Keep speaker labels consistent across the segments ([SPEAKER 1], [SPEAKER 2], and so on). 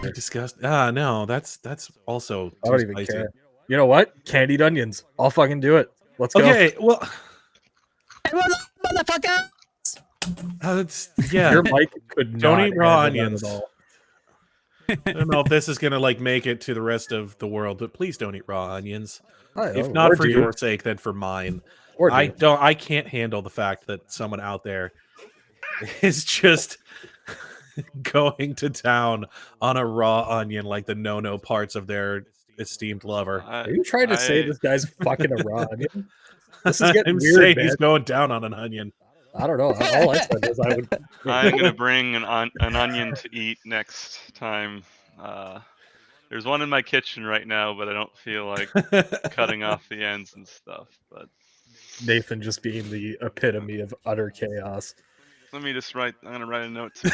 [SPEAKER 1] Disgust. Ah, no, that's also
[SPEAKER 2] I
[SPEAKER 1] too
[SPEAKER 2] don't even
[SPEAKER 1] spicy.
[SPEAKER 2] care. You know what? Candied onions. I'll fucking do it. Let's go.
[SPEAKER 1] Okay, well,
[SPEAKER 3] Motherfucker!
[SPEAKER 1] yeah.
[SPEAKER 2] Your mic could not
[SPEAKER 1] Don't eat raw
[SPEAKER 2] handle that
[SPEAKER 1] onions.
[SPEAKER 2] at all.
[SPEAKER 1] I don't know if this is gonna like make it to the rest of the world, but please don't eat raw onions. If not for your sake, then for mine. I can't handle the fact that someone out there is just going to town on a raw onion like the no parts of their esteemed lover.
[SPEAKER 2] Are you trying to say this guy's fucking a raw onion? This is getting
[SPEAKER 1] I'm
[SPEAKER 2] weird,
[SPEAKER 1] saying
[SPEAKER 2] man.
[SPEAKER 1] he's going down on an onion.
[SPEAKER 2] I don't know. All I said was I would.
[SPEAKER 4] I'm gonna bring an onion to eat next time. There's one in my kitchen right now, but I don't feel like cutting off the ends and stuff. But
[SPEAKER 2] Nathan just being the epitome of utter chaos.
[SPEAKER 4] let me just write. I'm gonna write a note to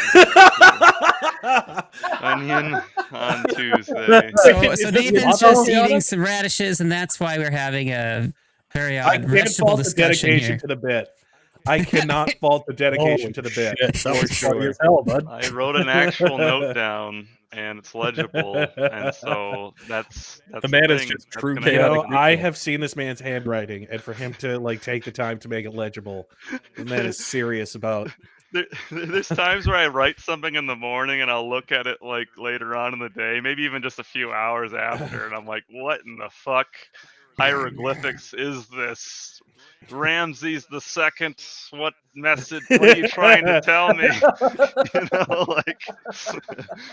[SPEAKER 4] onion on Tuesday.
[SPEAKER 3] So Nathan's just eating some radishes, and that's why we're having a very odd vegetable discussion here.
[SPEAKER 1] To the bit. I cannot fault the dedication to the bit.
[SPEAKER 2] That was funny as hell, bud.
[SPEAKER 4] I wrote an actual note down, and it's legible, and so that's
[SPEAKER 1] the man is
[SPEAKER 4] thing.
[SPEAKER 1] just true chaotic. I have seen this man's handwriting, and for him to like take the time to make it legible, the man is serious about.
[SPEAKER 4] There's times where I write something in the morning, and I'll look at it like later on in the day, maybe even just a few hours after, and I'm like, "What in the fuck hieroglyphics is this? Ramses the Second, what message? What are you trying to tell me?" You know, like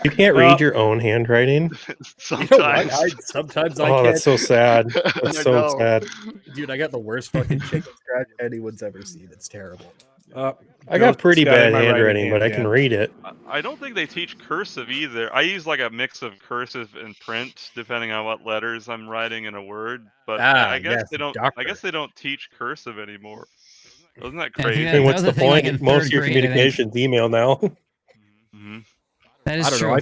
[SPEAKER 5] you can't read your own handwriting.
[SPEAKER 4] Sometimes,
[SPEAKER 2] sometimes I
[SPEAKER 5] oh,
[SPEAKER 2] can't.
[SPEAKER 5] That's so sad. That's so sad,
[SPEAKER 2] dude. I got the worst fucking chicken scratch anyone's ever seen. It's terrible.
[SPEAKER 5] I got pretty bad handwriting, but I can read it.
[SPEAKER 4] I don't think they teach cursive either. I use like a mix of cursive and print, depending on what letters I'm writing in a word. But I guess they don't. I guess they don't teach cursive anymore. Isn't that crazy?
[SPEAKER 5] I mean, what's the point? Like most of your communication's email now.
[SPEAKER 4] Mm-hmm.
[SPEAKER 3] That is
[SPEAKER 2] true.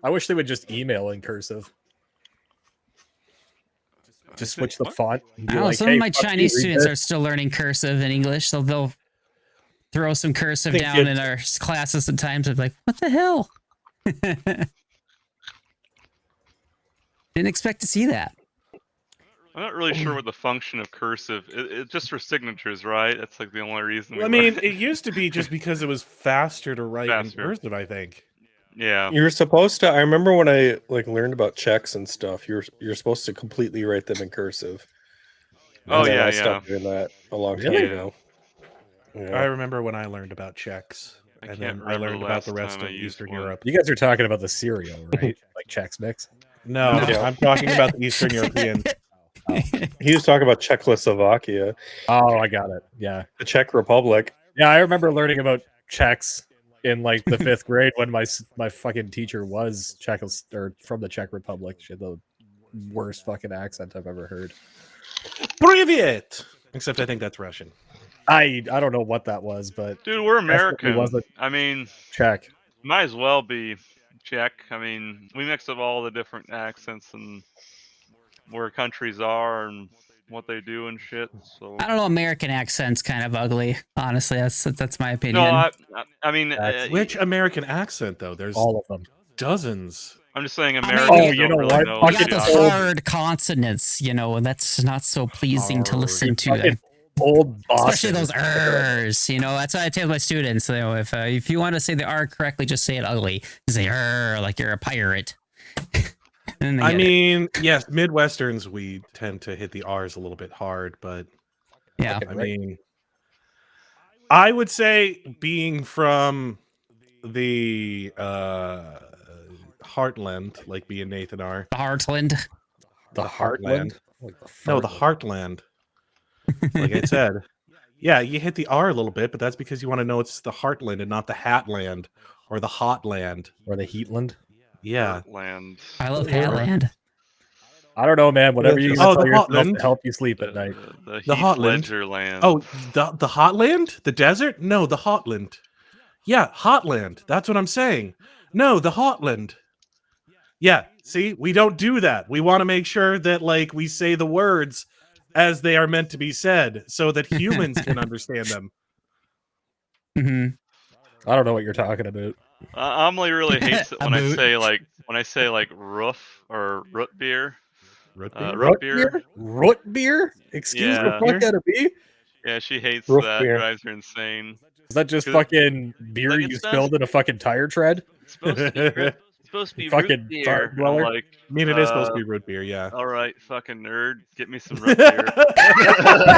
[SPEAKER 2] I wish they would just email in cursive. Just switch the font.
[SPEAKER 3] I don't know, some of my Chinese students are still learning cursive in English, so they'll throw some cursive down in our classes sometimes. I'm like, what the hell? Didn't expect to see that.
[SPEAKER 4] I'm not really sure what the function of cursive. It's just for signatures, right? That's like the only reason.
[SPEAKER 1] I mean, it used to be just because it was faster to write in cursive, I think.
[SPEAKER 4] Yeah.
[SPEAKER 5] You're supposed to. I remember when I like learned about checks and stuff. You're supposed to completely write them in cursive.
[SPEAKER 4] Oh yeah,
[SPEAKER 5] I stopped doing that a long time ago.
[SPEAKER 1] Yeah. I remember when I learned about checks, and then I learned about the rest of Eastern Europe.
[SPEAKER 2] You guys are talking about the cereal, right? Like Chex Mix?
[SPEAKER 1] No, I'm talking about the Eastern European.
[SPEAKER 5] He was talking about Czechoslovakia.
[SPEAKER 2] Oh, I got it. Yeah.
[SPEAKER 5] The Czech Republic.
[SPEAKER 2] Yeah, I remember learning about Czechs in like the 5th grade when my fucking teacher was from the Czech Republic. She had the worst fucking accent I've ever heard.
[SPEAKER 1] Privyet! Except I think that's Russian.
[SPEAKER 2] I don't know what that was, but
[SPEAKER 4] dude, we're American. I mean,
[SPEAKER 2] Czech.
[SPEAKER 4] Might as well be Czech. I mean, we mix up all the different accents and where countries are and what they do and shit. So
[SPEAKER 3] I don't know. American accent's kind of ugly. Honestly, that's my opinion.
[SPEAKER 4] No, I mean,
[SPEAKER 1] which American accent though? There's
[SPEAKER 2] all of them.
[SPEAKER 1] Dozens.
[SPEAKER 4] I'm just saying, Americans
[SPEAKER 2] you know
[SPEAKER 4] really
[SPEAKER 2] what?
[SPEAKER 3] You got the hard consonants, you know, and that's not so pleasing to listen to.
[SPEAKER 2] Old
[SPEAKER 3] especially those R's, you know. That's what I tell my students. You know, if you want to say the R correctly, just say it ugly. You say R like you're a pirate.
[SPEAKER 1] I mean, yes, Midwesterns we tend to hit the R's a little bit hard, but
[SPEAKER 3] yeah,
[SPEAKER 1] I mean, I would say being from the Heartland, like me and Nathan are.
[SPEAKER 3] The Heartland.
[SPEAKER 2] The Heartland.
[SPEAKER 1] No, the Heartland. Like I said, yeah, you hit the R a little bit, but that's because you want to know it's the Heartland and not the Hatland or the Hotland
[SPEAKER 2] or the Heatland.
[SPEAKER 1] Yeah,
[SPEAKER 4] Heartland.
[SPEAKER 3] I love Hatland.
[SPEAKER 2] I don't know, man. Whatever you tell yourself to help you sleep at night.
[SPEAKER 4] The
[SPEAKER 1] Hotland.
[SPEAKER 4] Land.
[SPEAKER 1] Oh, the Hotland? The desert? No, the Hotland. Yeah, Hotland. That's what I'm saying. No, the Hotland. Yeah, see, we don't do that. We want to make sure that like we say the words as they are meant to be said so that humans can understand them.
[SPEAKER 2] I don't know what you're talking about.
[SPEAKER 4] Amelie really hates it
[SPEAKER 3] A
[SPEAKER 4] when I
[SPEAKER 3] boot.
[SPEAKER 4] say like roof or root beer.
[SPEAKER 1] Root beer?
[SPEAKER 4] Root beer.
[SPEAKER 5] Root beer? Excuse the
[SPEAKER 4] Yeah.
[SPEAKER 5] fuck out of me?
[SPEAKER 4] Yeah, she hates
[SPEAKER 5] Roof
[SPEAKER 4] that.
[SPEAKER 5] beer.
[SPEAKER 4] Drives her insane.
[SPEAKER 2] Is that just
[SPEAKER 4] 'Cause
[SPEAKER 2] fucking beer
[SPEAKER 4] like,
[SPEAKER 2] you
[SPEAKER 4] it
[SPEAKER 2] spilled in a fucking tire tread?
[SPEAKER 4] It's supposed to be it's supposed to be root
[SPEAKER 2] Fucking
[SPEAKER 4] beer.
[SPEAKER 2] fart
[SPEAKER 4] And I'm
[SPEAKER 2] dweller.
[SPEAKER 4] like,
[SPEAKER 1] I mean, it is supposed to be root beer, yeah.
[SPEAKER 4] all right, fucking nerd, get me some root beer.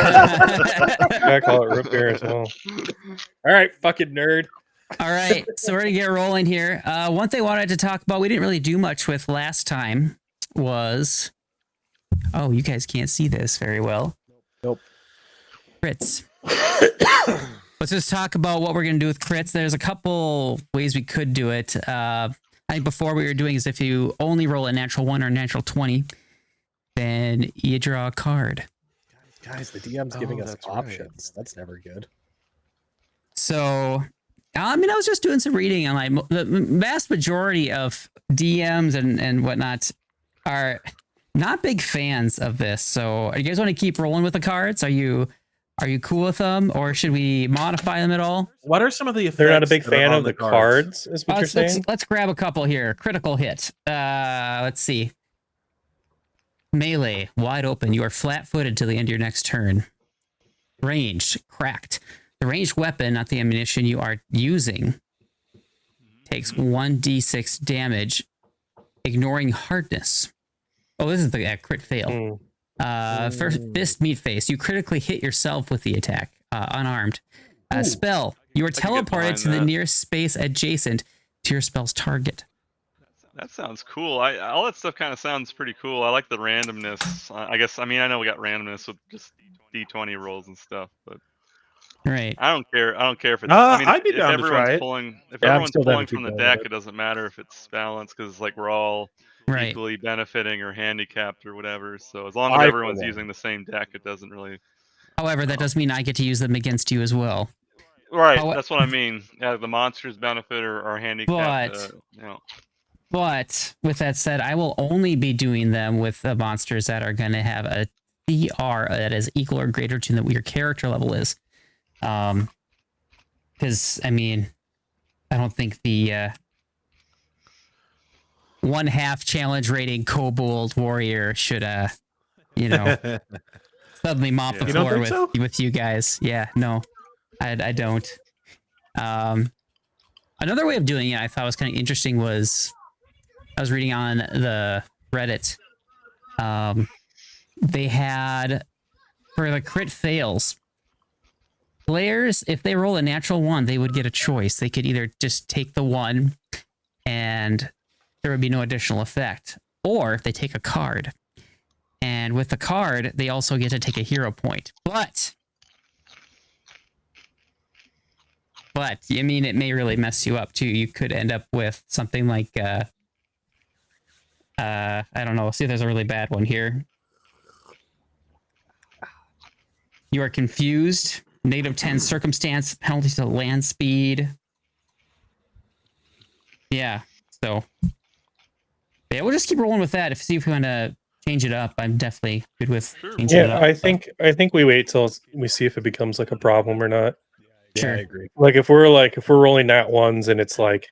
[SPEAKER 5] I call it root beer as well.
[SPEAKER 2] All right, fucking nerd.
[SPEAKER 3] All right, so we're gonna get rolling here. One thing I wanted to talk about, we didn't really do much with last time, was you guys can't see this very well.
[SPEAKER 2] Nope.
[SPEAKER 3] Crits. Let's just talk about what we're gonna do with crits. There's a couple ways we could do it. I think before what you're doing is if you only roll a natural 1 or a natural 20, then you draw a card.
[SPEAKER 2] Guys, the DM's giving us
[SPEAKER 1] that's right.
[SPEAKER 2] options. That's never good.
[SPEAKER 3] So, I mean, I was just doing some reading on like the vast majority of DMs and whatnot are not big fans of this. So, you guys want to keep rolling with the cards? Are you cool with them, or should we modify them at all?
[SPEAKER 1] What are some of the effects?
[SPEAKER 5] They're not a big
[SPEAKER 1] that are
[SPEAKER 5] fan
[SPEAKER 1] on
[SPEAKER 5] of the cards, is what you're saying?
[SPEAKER 3] Let's grab a couple here. Critical hit. Let's see. Melee, wide open. You are flat-footed till the end of your next turn. Ranged, cracked. The ranged weapon, not the ammunition you are using, takes 1d6 damage, ignoring hardness. Oh, this is the crit fail. First, fist, meat face. You critically hit yourself with the attack, unarmed. Spell. You are
[SPEAKER 4] I can get
[SPEAKER 3] teleported
[SPEAKER 4] behind
[SPEAKER 3] to the
[SPEAKER 4] that.
[SPEAKER 3] nearest space adjacent to your spell's target.
[SPEAKER 4] That sounds cool. All that stuff kind of sounds pretty cool. I like the randomness. I guess. I mean, I know we got randomness with just D20 rolls and stuff, but
[SPEAKER 3] Right.
[SPEAKER 4] I don't care. I don't care if it's. I mean,
[SPEAKER 1] I'd be
[SPEAKER 4] if
[SPEAKER 1] down to
[SPEAKER 4] everyone's
[SPEAKER 1] try it.
[SPEAKER 4] pulling, if
[SPEAKER 2] Yeah, I'm
[SPEAKER 4] everyone's
[SPEAKER 2] still down to
[SPEAKER 4] pulling
[SPEAKER 2] keep
[SPEAKER 4] from the
[SPEAKER 2] going
[SPEAKER 4] deck,
[SPEAKER 2] with
[SPEAKER 4] it doesn't matter if it's balanced because like we're all
[SPEAKER 3] Right.
[SPEAKER 4] equally benefiting or handicapped or whatever. So as long as
[SPEAKER 2] I
[SPEAKER 4] everyone's
[SPEAKER 2] feel that.
[SPEAKER 4] using the same deck, it doesn't really.
[SPEAKER 3] However, that does mean I get to use them against you as well.
[SPEAKER 4] Right.
[SPEAKER 3] How-
[SPEAKER 4] That's what I mean. Yeah, the monsters benefit or handicapped.
[SPEAKER 3] But-
[SPEAKER 4] You know.
[SPEAKER 3] But with that said, I will only be doing them with the monsters that are going to have a CR that is equal or greater to what your character level is. Because, I mean, I don't think the 1/2 challenge rating kobold warrior should, suddenly mop the
[SPEAKER 1] You don't
[SPEAKER 3] floor
[SPEAKER 1] think so?
[SPEAKER 3] with you guys. Yeah, no, I don't. Another way of doing it I thought was kind of interesting was I was reading on the Reddit. They had, for the crit fails, players, if they roll a natural 1, they would get a choice. They could either just take the 1 and there would be no additional effect, or if they take a card. And with the card, they also get to take a hero point. But I mean, it may really mess you up too. You could end up with something like, I don't know. See if there's a really bad one here. You are confused. -10 circumstance, penalty to land speed. Yeah, so. Yeah, we'll just keep rolling with that. See if we want to change it up. I'm definitely good with changing it
[SPEAKER 5] Yeah,
[SPEAKER 3] up.
[SPEAKER 5] I think we wait till we see if it becomes like a problem or not.
[SPEAKER 2] Yeah,
[SPEAKER 3] Sure.
[SPEAKER 2] I agree.
[SPEAKER 5] Like if we're rolling nat ones and it's like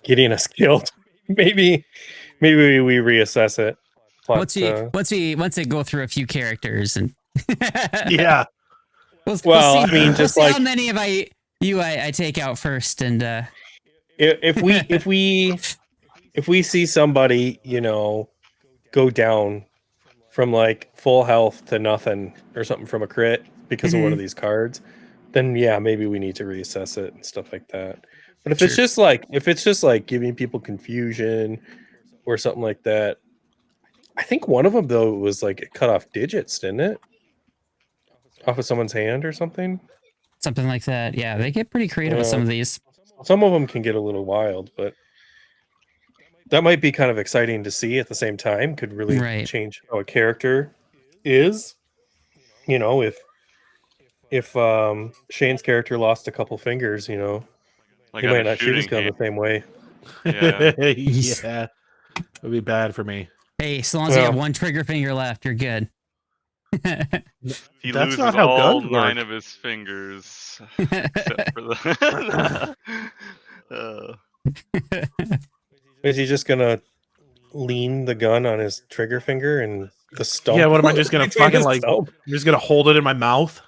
[SPEAKER 5] getting us killed, maybe we reassess it. But,
[SPEAKER 3] Once they go through a few characters and
[SPEAKER 1] Yeah.
[SPEAKER 5] Well,
[SPEAKER 3] see,
[SPEAKER 5] I mean,
[SPEAKER 3] we'll
[SPEAKER 5] just
[SPEAKER 3] see
[SPEAKER 5] like-
[SPEAKER 3] how many of I take out first, and
[SPEAKER 5] if we see somebody, go down from like full health to nothing or something from a crit because of one of these cards, then yeah, maybe we need to reassess it and stuff like that. But if it's just like giving people confusion or something like that, I think one of them though was like it cut off digits, didn't it? Off of someone's hand or something.
[SPEAKER 3] something like that. Yeah, they get pretty creative with some of these.
[SPEAKER 5] Some of them can get a little wild, but that might be kind of exciting to see at the same time. Could really
[SPEAKER 3] Right.
[SPEAKER 5] change how a character is. If Shane's character lost a couple fingers,
[SPEAKER 4] Like
[SPEAKER 5] he
[SPEAKER 4] on
[SPEAKER 5] might
[SPEAKER 4] a
[SPEAKER 5] not shoot his
[SPEAKER 4] shooting
[SPEAKER 5] gun the same way.
[SPEAKER 4] Yeah.
[SPEAKER 1] Yeah. It'd be bad for me.
[SPEAKER 3] Hey, as long as you have
[SPEAKER 5] Well-
[SPEAKER 3] one trigger finger left, you're good.
[SPEAKER 4] He
[SPEAKER 1] That's
[SPEAKER 4] loses
[SPEAKER 1] not how
[SPEAKER 4] all
[SPEAKER 1] guns
[SPEAKER 4] 9
[SPEAKER 1] work.
[SPEAKER 4] of his fingers except for the.
[SPEAKER 5] Is he just gonna lean the gun on his trigger finger and the stump?
[SPEAKER 1] Yeah, what am I just gonna
[SPEAKER 5] between
[SPEAKER 1] fucking
[SPEAKER 5] his
[SPEAKER 1] like?
[SPEAKER 5] stump?
[SPEAKER 1] I'm just gonna hold it in my mouth.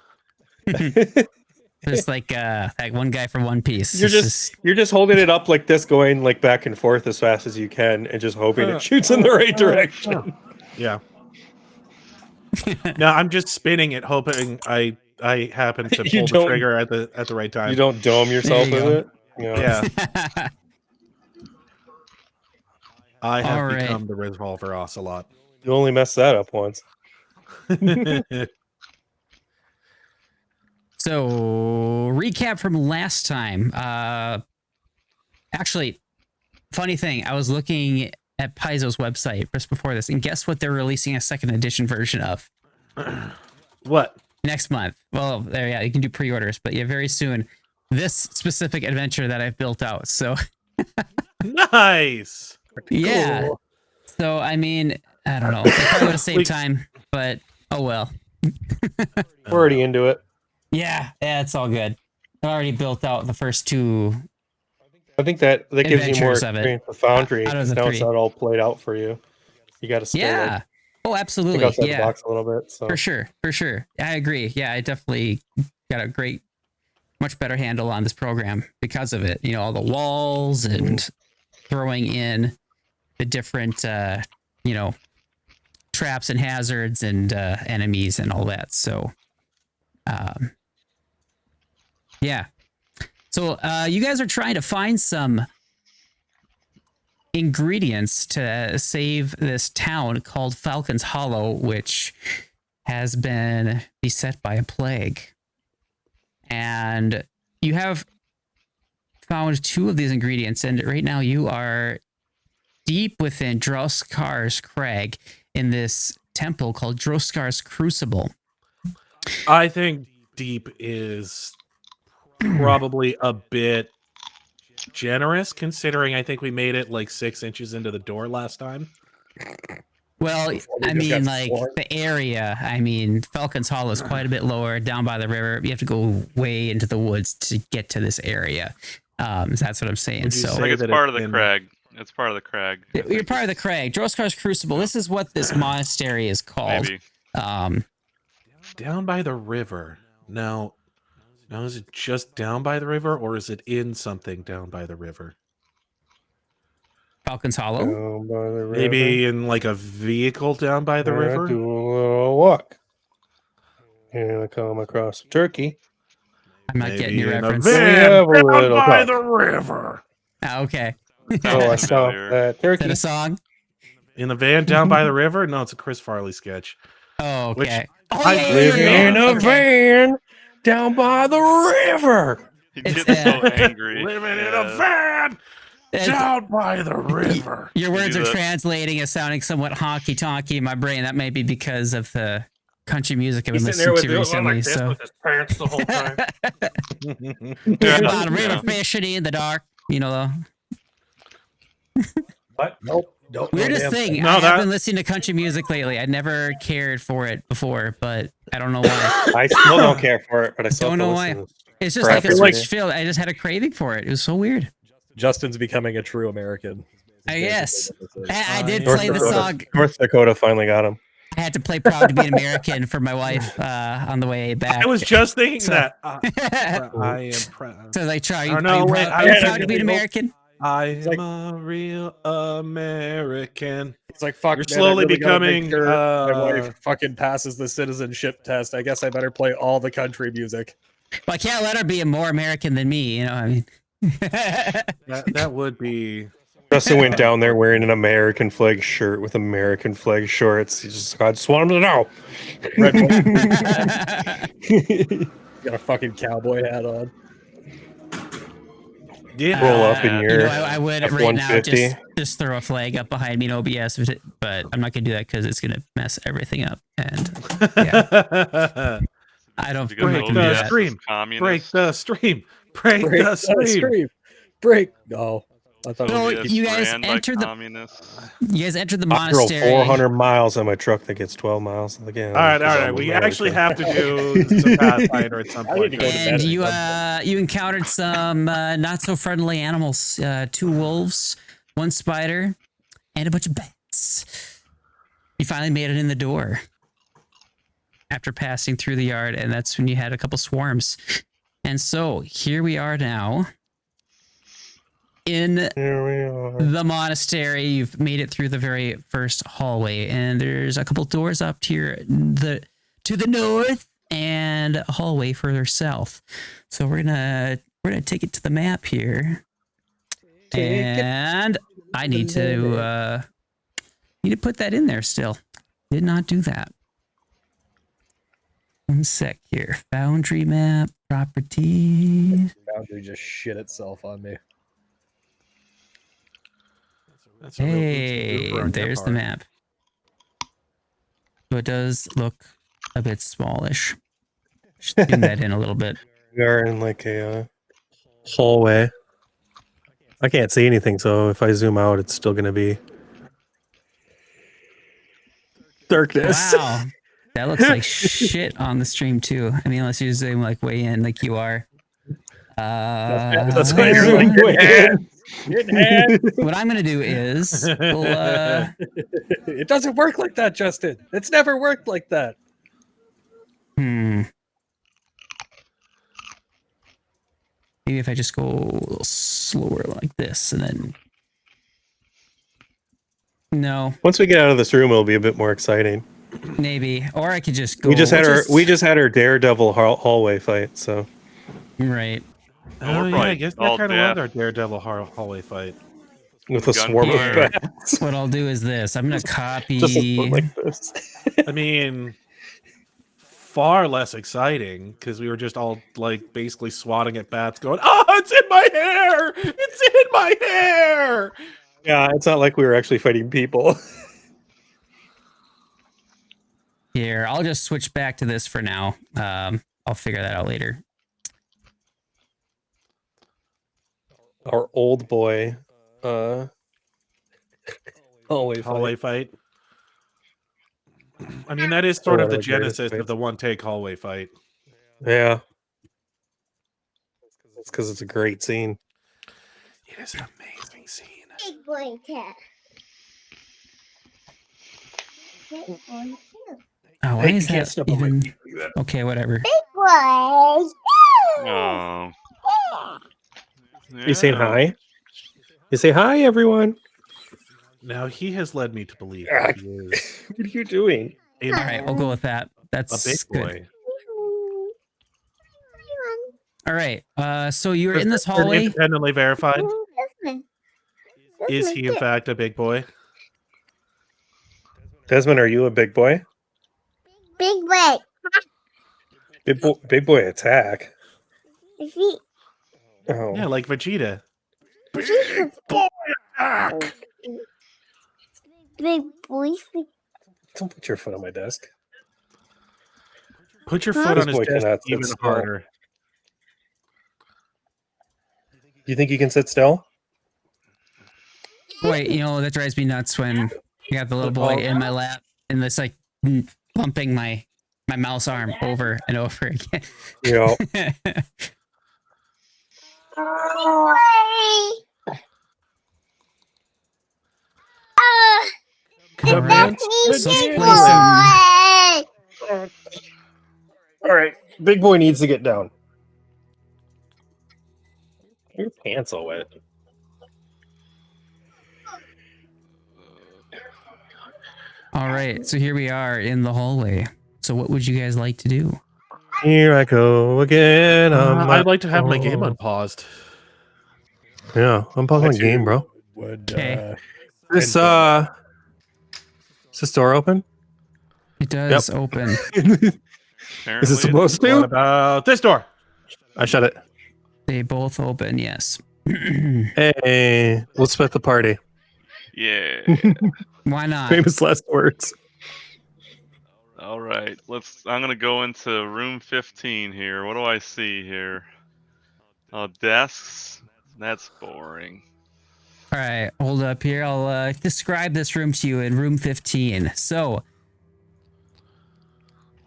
[SPEAKER 3] Just like that one guy from One Piece.
[SPEAKER 5] You're just holding it up like this, going like back and forth as fast as you can, and just hoping it shoots in the right direction.
[SPEAKER 1] Yeah. No, I'm just spinning it, hoping I happen to
[SPEAKER 5] You
[SPEAKER 1] pull the
[SPEAKER 5] don't-
[SPEAKER 1] trigger at the right time.
[SPEAKER 5] You don't dome yourself
[SPEAKER 3] There you
[SPEAKER 5] with it.
[SPEAKER 1] Yeah, I have
[SPEAKER 3] All right.
[SPEAKER 1] become the revolver ocelot.
[SPEAKER 5] You only messed that up once.
[SPEAKER 3] So, recap from last time. Actually, funny thing, I was looking at Paizo's website just before this, and guess what they're releasing a second edition version of?
[SPEAKER 1] What?
[SPEAKER 3] Next month. Well, there, yeah, you can do pre-orders, but yeah, very soon. This specific adventure that I've built out. So,
[SPEAKER 1] Nice.
[SPEAKER 3] yeah.
[SPEAKER 5] Cool.
[SPEAKER 3] So, I mean, I don't know. They probably would have saved time, but oh well.
[SPEAKER 5] We're already into it.
[SPEAKER 3] Yeah, it's all good. I already built out the first two.
[SPEAKER 5] I think that gives you more
[SPEAKER 3] Adventures of it.
[SPEAKER 5] experience with Foundry.
[SPEAKER 3] Out of the
[SPEAKER 5] Now it's
[SPEAKER 3] three.
[SPEAKER 5] not all played out for you. You got to still
[SPEAKER 3] Yeah. Oh,
[SPEAKER 5] think
[SPEAKER 3] absolutely.
[SPEAKER 5] outside the
[SPEAKER 3] Yeah.
[SPEAKER 5] box a little bit. So
[SPEAKER 3] For sure. I agree. Yeah, I definitely got a much better handle on this program because of it. You know, all the walls and throwing in the different, traps and hazards and enemies and all that. So, yeah. So, you guys are trying to find some ingredients to save this town called Falcon's Hollow, which has been beset by a plague. And you have found two of these ingredients, and right now you are deep within Droskar's Crag in this temple called Droskar's Crucible.
[SPEAKER 1] I think deep is probably a bit generous, considering I think we made it like 6 inches into the door last time.
[SPEAKER 3] Well,
[SPEAKER 2] Before we
[SPEAKER 3] I
[SPEAKER 2] just got
[SPEAKER 3] mean, like
[SPEAKER 2] floored.
[SPEAKER 3] the area, I mean, Falcon's Hollow is quite a bit lower down by the river. You have to go way into the woods to get to this area. That's what I'm saying.
[SPEAKER 1] Would you
[SPEAKER 3] So
[SPEAKER 1] say-
[SPEAKER 4] Like it's
[SPEAKER 1] that
[SPEAKER 4] part
[SPEAKER 1] it's
[SPEAKER 4] of the
[SPEAKER 1] in-
[SPEAKER 4] crag. It's part of the crag. I
[SPEAKER 3] you're
[SPEAKER 4] think.
[SPEAKER 3] part of the Crag. Droskar's Crucible. This is what this monastery is called.
[SPEAKER 4] Maybe.
[SPEAKER 1] Down by the river. Now is it just down by the river, or is it in something down by the river?
[SPEAKER 3] Falcon's Hollow.
[SPEAKER 5] down by the river.
[SPEAKER 1] Maybe in like a vehicle down by the
[SPEAKER 5] Yeah,
[SPEAKER 1] river?
[SPEAKER 5] do a little walk. And I come across a turkey.
[SPEAKER 3] I'm not getting your
[SPEAKER 1] in a
[SPEAKER 3] reference.
[SPEAKER 1] van
[SPEAKER 5] have a
[SPEAKER 1] down
[SPEAKER 5] little
[SPEAKER 1] by
[SPEAKER 5] talk.
[SPEAKER 1] the river.
[SPEAKER 3] Okay.
[SPEAKER 5] Oh, I saw
[SPEAKER 4] Familiar.
[SPEAKER 5] that
[SPEAKER 3] Is
[SPEAKER 5] turkey.
[SPEAKER 3] that a song?
[SPEAKER 1] In the van down by the river? No, it's a Chris Farley sketch.
[SPEAKER 3] Oh,
[SPEAKER 1] Which
[SPEAKER 3] okay.
[SPEAKER 1] I
[SPEAKER 5] Living in a
[SPEAKER 3] Okay.
[SPEAKER 5] van down by the river.
[SPEAKER 4] He
[SPEAKER 3] It's,
[SPEAKER 4] gets so angry.
[SPEAKER 1] Living in
[SPEAKER 4] Yeah.
[SPEAKER 1] a van
[SPEAKER 3] It's-
[SPEAKER 1] down by the river.
[SPEAKER 3] Your words
[SPEAKER 4] do
[SPEAKER 3] are
[SPEAKER 4] that.
[SPEAKER 3] translating as sounding somewhat honky tonky in my brain. That may be because of the country music I've been
[SPEAKER 5] He's sitting there
[SPEAKER 3] listening
[SPEAKER 5] with
[SPEAKER 3] to recently. So,
[SPEAKER 5] with his pants the whole time.
[SPEAKER 3] down by the river,
[SPEAKER 4] Yeah.
[SPEAKER 3] fishing in the dark. You know,
[SPEAKER 5] What? Nope. Don't
[SPEAKER 3] weirdest thing.
[SPEAKER 1] No,
[SPEAKER 3] I have
[SPEAKER 1] that-
[SPEAKER 3] been listening to country music lately. I never cared for it before, but I don't know why.
[SPEAKER 5] I still don't care for it, but I still
[SPEAKER 3] Don't
[SPEAKER 5] have to
[SPEAKER 3] know why.
[SPEAKER 5] listen.
[SPEAKER 3] It's just
[SPEAKER 5] Perhaps
[SPEAKER 3] like a
[SPEAKER 5] it's
[SPEAKER 3] switch
[SPEAKER 5] like-
[SPEAKER 3] feel. I just had a craving for it. It was so weird.
[SPEAKER 2] Justin's becoming a true American.
[SPEAKER 3] I guess. I did
[SPEAKER 1] North
[SPEAKER 3] play the
[SPEAKER 5] Dakota.
[SPEAKER 3] song.
[SPEAKER 5] North Dakota finally got him.
[SPEAKER 3] I had to play "Proud to Be an American" for my wife on the way back.
[SPEAKER 1] I was just thinking
[SPEAKER 3] So-
[SPEAKER 1] that. I am proud.
[SPEAKER 3] So like, Charlie,
[SPEAKER 1] Oh,
[SPEAKER 3] are
[SPEAKER 1] no,
[SPEAKER 3] you
[SPEAKER 1] wait,
[SPEAKER 3] proud,
[SPEAKER 1] I
[SPEAKER 3] are you
[SPEAKER 1] had
[SPEAKER 3] proud
[SPEAKER 1] to
[SPEAKER 3] to be an
[SPEAKER 1] go-
[SPEAKER 3] American?
[SPEAKER 1] I am a real American.
[SPEAKER 2] It's like, fuck,
[SPEAKER 1] You're
[SPEAKER 2] man, I
[SPEAKER 1] slowly
[SPEAKER 2] really gotta make
[SPEAKER 1] becoming,
[SPEAKER 2] sure my
[SPEAKER 1] uh,
[SPEAKER 2] wife fucking passes the citizenship test. I guess I better play all the country music.
[SPEAKER 3] Well, I can't let her be more American than me. You know, I mean.
[SPEAKER 1] That would be.
[SPEAKER 5] Justin went down there wearing an American flag shirt with American flag shorts. I just want him to know.
[SPEAKER 2] Red, white, got a fucking cowboy hat on.
[SPEAKER 1] Yeah.
[SPEAKER 5] Roll up in
[SPEAKER 3] You
[SPEAKER 5] your
[SPEAKER 3] know, I would right now
[SPEAKER 5] F-150.
[SPEAKER 3] just throw a flag up behind me in OBS, but I'm not gonna do that because it's gonna mess everything up. And I don't.
[SPEAKER 4] Because
[SPEAKER 3] I'm not
[SPEAKER 1] Break
[SPEAKER 3] gonna do
[SPEAKER 1] the
[SPEAKER 3] that.
[SPEAKER 1] stream.
[SPEAKER 4] communist.
[SPEAKER 1] Break the stream. Break
[SPEAKER 2] Break
[SPEAKER 1] the stream.
[SPEAKER 2] Break. No. I thought
[SPEAKER 3] So
[SPEAKER 2] it was
[SPEAKER 3] you guys
[SPEAKER 4] Ran by
[SPEAKER 3] entered the
[SPEAKER 4] communists.
[SPEAKER 5] I drove
[SPEAKER 3] monastery.
[SPEAKER 5] 400 miles on my truck that gets 12 miles. Again,
[SPEAKER 1] All right. We actually have to do some Pathfinder at some
[SPEAKER 2] I
[SPEAKER 1] point.
[SPEAKER 2] need to go to bed.
[SPEAKER 3] And you encountered some not so friendly animals, 2 wolves, 1 spider, and a bunch of bats. You finally made it in the door after passing through the yard, and that's when you had a couple swarms. And so here we are now in the monastery. You've made it through the very first hallway, and there's a couple doors up to the north and a hallway further south. So we're gonna take it to the map here, and I need to put that in there still. Did not do that. 1 sec here. Boundary map, properties.
[SPEAKER 2] Boundary just shit itself on me.
[SPEAKER 1] That's a real
[SPEAKER 3] Hey,
[SPEAKER 1] boots-and-goober on your
[SPEAKER 3] there's the
[SPEAKER 1] part.
[SPEAKER 3] map. So it does look a bit smallish. Zoom that in a little bit.
[SPEAKER 5] We are in like a hallway. I can't see anything, so if I zoom out, it's still going to be darkness.
[SPEAKER 3] Wow. That looks like shit on the stream too. I mean, unless you zoom like way in like you are.
[SPEAKER 5] That's why you're like,
[SPEAKER 3] what I'm gonna do is
[SPEAKER 2] It doesn't work like that, Justin. It's never worked like that.
[SPEAKER 3] maybe if I just go a little slower like this and then no,
[SPEAKER 5] once we get out of this room, it'll be a bit more exciting.
[SPEAKER 3] maybe, or I could just go.
[SPEAKER 5] We just had our daredevil hallway fight, so
[SPEAKER 3] right.
[SPEAKER 1] Oh,
[SPEAKER 4] we're
[SPEAKER 1] yeah, I
[SPEAKER 4] probably
[SPEAKER 1] guess
[SPEAKER 4] all
[SPEAKER 1] that kind of
[SPEAKER 4] deaf.
[SPEAKER 1] was our daredevil hallway fight.
[SPEAKER 5] with a swarm of
[SPEAKER 4] Gunfire.
[SPEAKER 5] bats.
[SPEAKER 3] What I'll do is this. I'm gonna copy.
[SPEAKER 5] Just like this.
[SPEAKER 1] I mean, far less exciting because we were just all like basically swatting at bats, going, "Oh, it's in my hair! It's in my hair!"
[SPEAKER 5] Yeah, it's not like we were actually fighting people.
[SPEAKER 3] Here, I'll just switch back to this for now. I'll figure that out later.
[SPEAKER 5] Our old boy
[SPEAKER 1] Hallway fight. I mean, that is sort of the
[SPEAKER 5] One of the greatest
[SPEAKER 1] genesis of
[SPEAKER 5] fights.
[SPEAKER 1] the one-take hallway fight.
[SPEAKER 5] Yeah. It's because it's a great scene.
[SPEAKER 1] It is an amazing scene.
[SPEAKER 6] Big boy cat. Big boy too.
[SPEAKER 3] Oh, why
[SPEAKER 5] Hey,
[SPEAKER 3] is
[SPEAKER 5] you can't
[SPEAKER 3] that
[SPEAKER 5] step on my
[SPEAKER 3] even?
[SPEAKER 5] feet like that.
[SPEAKER 3] Okay, whatever.
[SPEAKER 6] Big boys.
[SPEAKER 4] Oh.
[SPEAKER 5] You saying
[SPEAKER 4] Yeah.
[SPEAKER 5] hi? You say hi, everyone.
[SPEAKER 1] Now he has led me to believe that he is
[SPEAKER 5] What are you doing?
[SPEAKER 1] a,
[SPEAKER 3] All right, we'll go with that. That's
[SPEAKER 1] a big
[SPEAKER 3] good.
[SPEAKER 1] boy.
[SPEAKER 3] All right. So you're in this
[SPEAKER 1] Been
[SPEAKER 3] hallway.
[SPEAKER 1] independently verified.
[SPEAKER 6] Desmond.
[SPEAKER 1] Is he in fact a big boy?
[SPEAKER 5] Desmond, are you a big boy?
[SPEAKER 6] Big boy.
[SPEAKER 5] Big boy attack.
[SPEAKER 6] If he,
[SPEAKER 5] Oh,
[SPEAKER 1] Yeah, like Vegeta.
[SPEAKER 6] Big
[SPEAKER 1] boy attack!
[SPEAKER 6] big boys.
[SPEAKER 5] don't put your foot on my desk.
[SPEAKER 1] Put your
[SPEAKER 6] Huh?
[SPEAKER 1] foot on
[SPEAKER 5] This
[SPEAKER 1] his
[SPEAKER 5] boy
[SPEAKER 1] desk
[SPEAKER 5] cannot sit
[SPEAKER 1] even
[SPEAKER 5] still.
[SPEAKER 1] harder.
[SPEAKER 5] You think you can sit still?
[SPEAKER 3] Wait, that drives me nuts when you got the little boy in my lap and it's like bumping my mouse arm over and over again.
[SPEAKER 5] Yeah.
[SPEAKER 3] All right.
[SPEAKER 6] He's
[SPEAKER 3] So let's
[SPEAKER 6] big
[SPEAKER 3] play
[SPEAKER 6] boy.
[SPEAKER 5] All right. Big boy needs to get down. Your pants all wet.
[SPEAKER 3] All right. So here we are in the hallway. So what would you guys like to do?
[SPEAKER 5] Here I go again.
[SPEAKER 1] I'd like to have my game unpaused.
[SPEAKER 5] Yeah, I'm pausing my game, bro.
[SPEAKER 2] Would
[SPEAKER 3] Okay.
[SPEAKER 5] Is this door open?
[SPEAKER 3] It does open.
[SPEAKER 5] Is it
[SPEAKER 4] Apparently
[SPEAKER 5] supposed
[SPEAKER 1] What
[SPEAKER 5] to?
[SPEAKER 1] about this door?
[SPEAKER 5] I shut it.
[SPEAKER 3] They both open. Yes.
[SPEAKER 5] Hey, let's split the party.
[SPEAKER 4] Yeah.
[SPEAKER 3] Why not?
[SPEAKER 5] Famous last words.
[SPEAKER 4] All right. I'm gonna go into room 15 here. What do I see here? Oh, desks. That's boring.
[SPEAKER 3] All right, hold up here. I'll describe this room to you in room 15. So,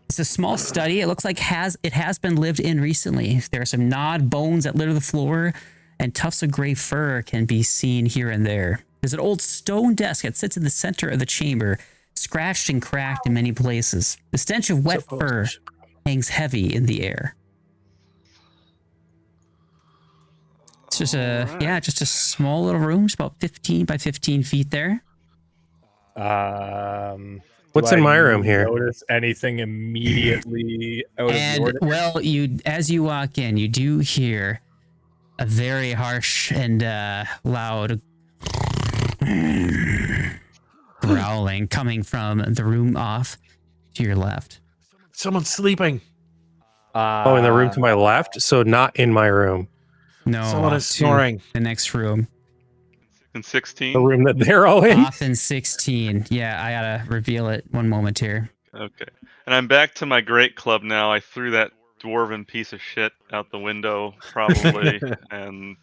[SPEAKER 3] it's a small study. It looks like it has been lived in recently. There are some gnawed bones that litter the floor, and tufts of gray fur can be seen here and there. There's an old stone desk that sits in the center of the chamber, scratched and cracked in many places. The stench of wet fur hangs heavy in the air. It's just just a small little room, just about 15 by 15 feet there.
[SPEAKER 5] What's in my room here?
[SPEAKER 2] Notice anything immediately out of the order?
[SPEAKER 3] Well, as you walk in, you do hear a very harsh and loud growling coming from the room off to your left.
[SPEAKER 1] Someone's sleeping.
[SPEAKER 5] In the room to my left, so not in my room.
[SPEAKER 3] No,
[SPEAKER 1] someone is snoring.
[SPEAKER 3] The next room.
[SPEAKER 4] In 16.
[SPEAKER 5] The room that they're all in.
[SPEAKER 3] Off in 16. Yeah, I gotta reveal it. One moment here.
[SPEAKER 4] Okay. And I'm back to my great club now. I threw that dwarven piece of shit out the window, probably, and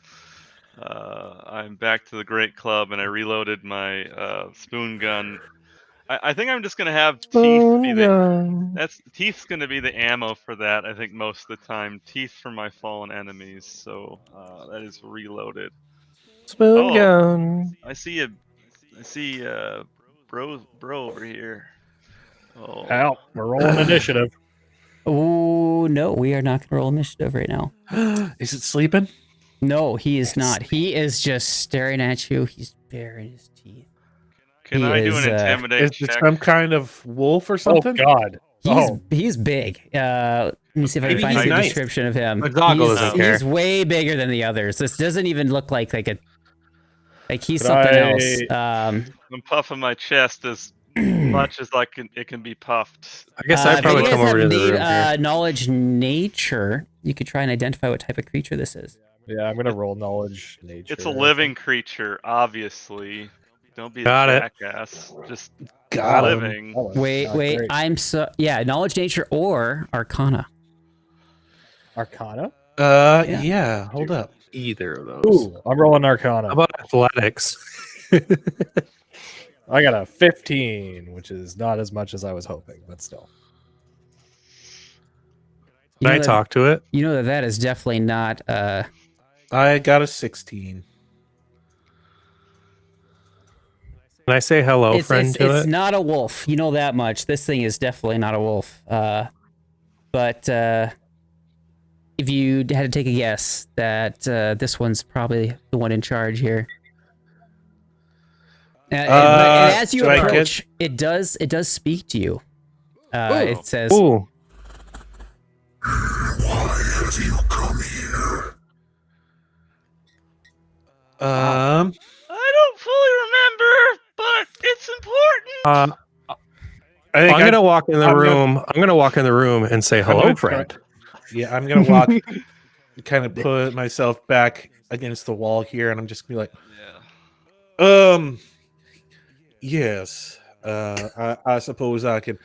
[SPEAKER 4] I'm back to the great club, and I reloaded my spoon gun. I think I'm just gonna have teeth be teeth's gonna be the ammo for that. I think most of the time, teeth for my fallen enemies. So that is reloaded.
[SPEAKER 5] Spoon gun.
[SPEAKER 4] I see bro over here. Oh,
[SPEAKER 2] Help! We're rolling initiative.
[SPEAKER 3] Oh no, we are not gonna roll initiative right now.
[SPEAKER 1] Is it sleeping?
[SPEAKER 3] No, he is not. He is just staring at you. He's baring his teeth.
[SPEAKER 4] Can I do an intimidate
[SPEAKER 1] Is it
[SPEAKER 4] check?
[SPEAKER 1] some kind of wolf or something?
[SPEAKER 2] Oh God!
[SPEAKER 3] He's big. Let me see if I can find a good description of him. He's way bigger than the others. This doesn't even look like he's something else.
[SPEAKER 4] I'm puffing my chest as much as it can be puffed.
[SPEAKER 5] I guess I'd probably come over to the room here.
[SPEAKER 3] Knowledge nature. You could try and identify what type of creature this is.
[SPEAKER 2] Yeah, I'm gonna roll knowledge nature.
[SPEAKER 4] It's a living creature, obviously. Don't be a jackass. Just living.
[SPEAKER 3] Wait. Great. Knowledge nature or arcana.
[SPEAKER 2] Arcana?
[SPEAKER 1] Yeah. Hold up.
[SPEAKER 5] Either of those.
[SPEAKER 2] Ooh, I'm rolling arcana.
[SPEAKER 5] How about athletics?
[SPEAKER 2] I got a 15, which is not as much as I was hoping, but still.
[SPEAKER 5] Can I talk to it?
[SPEAKER 3] You know that is definitely not.
[SPEAKER 1] I got a 16.
[SPEAKER 5] Can I say hello, friend, to it?
[SPEAKER 3] It's not a wolf. You know that much. This thing is definitely not a wolf. But if you had to take a guess, that this one's probably the one in charge here. And as you approach, it does speak to you. It says,
[SPEAKER 5] "Ooh,
[SPEAKER 7] why have you come here?"
[SPEAKER 4] I don't fully remember, but it's important.
[SPEAKER 5] I'm gonna walk in the room. I'm gonna walk in the room and say hello, friend.
[SPEAKER 1] Yeah, I'm gonna walk, kind of put myself back against the wall here, and I'm just gonna be like, yes, I suppose I can.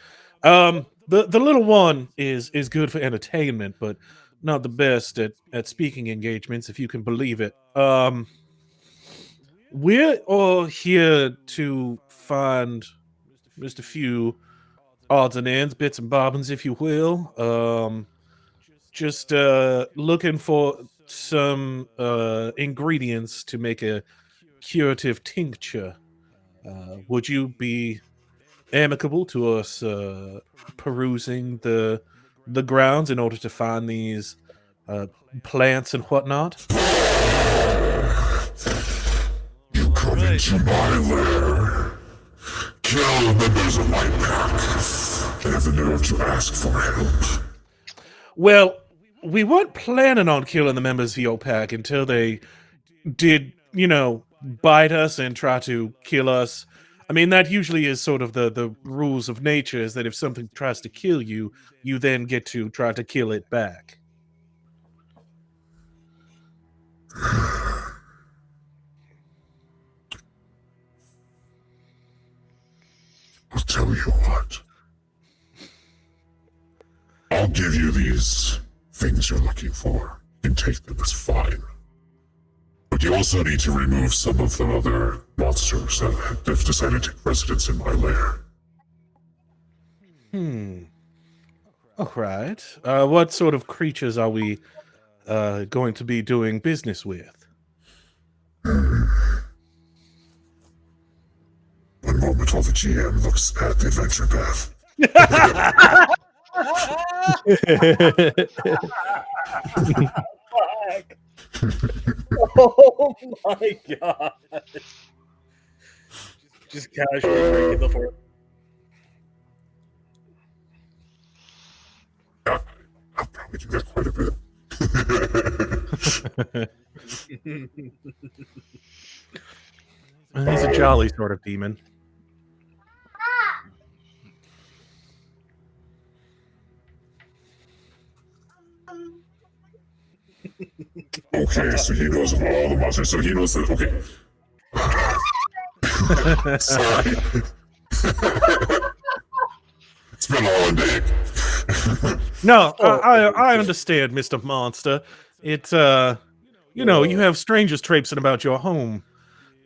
[SPEAKER 1] The little one is good for entertainment, but not the best at speaking engagements, if you can believe it. We're all here to find just a few odds and ends, bits and bobbins, if you will. Just looking for some ingredients to make a curative tincture. Would you be amicable to us perusing the grounds in order to find these plants and whatnot?
[SPEAKER 7] You come into my lair, kill members of my pack, and have the nerve to ask for help.
[SPEAKER 1] Well, we weren't planning on killing the members of your pack until they did, bite us and try to kill us. I mean, that usually is sort of the rules of nature, is that if something tries to kill you, you then get to try to kill it back.
[SPEAKER 7] I'll tell you what. I'll give you these things you're looking for and take them as fine. But But you also need to remove some of the other monsters that have decided to take residence in my lair.
[SPEAKER 1] All right. What sort of creatures are we going to be doing business with?
[SPEAKER 7] One moment while the GM looks at the adventure path.
[SPEAKER 2] Oh my god. Just casually breaking the fourth.
[SPEAKER 7] Yeah, I'll probably do that quite a bit.
[SPEAKER 1] He's a jolly sort of demon.
[SPEAKER 7] Okay, so he knows of all the monsters. So he knows that. Okay. Sorry. It's been all a day.
[SPEAKER 1] No, I understand, Mr. Monster. It's you know, you have strangers traipsing about your home.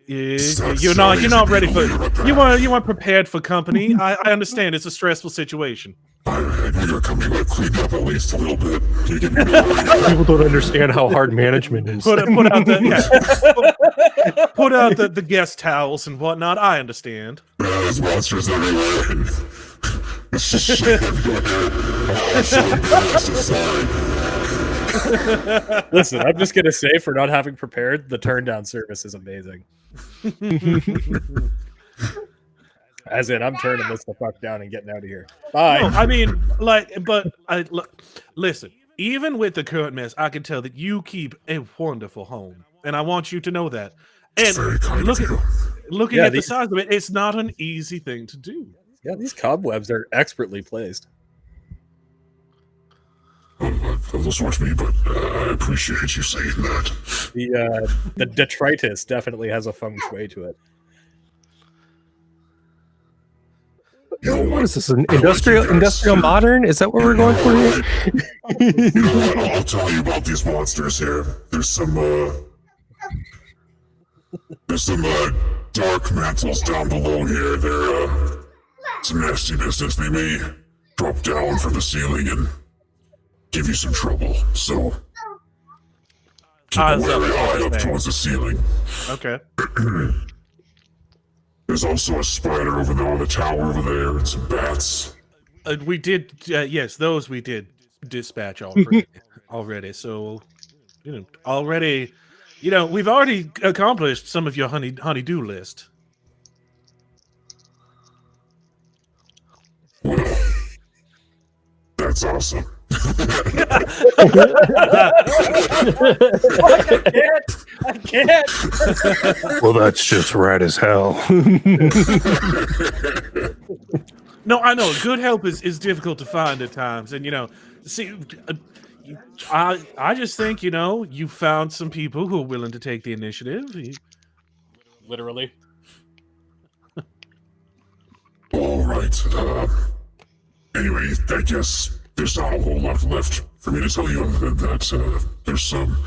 [SPEAKER 1] You're not ready for. You weren't prepared for company. I understand. It's a stressful situation.
[SPEAKER 7] I knew you were coming. I cleaned up at least a little bit. You give me
[SPEAKER 5] People don't understand how hard management is.
[SPEAKER 1] Put out the guest towels and whatnot. I understand.
[SPEAKER 7] There's monsters everywhere. And it's just shit everywhere. I'm so embarrassed. Sorry.
[SPEAKER 2] Listen, I'm just gonna say, for not having prepared, the turn down service is amazing. As in, I'm turning this the fuck down and getting out of here. Bye.
[SPEAKER 1] No, I mean, listen. Even with the current mess, I can tell that you keep a wonderful home, and I want you to know that. And looking at the size of it, it's not an easy thing to do.
[SPEAKER 2] Yeah, these cobwebs are expertly placed.
[SPEAKER 7] Those weren't me, but I appreciate you saying that.
[SPEAKER 2] The detritus definitely has a feng shui to it.
[SPEAKER 7] You know
[SPEAKER 5] What is this? An industrial modern? Is that what we're going for here?
[SPEAKER 7] You know what? I'll tell you about these monsters here. There's some dark mantles down below here. They're some nasty business. They may drop down from the ceiling and give you some trouble. So keep a wary eye up towards the ceiling.
[SPEAKER 1] Okay.
[SPEAKER 7] There's also a spider over there on the tower over there, and some bats.
[SPEAKER 1] We did, yes, those we did dispatch already. So, we've already accomplished some of your honey-do list.
[SPEAKER 7] Well, that's awesome.
[SPEAKER 2] I can't.
[SPEAKER 5] Well, that's just right as hell.
[SPEAKER 1] No, I know. Good help is difficult to find at times. And, see, I just think, you found some people who are willing to take the initiative.
[SPEAKER 2] Literally.
[SPEAKER 7] All right. Anyway, I guess there's not a whole lot left for me to tell you other than that there's some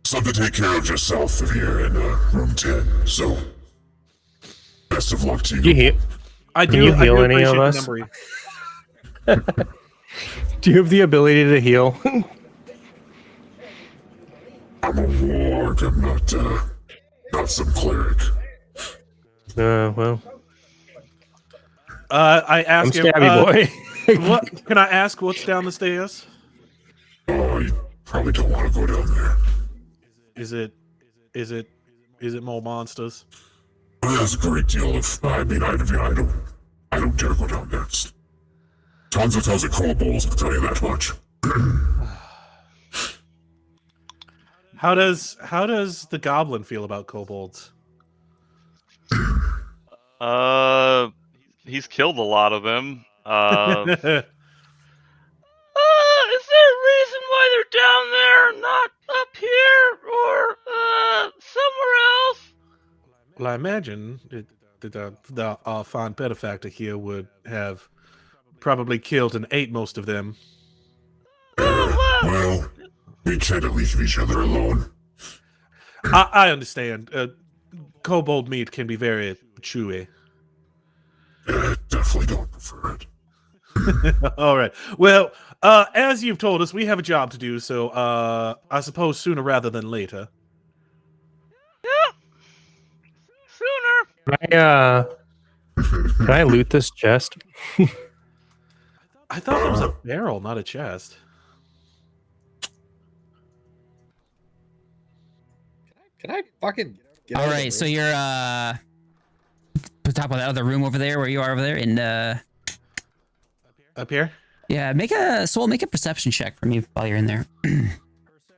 [SPEAKER 7] to take care of yourself here in room 10. So, best of luck to you.
[SPEAKER 5] Can you heal any of us? Do you have the ability to heal?
[SPEAKER 7] I'm a warg. I'm not some cleric.
[SPEAKER 5] Well.
[SPEAKER 1] I asked
[SPEAKER 5] I'm Stabby Boy.
[SPEAKER 1] What can I ask? What's down the stairs?
[SPEAKER 7] Oh, you probably don't want to go down there.
[SPEAKER 1] Is it more monsters?
[SPEAKER 7] There's a great deal of. I don't dare go down there. It's tons of kobolds. I'll tell you that much.
[SPEAKER 1] How does the goblin feel about kobolds?
[SPEAKER 4] He's killed a lot of them. Is there a reason why they're down there, not up here or somewhere else?
[SPEAKER 1] Well, I imagine the fine benefactor here would have probably killed and ate most of them.
[SPEAKER 7] Well, we tend to leave each other alone.
[SPEAKER 1] I understand. Kobold meat can be very chewy.
[SPEAKER 7] Yeah, I definitely don't prefer it.
[SPEAKER 1] All right. Well, as you've told us, we have a job to do, so I suppose sooner rather than later.
[SPEAKER 4] Yeah. Sooner.
[SPEAKER 5] Can I loot this chest?
[SPEAKER 1] I thought that was a barrel, not a chest.
[SPEAKER 2] Can I fucking get
[SPEAKER 3] All
[SPEAKER 2] out of the
[SPEAKER 3] right,
[SPEAKER 2] room?
[SPEAKER 3] so you're top of that other room over there, where you are over there, and
[SPEAKER 1] Up here?
[SPEAKER 3] yeah, make a perception check for me while you're in there.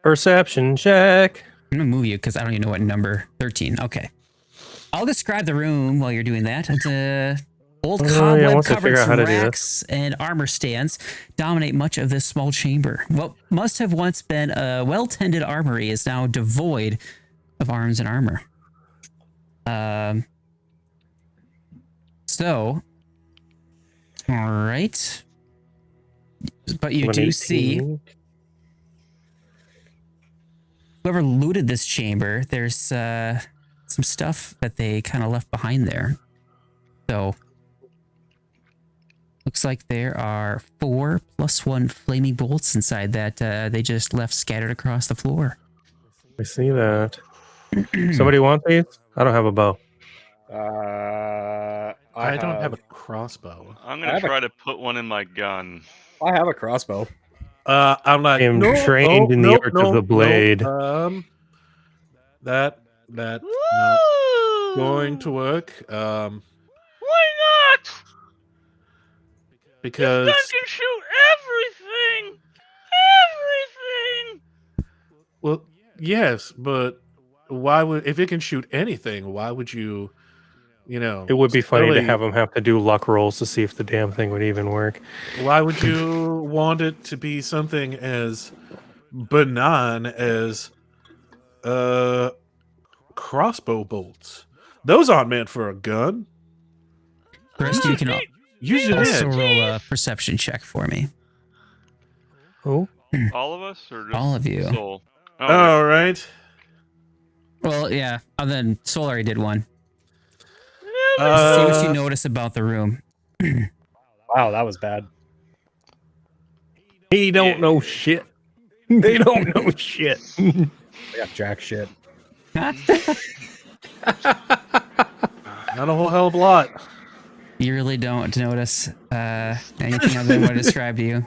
[SPEAKER 5] Perception check.
[SPEAKER 3] I'm gonna move you because I don't even know what number. 13. Okay. I'll describe the room while you're doing that. It's a old cobweb
[SPEAKER 5] once I
[SPEAKER 3] covered
[SPEAKER 5] figure out how to do this.
[SPEAKER 3] racks and armor stands dominate much of this small chamber. What must have once been a well-tended armory is now devoid of arms and armor. So, all right. But you do see
[SPEAKER 5] 118.
[SPEAKER 3] whoever looted this chamber, there's some stuff that they kind of left behind there. So, looks like there are 4 + 1 flaming bolts inside that they just left scattered across the floor.
[SPEAKER 5] I see that. Somebody want these? I don't have a bow.
[SPEAKER 1] I don't have a crossbow.
[SPEAKER 4] I'm
[SPEAKER 2] I
[SPEAKER 4] gonna
[SPEAKER 2] have a-
[SPEAKER 4] try to put one in my gun.
[SPEAKER 2] I have a crossbow.
[SPEAKER 1] I'm like,
[SPEAKER 5] I am
[SPEAKER 1] no,
[SPEAKER 5] trained
[SPEAKER 1] no,
[SPEAKER 5] in the
[SPEAKER 1] no,
[SPEAKER 5] art
[SPEAKER 1] no,
[SPEAKER 5] of the blade.
[SPEAKER 1] No, that's not
[SPEAKER 4] Woo!
[SPEAKER 1] going to work.
[SPEAKER 4] Why not? This
[SPEAKER 1] Because
[SPEAKER 4] gun can shoot everything. Everything.
[SPEAKER 1] well, yes, but why would if it can shoot anything? Why would you? You know,
[SPEAKER 5] It would be funny to
[SPEAKER 1] really-
[SPEAKER 5] have them have to do luck rolls to see if the damn thing would even work.
[SPEAKER 1] Why would you want it to be something as benign as crossbow bolts? Those aren't meant for a gun.
[SPEAKER 3] The rest of you can
[SPEAKER 1] Use your
[SPEAKER 3] also
[SPEAKER 1] head.
[SPEAKER 3] roll a perception check for me.
[SPEAKER 5] Oh,
[SPEAKER 4] All of us, or just
[SPEAKER 3] All of you.
[SPEAKER 4] Soul? Oh,
[SPEAKER 1] All right.
[SPEAKER 3] Well, yeah. And then Soul already did one. See
[SPEAKER 1] Uh,
[SPEAKER 3] what you notice about the room.
[SPEAKER 2] Wow, that was bad.
[SPEAKER 5] he don't know shit. They don't know shit.
[SPEAKER 2] I got jack shit.
[SPEAKER 1] Not a whole hell of a lot.
[SPEAKER 3] You really don't notice anything other than what I described to you.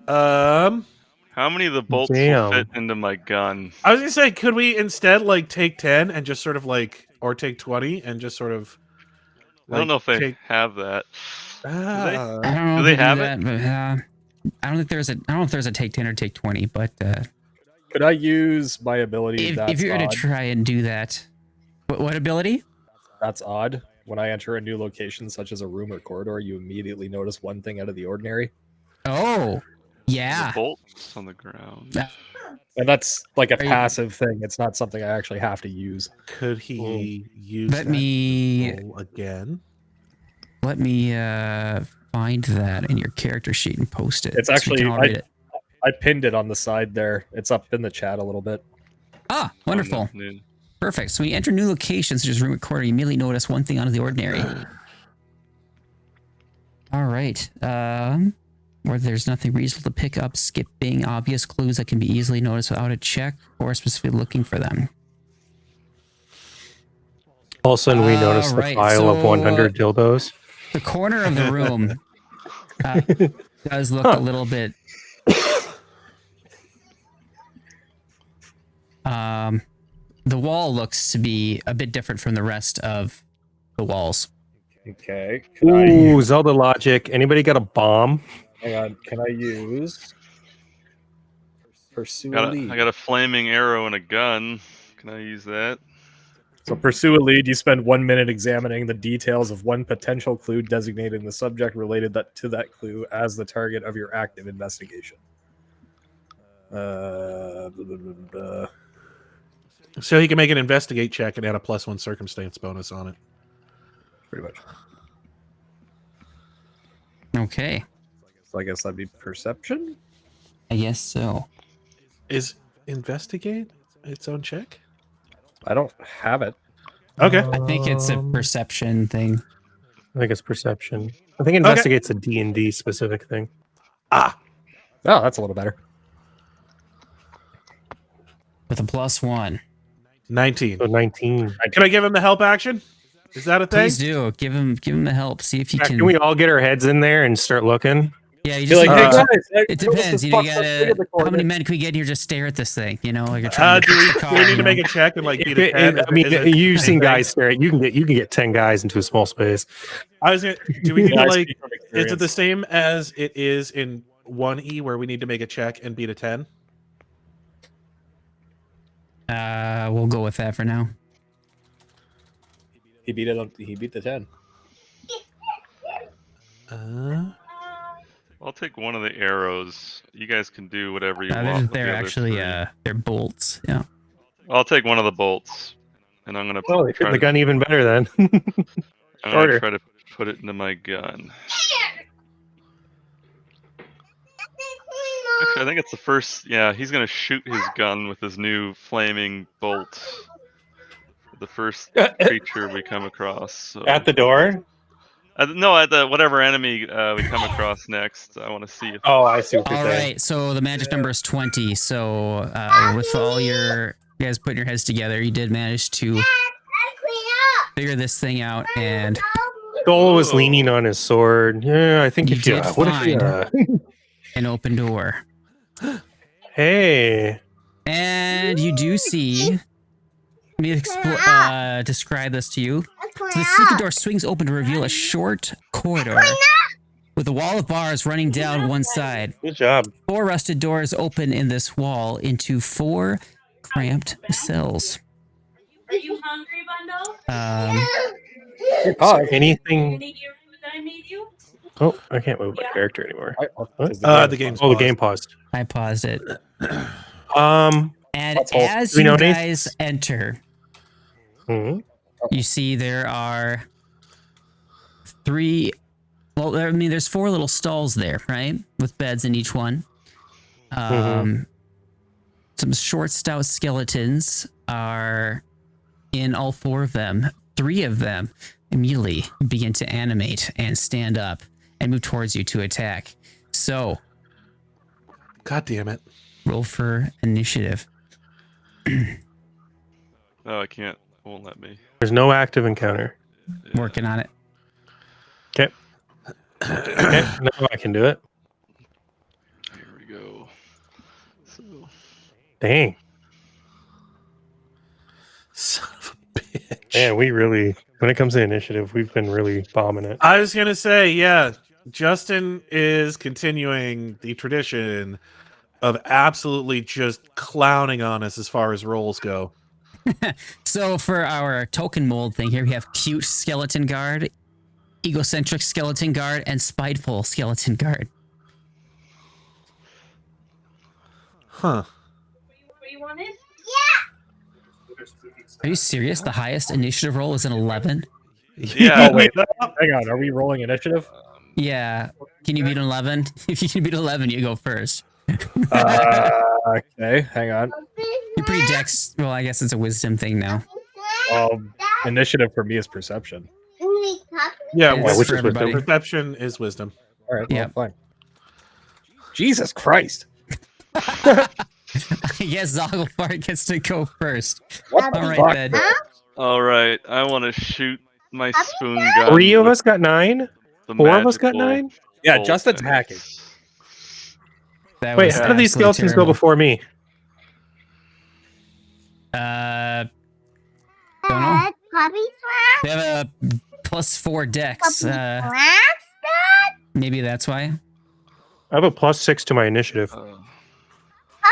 [SPEAKER 4] How many of the bolts
[SPEAKER 5] Damn.
[SPEAKER 4] will fit into my gun?
[SPEAKER 1] I was gonna say, could we instead like take 10 and just sort of like, or take 20 and just sort of?
[SPEAKER 4] I don't know if they
[SPEAKER 1] take-
[SPEAKER 4] have that.
[SPEAKER 3] I don't know
[SPEAKER 4] Do
[SPEAKER 3] if
[SPEAKER 4] they
[SPEAKER 3] they
[SPEAKER 4] have
[SPEAKER 3] that, but I don't think there's a. I don't know if there's a take 10 or take 20, but
[SPEAKER 2] Could I use my ability?
[SPEAKER 3] if you were to try and do that, what ability?
[SPEAKER 2] That's odd. When I enter a new location, such as a room or corridor, you immediately notice one thing out of the ordinary.
[SPEAKER 3] Oh, yeah.
[SPEAKER 4] The bolts on the ground.
[SPEAKER 2] And that's like a
[SPEAKER 3] Are you-
[SPEAKER 2] passive thing. It's not something I actually have to use.
[SPEAKER 1] Could he use
[SPEAKER 3] Let
[SPEAKER 1] that
[SPEAKER 3] me
[SPEAKER 1] roll again?
[SPEAKER 3] let me find that in your character sheet and post it.
[SPEAKER 2] It's
[SPEAKER 3] so you
[SPEAKER 2] actually-
[SPEAKER 3] can all read it.
[SPEAKER 2] I pinned it on the side there. It's up in the chat a little bit.
[SPEAKER 3] Ah, wonderful.
[SPEAKER 4] Yeah.
[SPEAKER 3] Perfect. So when you enter new locations, such as room or corridor, you immediately notice one thing out of the ordinary. All right. Where there's nothing reasonable to pick up, skipping obvious clues that can be easily noticed without a check or specifically looking for them.
[SPEAKER 5] All of a sudden, we notice the
[SPEAKER 3] right,
[SPEAKER 5] pile of
[SPEAKER 3] so,
[SPEAKER 5] 100 dildos.
[SPEAKER 3] The corner of the room does look a little bit. The wall looks to be a bit different from the rest of the walls.
[SPEAKER 2] Okay.
[SPEAKER 5] Ooh, Zelda logic. Anybody got a bomb?
[SPEAKER 2] Hang on. Can I use pursue a lead?
[SPEAKER 4] I got a flaming arrow and a gun. Can I use that?
[SPEAKER 2] So pursue a lead. You spend 1 minute examining the details of one potential clue, designating the subject related to that clue as the target of your active investigation. Blah, blah, blah, blah.
[SPEAKER 1] So he can make an investigate check and add a +1 circumstance bonus on it.
[SPEAKER 2] Pretty much.
[SPEAKER 3] Okay.
[SPEAKER 2] So I guess that'd be perception.
[SPEAKER 3] I guess so.
[SPEAKER 1] Is investigate? its own check?
[SPEAKER 2] I don't have it.
[SPEAKER 1] Okay.
[SPEAKER 3] I think it's a perception thing.
[SPEAKER 5] I think it's perception. I think investigate's a D&D specific thing.
[SPEAKER 1] Ah,
[SPEAKER 2] Oh, that's a little better.
[SPEAKER 3] With a +1.
[SPEAKER 1] 19.
[SPEAKER 5] So 19.
[SPEAKER 1] Can I give him the help action? Is that a thing?
[SPEAKER 3] Please do. Give him the help. See if you
[SPEAKER 5] Yeah,
[SPEAKER 3] can.
[SPEAKER 5] can we all get our heads in there and start looking?
[SPEAKER 3] Yeah, you
[SPEAKER 2] You're
[SPEAKER 3] just
[SPEAKER 2] like,
[SPEAKER 3] need
[SPEAKER 2] hey
[SPEAKER 3] to-
[SPEAKER 2] guys,
[SPEAKER 3] it depends. You gotta. How many men can we get here? Just stare at this thing. You know, like you're trying to
[SPEAKER 1] Do
[SPEAKER 3] fix
[SPEAKER 1] we,
[SPEAKER 3] the
[SPEAKER 1] do
[SPEAKER 3] car.
[SPEAKER 1] we need
[SPEAKER 3] you
[SPEAKER 1] to
[SPEAKER 3] know?
[SPEAKER 1] make a check and like beat
[SPEAKER 5] If
[SPEAKER 1] a
[SPEAKER 5] it-
[SPEAKER 1] 10?
[SPEAKER 5] I mean,
[SPEAKER 1] Is it
[SPEAKER 5] you've
[SPEAKER 1] the
[SPEAKER 5] seen
[SPEAKER 1] same
[SPEAKER 5] guys stare at you can get 10 guys into a small space.
[SPEAKER 1] I was gonna. Do we need
[SPEAKER 2] Yeah,
[SPEAKER 1] to
[SPEAKER 2] I
[SPEAKER 1] like?
[SPEAKER 2] speak from
[SPEAKER 1] Is it
[SPEAKER 2] experience.
[SPEAKER 1] the same as it is in 1E where we need to make a check and beat a 10?
[SPEAKER 3] We'll go with that for now.
[SPEAKER 2] He beat it. He beat the 10.
[SPEAKER 4] I'll take one of the arrows. You guys can do whatever you want. with
[SPEAKER 3] They're
[SPEAKER 4] the other
[SPEAKER 3] actually
[SPEAKER 4] three.
[SPEAKER 3] they're bolts. Yeah.
[SPEAKER 4] I'll take one of the bolts, and I'm gonna
[SPEAKER 5] Oh, they fit
[SPEAKER 4] try
[SPEAKER 5] the
[SPEAKER 4] to,
[SPEAKER 5] gun even better then.
[SPEAKER 4] I'm gonna
[SPEAKER 5] shorter.
[SPEAKER 4] try to put it into my gun. Actually, I think it's the first. Yeah, he's gonna shoot his gun with his new flaming bolt. The first creature we come across. So.
[SPEAKER 5] At the door?
[SPEAKER 4] No, at the whatever enemy we come across next. I want to see if.
[SPEAKER 5] Oh, I see what you're
[SPEAKER 3] All
[SPEAKER 5] saying.
[SPEAKER 3] right. So the magic number is 20. So with all your you guys putting your heads together, you did manage to figure this thing out, and
[SPEAKER 5] Dole was leaning on his sword. Yeah, I think
[SPEAKER 3] You
[SPEAKER 5] if you
[SPEAKER 3] did
[SPEAKER 5] what if you
[SPEAKER 3] find- an open door.
[SPEAKER 5] Hey.
[SPEAKER 3] And you do see. Let me describe this to you. So the secret door swings open to reveal a short corridor with a wall of bars running down one side.
[SPEAKER 5] Good job.
[SPEAKER 3] 4 rusted doors open in this wall into 4 cramped cells.
[SPEAKER 8] Are you hungry, Bundle?
[SPEAKER 5] Oh, anything.
[SPEAKER 8] Any of your food that I made you?
[SPEAKER 5] Oh, I can't move my character anymore.
[SPEAKER 1] The game's
[SPEAKER 5] the game paused.
[SPEAKER 3] I paused it. And
[SPEAKER 5] That's all.
[SPEAKER 3] as
[SPEAKER 5] Do we
[SPEAKER 3] you
[SPEAKER 5] know
[SPEAKER 3] guys enter,
[SPEAKER 5] Mhm.
[SPEAKER 3] you see there are 3. Well, I mean, there's 4 little stalls there, right, with beds in each one. Some short, stout skeletons are in all 4 of them. 3 of them immediately begin to animate and stand up and move towards you to attack. So,
[SPEAKER 1] God damn it!
[SPEAKER 3] roll for initiative.
[SPEAKER 4] Oh, I can't. It won't let me.
[SPEAKER 5] There's no active encounter.
[SPEAKER 4] Yeah.
[SPEAKER 3] Working on it.
[SPEAKER 5] Okay. Okay, now I can do it.
[SPEAKER 4] Here we go. So.
[SPEAKER 5] Dang.
[SPEAKER 1] Son of a bitch.
[SPEAKER 5] Man, we really, when it comes to initiative, we've been really bombing it.
[SPEAKER 1] I was gonna say, yeah, Justin is continuing the tradition of absolutely just clowning on us as far as rolls go.
[SPEAKER 3] So for our token mold thing here, we have cute skeleton guard, egocentric skeleton guard, and spiteful skeleton guard.
[SPEAKER 1] Huh.
[SPEAKER 8] What you wanted?
[SPEAKER 3] Are you serious? The highest initiative roll is an 11?
[SPEAKER 4] Yeah.
[SPEAKER 2] Oh, wait. Hang on. Are we rolling initiative?
[SPEAKER 3] Yeah. Can you beat 11? If you can beat 11, you go first.
[SPEAKER 2] Okay. Hang on.
[SPEAKER 3] You're pretty dex. Well, I guess it's a wisdom thing now.
[SPEAKER 2] Initiative for me is perception.
[SPEAKER 1] Yeah,
[SPEAKER 3] It's
[SPEAKER 5] which
[SPEAKER 3] for
[SPEAKER 5] is wisdom.
[SPEAKER 3] everybody.
[SPEAKER 1] perception is wisdom.
[SPEAKER 2] All right. Well,
[SPEAKER 3] Yep.
[SPEAKER 2] fine. Jesus Christ.
[SPEAKER 3] I guess Zogglefart gets to go first.
[SPEAKER 2] What
[SPEAKER 3] All
[SPEAKER 2] the
[SPEAKER 3] right,
[SPEAKER 2] fuck?
[SPEAKER 3] then.
[SPEAKER 4] All right. I want to shoot my spoon gun.
[SPEAKER 5] 3 of
[SPEAKER 4] with
[SPEAKER 5] us got 9?
[SPEAKER 4] the
[SPEAKER 5] 4 of us got
[SPEAKER 4] magical
[SPEAKER 5] 9?
[SPEAKER 2] Yeah,
[SPEAKER 4] bolt
[SPEAKER 2] Justin's
[SPEAKER 4] and
[SPEAKER 2] hacking.
[SPEAKER 3] That
[SPEAKER 5] Wait,
[SPEAKER 3] was
[SPEAKER 5] how did these
[SPEAKER 3] absolutely
[SPEAKER 5] skeletons go
[SPEAKER 3] terrible.
[SPEAKER 5] before me?
[SPEAKER 3] Don't know. They have a +4 dex. Maybe that's why.
[SPEAKER 5] I have a +6 to my initiative.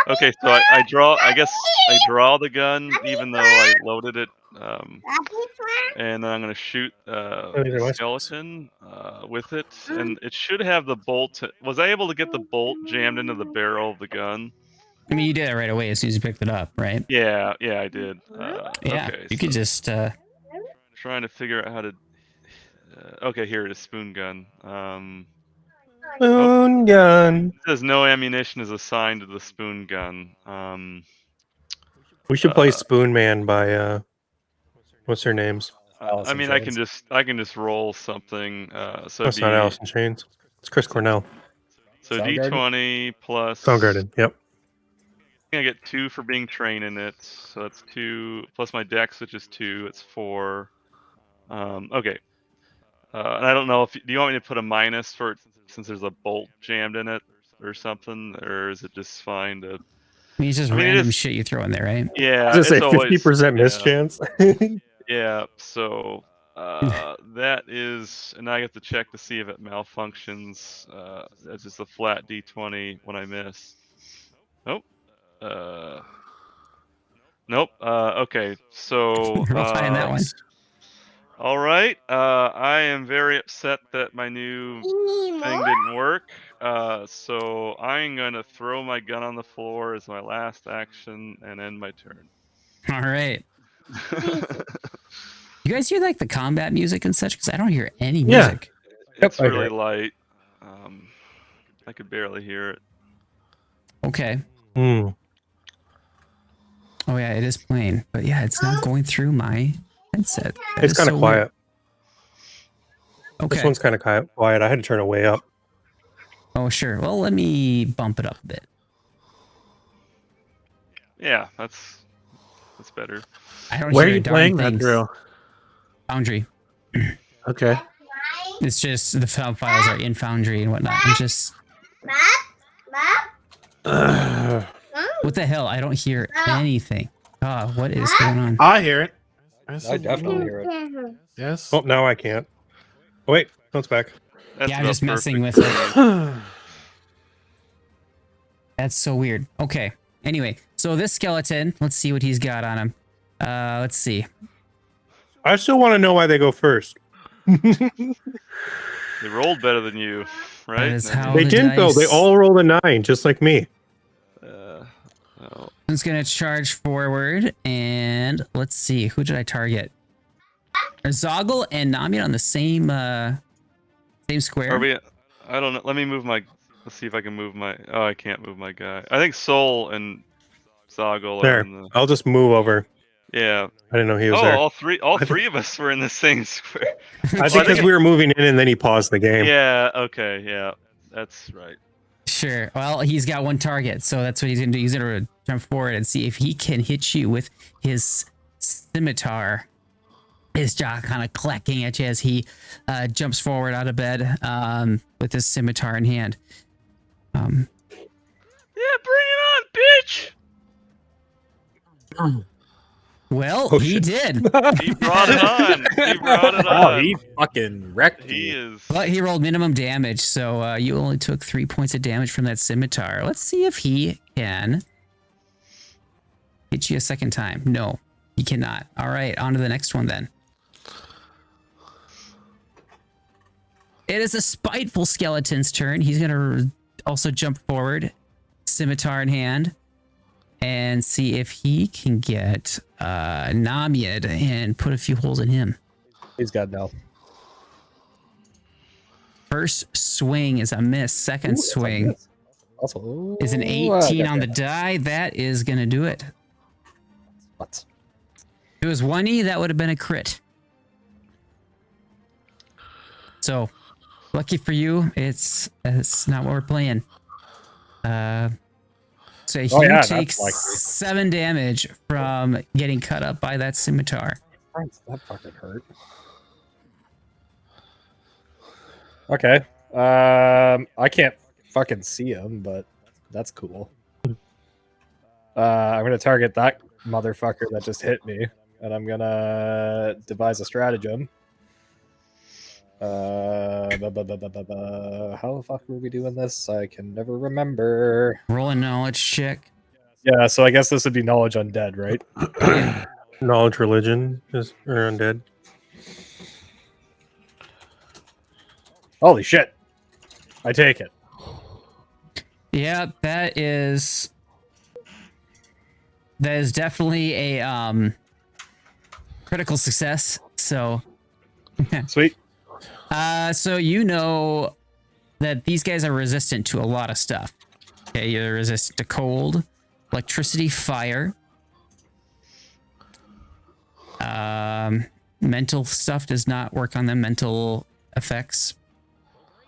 [SPEAKER 4] Okay, so I draw. I guess I draw the gun, even though I loaded it. And then I'm gonna shoot
[SPEAKER 5] these are
[SPEAKER 4] the
[SPEAKER 5] my
[SPEAKER 4] skeleton with it, and it should have the bolt. Was I able to get the bolt jammed into the barrel of the gun?
[SPEAKER 3] I mean, you did it right away as soon as you picked it up, right?
[SPEAKER 4] Yeah, I did.
[SPEAKER 3] Yeah.
[SPEAKER 4] Okay,
[SPEAKER 3] You could just.
[SPEAKER 4] trying to figure out how to. Okay, here it is. Spoon gun.
[SPEAKER 5] Spoon gun.
[SPEAKER 4] It says no ammunition is assigned to the spoon gun.
[SPEAKER 5] We should play Spoon Man by what's their names?
[SPEAKER 4] I mean, I can just roll something. So
[SPEAKER 5] That's not Alice in Chains. It's Chris Cornell.
[SPEAKER 4] So D20 plus.
[SPEAKER 5] Soundgarden. Yep.
[SPEAKER 4] I get 2 for being trained in it, so that's 2 plus my dex, which is 2. It's 4. Okay. And I don't know if do you want me to put a minus for it since there's a bolt jammed in it or something, or is it just fine to?
[SPEAKER 3] I mean, it's just random shit you throw in there, right?
[SPEAKER 4] Yeah,
[SPEAKER 5] I was gonna say 50% miss chance.
[SPEAKER 4] Yeah, so that is, and I get to check to see if it malfunctions. That's just a flat D20 when I miss. Nope. Nope. Okay, so
[SPEAKER 3] Real high in that one.
[SPEAKER 4] all right. I am very upset that my new thing didn't work. So I'm gonna throw my gun on the floor as my last action and end my turn.
[SPEAKER 3] All right. You guys hear like the combat music and such? Because I don't hear any music.
[SPEAKER 4] It's really light. I could barely hear it.
[SPEAKER 3] Okay.
[SPEAKER 5] Mm.
[SPEAKER 3] Oh yeah, it is playing, but yeah, it's not going through my headset. That
[SPEAKER 5] It's
[SPEAKER 3] is
[SPEAKER 5] kind of
[SPEAKER 3] so
[SPEAKER 5] quiet.
[SPEAKER 3] weird. Okay.
[SPEAKER 5] This one's kind of quiet. I had to turn it way up.
[SPEAKER 3] Oh sure. Well, let me bump it up a bit.
[SPEAKER 4] Yeah, that's better.
[SPEAKER 3] I don't
[SPEAKER 1] Where are
[SPEAKER 3] hear a
[SPEAKER 1] you
[SPEAKER 3] darn
[SPEAKER 1] playing that
[SPEAKER 3] thing.
[SPEAKER 1] drill?
[SPEAKER 3] Foundry.
[SPEAKER 1] Okay.
[SPEAKER 3] It's just the file files are in Foundry and whatnot. I'm just. What the hell? I don't hear anything. Ah, what is going on?
[SPEAKER 1] I hear it.
[SPEAKER 2] I definitely hear it.
[SPEAKER 1] Yes.
[SPEAKER 5] Oh, now I can't. Oh, wait, no, it's back.
[SPEAKER 4] That's
[SPEAKER 3] Yeah, I'm
[SPEAKER 4] about
[SPEAKER 3] just messing
[SPEAKER 4] perfect.
[SPEAKER 3] with it. That's so weird. Okay. Anyway, so this skeleton, let's see what he's got on him. Let's see.
[SPEAKER 5] I still want to know why they go first.
[SPEAKER 4] They rolled better than you, right?
[SPEAKER 3] That is how
[SPEAKER 5] They
[SPEAKER 3] the
[SPEAKER 5] didn't though. They
[SPEAKER 3] dice-
[SPEAKER 5] all rolled a 9, just like me.
[SPEAKER 4] Oh.
[SPEAKER 3] I'm just gonna charge forward and let's see. Who did I target? Are Zoggle and Namied on the same square?
[SPEAKER 4] Are we? I don't know. Let me move my. Let's see if I can move my. Oh, I can't move my guy. I think Soul and Zoggle are
[SPEAKER 5] There,
[SPEAKER 4] in the.
[SPEAKER 5] I'll just move over.
[SPEAKER 4] Yeah.
[SPEAKER 5] I didn't know he was
[SPEAKER 4] Oh,
[SPEAKER 5] there.
[SPEAKER 4] all three of us were in the same square.
[SPEAKER 5] I think because we were moving in and then he paused the game.
[SPEAKER 4] Yeah. Okay. Yeah. That's right.
[SPEAKER 3] Sure. Well, he's got one target, so that's what he's gonna do. He's gonna jump forward and see if he can hit you with his scimitar. His jaw kind of clacking at you as he jumps forward out of bed with his scimitar in hand.
[SPEAKER 4] Yeah. Bring it on, bitch.
[SPEAKER 3] Well,
[SPEAKER 5] Oh,
[SPEAKER 3] he
[SPEAKER 5] shit.
[SPEAKER 3] did.
[SPEAKER 4] He brought it on. He brought it
[SPEAKER 2] Oh,
[SPEAKER 4] on.
[SPEAKER 2] he fucking wrecked
[SPEAKER 4] He
[SPEAKER 2] you.
[SPEAKER 4] is.
[SPEAKER 3] But he rolled minimum damage, so you only took 3 points of damage from that scimitar. Let's see if he can hit you a second time. No, he cannot. All right, on to the next one then. It is a spiteful skeleton's turn. He's going to also jump forward, scimitar in hand, and see if he can get Namied and put a few holes in him.
[SPEAKER 2] He's got no.
[SPEAKER 3] First swing is a miss. Second swing
[SPEAKER 2] Also,
[SPEAKER 3] is an 18 on the die. That is going to do it.
[SPEAKER 2] What?
[SPEAKER 3] If it was 1E, that would have been a crit. So, lucky for you, it's not what we're playing. So he
[SPEAKER 2] that's
[SPEAKER 3] takes
[SPEAKER 2] likely.
[SPEAKER 3] 7 damage from getting cut up by that scimitar.
[SPEAKER 2] That fucking hurt. Okay. I can't fucking see him, but that's cool. I'm gonna target that motherfucker that just hit me, and I'm gonna devise a stratagem. How the fuck were we doing this? I can never remember.
[SPEAKER 3] Roll a knowledge check.
[SPEAKER 2] Yeah, so I guess this would be knowledge undead, right?
[SPEAKER 5] Knowledge religion is or undead.
[SPEAKER 2] Holy shit. I take it.
[SPEAKER 3] Yeah, that is definitely a critical success. So
[SPEAKER 2] Sweet.
[SPEAKER 3] so you know that these guys are resistant to a lot of stuff. Okay, you're resistant to cold, electricity, fire, Mental stuff does not work on them. Mental effects.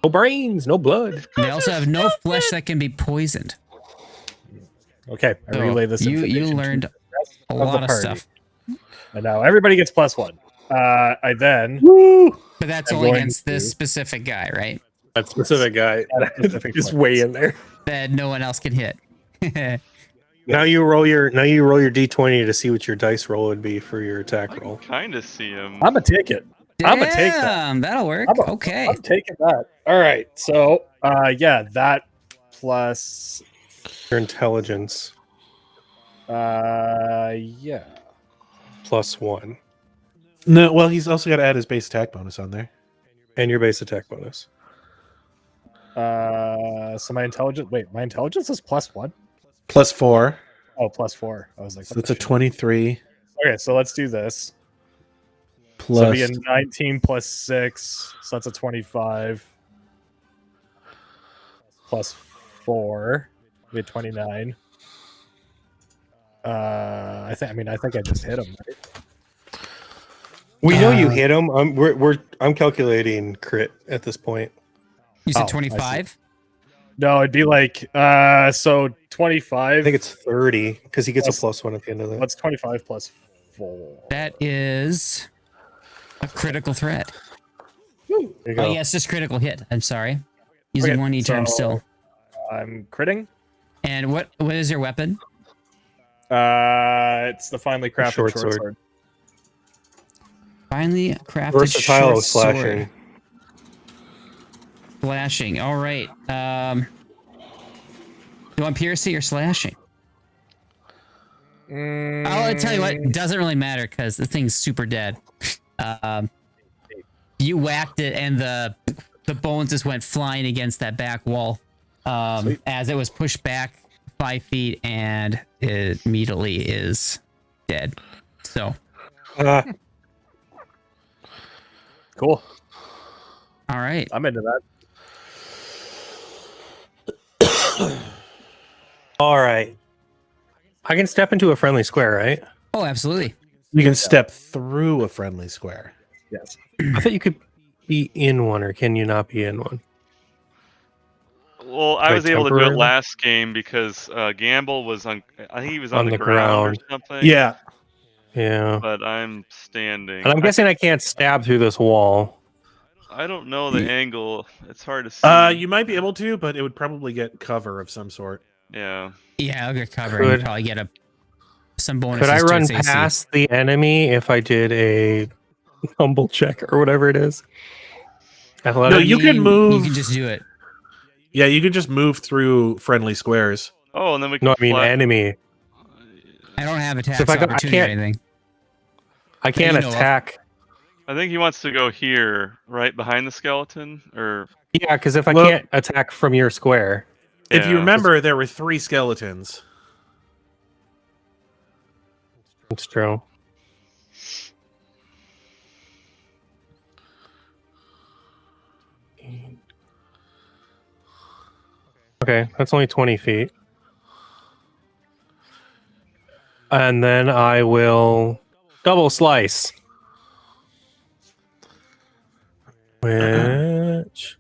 [SPEAKER 5] No brains, no blood.
[SPEAKER 3] They also have no flesh that can be poisoned.
[SPEAKER 2] Okay, I
[SPEAKER 3] So
[SPEAKER 2] relay this
[SPEAKER 3] you
[SPEAKER 2] information to
[SPEAKER 3] learned
[SPEAKER 2] the rest
[SPEAKER 3] a
[SPEAKER 2] of the
[SPEAKER 3] lot of
[SPEAKER 2] party.
[SPEAKER 3] stuff.
[SPEAKER 2] And now everybody gets +1. I then
[SPEAKER 3] But that's
[SPEAKER 2] I'm
[SPEAKER 3] only
[SPEAKER 2] going
[SPEAKER 3] against this
[SPEAKER 2] to-
[SPEAKER 3] specific guy, right?
[SPEAKER 5] That specific guy
[SPEAKER 2] specific
[SPEAKER 5] is
[SPEAKER 2] place.
[SPEAKER 5] way in there.
[SPEAKER 3] That no one else can hit.
[SPEAKER 5] Now you roll your d20 to see what your dice roll would be for your
[SPEAKER 4] I
[SPEAKER 5] attack
[SPEAKER 4] can
[SPEAKER 5] roll.
[SPEAKER 4] kind of see him.
[SPEAKER 2] I'm gonna take it. I'm gonna take that.
[SPEAKER 3] Damn, that'll work. Okay.
[SPEAKER 2] I'm taking that. All right. So, yeah, that plus,
[SPEAKER 5] Your intelligence
[SPEAKER 2] yeah,
[SPEAKER 5] +1
[SPEAKER 1] No, well, he's also got to add his base attack bonus on there.
[SPEAKER 5] and your base attack bonus.
[SPEAKER 2] so my intelligence. Wait, my intelligence is +1.
[SPEAKER 1] +4.
[SPEAKER 2] Oh, +4. I was like,
[SPEAKER 1] So
[SPEAKER 2] what
[SPEAKER 1] it's
[SPEAKER 2] the
[SPEAKER 1] a
[SPEAKER 2] shit?
[SPEAKER 1] 23.
[SPEAKER 2] Okay, so let's do this. So
[SPEAKER 1] Plus.
[SPEAKER 2] be a 19 plus 6, so that's a 25. +4, be a 29. I think I just hit him, right?
[SPEAKER 5] We know you hit him. I'm calculating crit at this point.
[SPEAKER 3] You said
[SPEAKER 2] Oh, I see.
[SPEAKER 3] 25?
[SPEAKER 2] No, it'd be like so 25.
[SPEAKER 5] I think it's 30 because he gets
[SPEAKER 2] Plus-
[SPEAKER 5] a +1 at the end of that.
[SPEAKER 2] What's 25 plus 4?
[SPEAKER 3] That is a critical threat.
[SPEAKER 5] There you
[SPEAKER 3] Oh,
[SPEAKER 5] go.
[SPEAKER 3] yes, just critical hit. I'm sorry. Using
[SPEAKER 2] Okay,
[SPEAKER 3] 1 term
[SPEAKER 2] so-
[SPEAKER 3] still.
[SPEAKER 2] I'm critting.
[SPEAKER 3] And what is your weapon?
[SPEAKER 2] It's the finely crafted
[SPEAKER 5] Short
[SPEAKER 2] short
[SPEAKER 5] sword.
[SPEAKER 2] sword.
[SPEAKER 3] Finely crafted
[SPEAKER 5] Versatile
[SPEAKER 3] short
[SPEAKER 5] slashing.
[SPEAKER 3] sword. Slashing. All right. Do you want piercing or slashing? I'll tell you what. It doesn't really matter because the thing's super dead. You whacked it, and the bones just went flying against that back wall as it was pushed back 5 feet, and it immediately is dead. So,
[SPEAKER 2] Cool.
[SPEAKER 3] all right.
[SPEAKER 2] I'm into that.
[SPEAKER 5] All right. I can step into a friendly square, right?
[SPEAKER 3] Oh, absolutely.
[SPEAKER 1] You can step through a friendly square.
[SPEAKER 2] Yes.
[SPEAKER 5] I thought you could be in one, or can you not be in one?
[SPEAKER 4] Well, I
[SPEAKER 5] Like
[SPEAKER 4] was able to do it
[SPEAKER 5] temporarily?
[SPEAKER 4] last game because Gamble was on. I think he was on,
[SPEAKER 5] On
[SPEAKER 4] the
[SPEAKER 5] the
[SPEAKER 4] ground or
[SPEAKER 5] ground.
[SPEAKER 4] something.
[SPEAKER 1] Yeah.
[SPEAKER 5] Yeah.
[SPEAKER 4] But I'm standing.
[SPEAKER 5] And I'm guessing I can't stab through this wall.
[SPEAKER 4] I don't know the angle. It's hard to see.
[SPEAKER 1] You might be able to, but it would probably get cover of some sort.
[SPEAKER 4] Yeah.
[SPEAKER 3] Yeah, I'll get cover. And you
[SPEAKER 5] Could-
[SPEAKER 3] probably get some bonuses.
[SPEAKER 5] Could I
[SPEAKER 3] to
[SPEAKER 5] run
[SPEAKER 3] its AC.
[SPEAKER 5] past the enemy if I did a humble check or whatever it is?
[SPEAKER 1] No,
[SPEAKER 5] Athletics?
[SPEAKER 1] you can move.
[SPEAKER 3] You can just do it.
[SPEAKER 1] Yeah, you can just move through friendly squares.
[SPEAKER 4] Oh, and then we can.
[SPEAKER 5] No, I mean
[SPEAKER 4] fly-
[SPEAKER 5] enemy.
[SPEAKER 3] I don't have attacks
[SPEAKER 5] if I go- I
[SPEAKER 3] opportunity or
[SPEAKER 5] can't-
[SPEAKER 3] anything.
[SPEAKER 5] I can't
[SPEAKER 3] you know of.
[SPEAKER 5] attack.
[SPEAKER 4] I think he wants to go here, right behind the skeleton, or
[SPEAKER 5] Yeah, because if I
[SPEAKER 1] Well-
[SPEAKER 5] can't attack from your square,
[SPEAKER 1] If you
[SPEAKER 4] Yeah.
[SPEAKER 1] remember, there were 3 skeletons.
[SPEAKER 5] it's true. Okay, that's only 20 feet. And then I will double slice. Which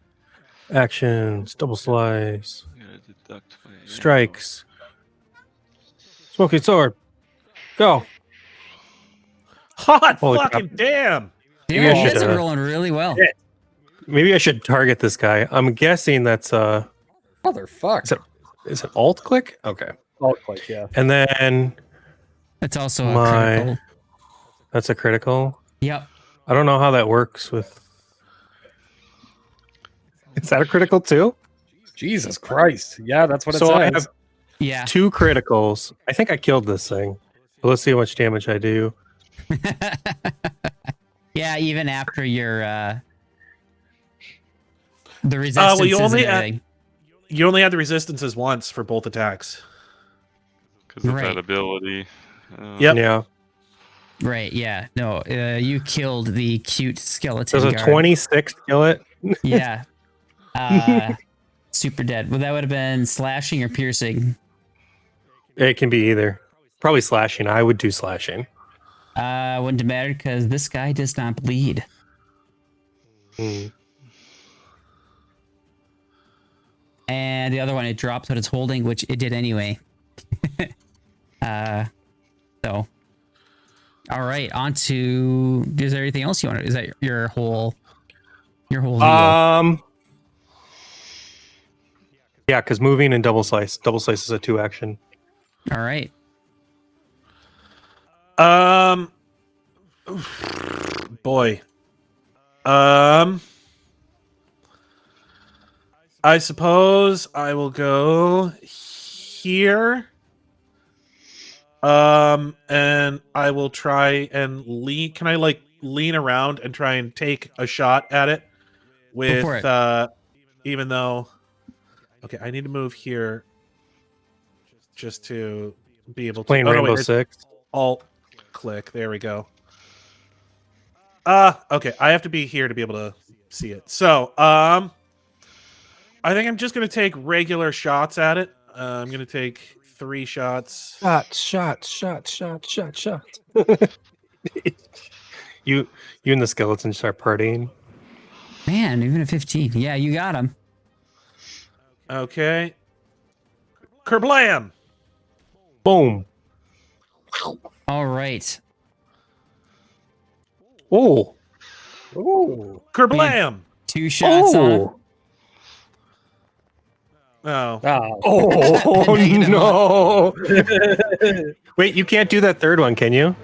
[SPEAKER 5] actions? Double slice.
[SPEAKER 4] I'm gonna deduct my
[SPEAKER 5] Strikes. Smoky sword. Go.
[SPEAKER 1] Hot
[SPEAKER 5] Holy
[SPEAKER 1] fucking
[SPEAKER 5] crap.
[SPEAKER 1] damn!
[SPEAKER 5] Maybe I
[SPEAKER 3] Damn, you
[SPEAKER 5] should,
[SPEAKER 3] guys are rolling really well.
[SPEAKER 5] Maybe I should target this guy. I'm guessing that's
[SPEAKER 2] Motherfucker.
[SPEAKER 5] is it alt click? Okay.
[SPEAKER 2] Alt click, yeah.
[SPEAKER 5] And then
[SPEAKER 3] It's also a
[SPEAKER 5] My-
[SPEAKER 3] critical.
[SPEAKER 5] that's a critical.
[SPEAKER 3] Yep.
[SPEAKER 5] I don't know how that works with. Is that a critical too?
[SPEAKER 2] Jesus Christ. Yeah, that's what it
[SPEAKER 5] So I
[SPEAKER 2] says.
[SPEAKER 5] have
[SPEAKER 3] Yeah.
[SPEAKER 5] 2 criticals. I think I killed this thing. But let's see how much damage I do.
[SPEAKER 3] Yeah, even after your the resistance
[SPEAKER 1] well, you
[SPEAKER 3] and
[SPEAKER 1] only
[SPEAKER 3] everything.
[SPEAKER 1] You only had the resistances once for both attacks.
[SPEAKER 4] because of
[SPEAKER 3] Right.
[SPEAKER 4] that ability.
[SPEAKER 1] Yep.
[SPEAKER 5] Yeah.
[SPEAKER 3] Right, yeah. No, you killed the cute skeleton
[SPEAKER 5] There's a
[SPEAKER 3] guard.
[SPEAKER 5] 26 kill it.
[SPEAKER 3] Yeah. Super dead. Well, that would have been slashing or piercing.
[SPEAKER 5] It can be either. Probably slashing. I would do slashing.
[SPEAKER 3] Wouldn't matter because this guy does not bleed.
[SPEAKER 5] Hmm.
[SPEAKER 3] And the other one, it drops what it's holding, which it did anyway. So, all right, on to. Is there anything else you want? Is that your whole deal?
[SPEAKER 5] Yeah, because moving and double slice. Double slice is a 2 action.
[SPEAKER 3] All right.
[SPEAKER 1] Boy. I suppose I will go here. And I will try and lean. Can I like lean around and try and take a shot at it with even though okay, I need to move here just to be able to
[SPEAKER 5] Playing Rainbow Six.
[SPEAKER 1] Alt click. There we go. Okay, I have to be here to be able to see it. So, I think I'm just gonna take regular shots at it. I'm gonna take 3 shots.
[SPEAKER 5] Shot. You and the skeleton start partying.
[SPEAKER 3] Man, even a 15. Yeah, you got him.
[SPEAKER 1] Okay. Kerblam!
[SPEAKER 5] Boom.
[SPEAKER 3] All right.
[SPEAKER 5] Oh.
[SPEAKER 1] Kerblam!
[SPEAKER 3] 2 shots on him.
[SPEAKER 1] Oh.
[SPEAKER 5] Oh no! Wait, you can't do that third one, can you?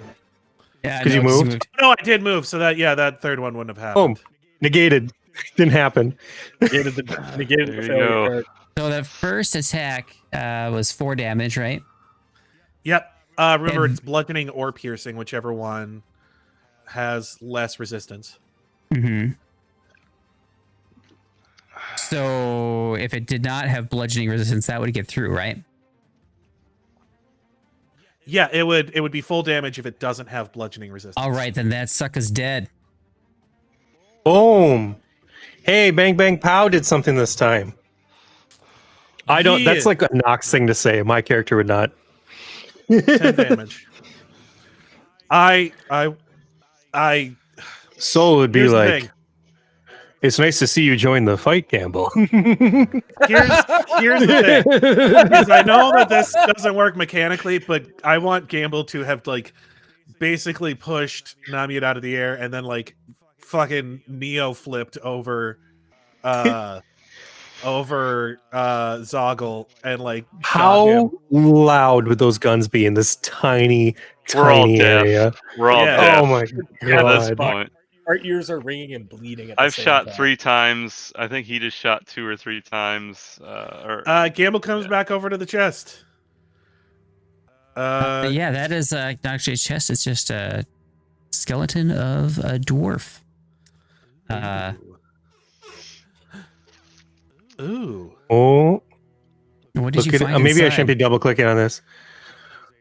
[SPEAKER 3] Yeah,
[SPEAKER 5] Because you moved.
[SPEAKER 1] No, I did move, so that third one wouldn't have happened.
[SPEAKER 5] Boom. Negated. Didn't happen.
[SPEAKER 2] Negated the
[SPEAKER 4] There you
[SPEAKER 2] failure
[SPEAKER 4] go.
[SPEAKER 2] card.
[SPEAKER 3] So the first attack was 4 damage, right?
[SPEAKER 1] Yep. Remember,
[SPEAKER 3] And-
[SPEAKER 1] it's bludgeoning or piercing, whichever one has less resistance.
[SPEAKER 3] Mm-hmm. So if it did not have bludgeoning resistance, that would get through, right?
[SPEAKER 1] Yeah, it would be full damage if it doesn't have bludgeoning resistance.
[SPEAKER 3] All right, then that sucker's dead.
[SPEAKER 5] Boom. Hey, Bang Bang Pow did something this time. I don't.
[SPEAKER 1] Yeah.
[SPEAKER 5] That's like a Nox thing to say. My character would not.
[SPEAKER 1] 10 damage. I
[SPEAKER 5] Soul would be
[SPEAKER 1] here's the
[SPEAKER 5] like,
[SPEAKER 1] thing.
[SPEAKER 5] it's nice to see you join the fight, Gamble.
[SPEAKER 1] Here's the thing. Because I know that this doesn't work mechanically, but I want Gamble to have like basically pushed Namied out of the air and then like fucking Neo flipped over Zoggle and like shot him.
[SPEAKER 5] How loud would those guns be in this tiny
[SPEAKER 4] We're all deaf.
[SPEAKER 5] area?
[SPEAKER 4] We're all
[SPEAKER 1] Yeah.
[SPEAKER 4] deaf
[SPEAKER 5] Oh my
[SPEAKER 4] at this
[SPEAKER 5] god.
[SPEAKER 4] point.
[SPEAKER 2] Our ears are ringing and bleeding. At the
[SPEAKER 4] I've
[SPEAKER 2] same
[SPEAKER 4] shot
[SPEAKER 2] time.
[SPEAKER 4] 3 times. I think he just shot 2 or 3 times.
[SPEAKER 1] Gamble comes back over to the chest.
[SPEAKER 3] Yeah, that is not actually a chest. It's just a skeleton of a dwarf.
[SPEAKER 1] Ooh.
[SPEAKER 5] Oh,
[SPEAKER 3] What did
[SPEAKER 5] look
[SPEAKER 3] you
[SPEAKER 5] at
[SPEAKER 3] find
[SPEAKER 5] maybe I
[SPEAKER 3] inside?
[SPEAKER 5] shouldn't be double clicking on this.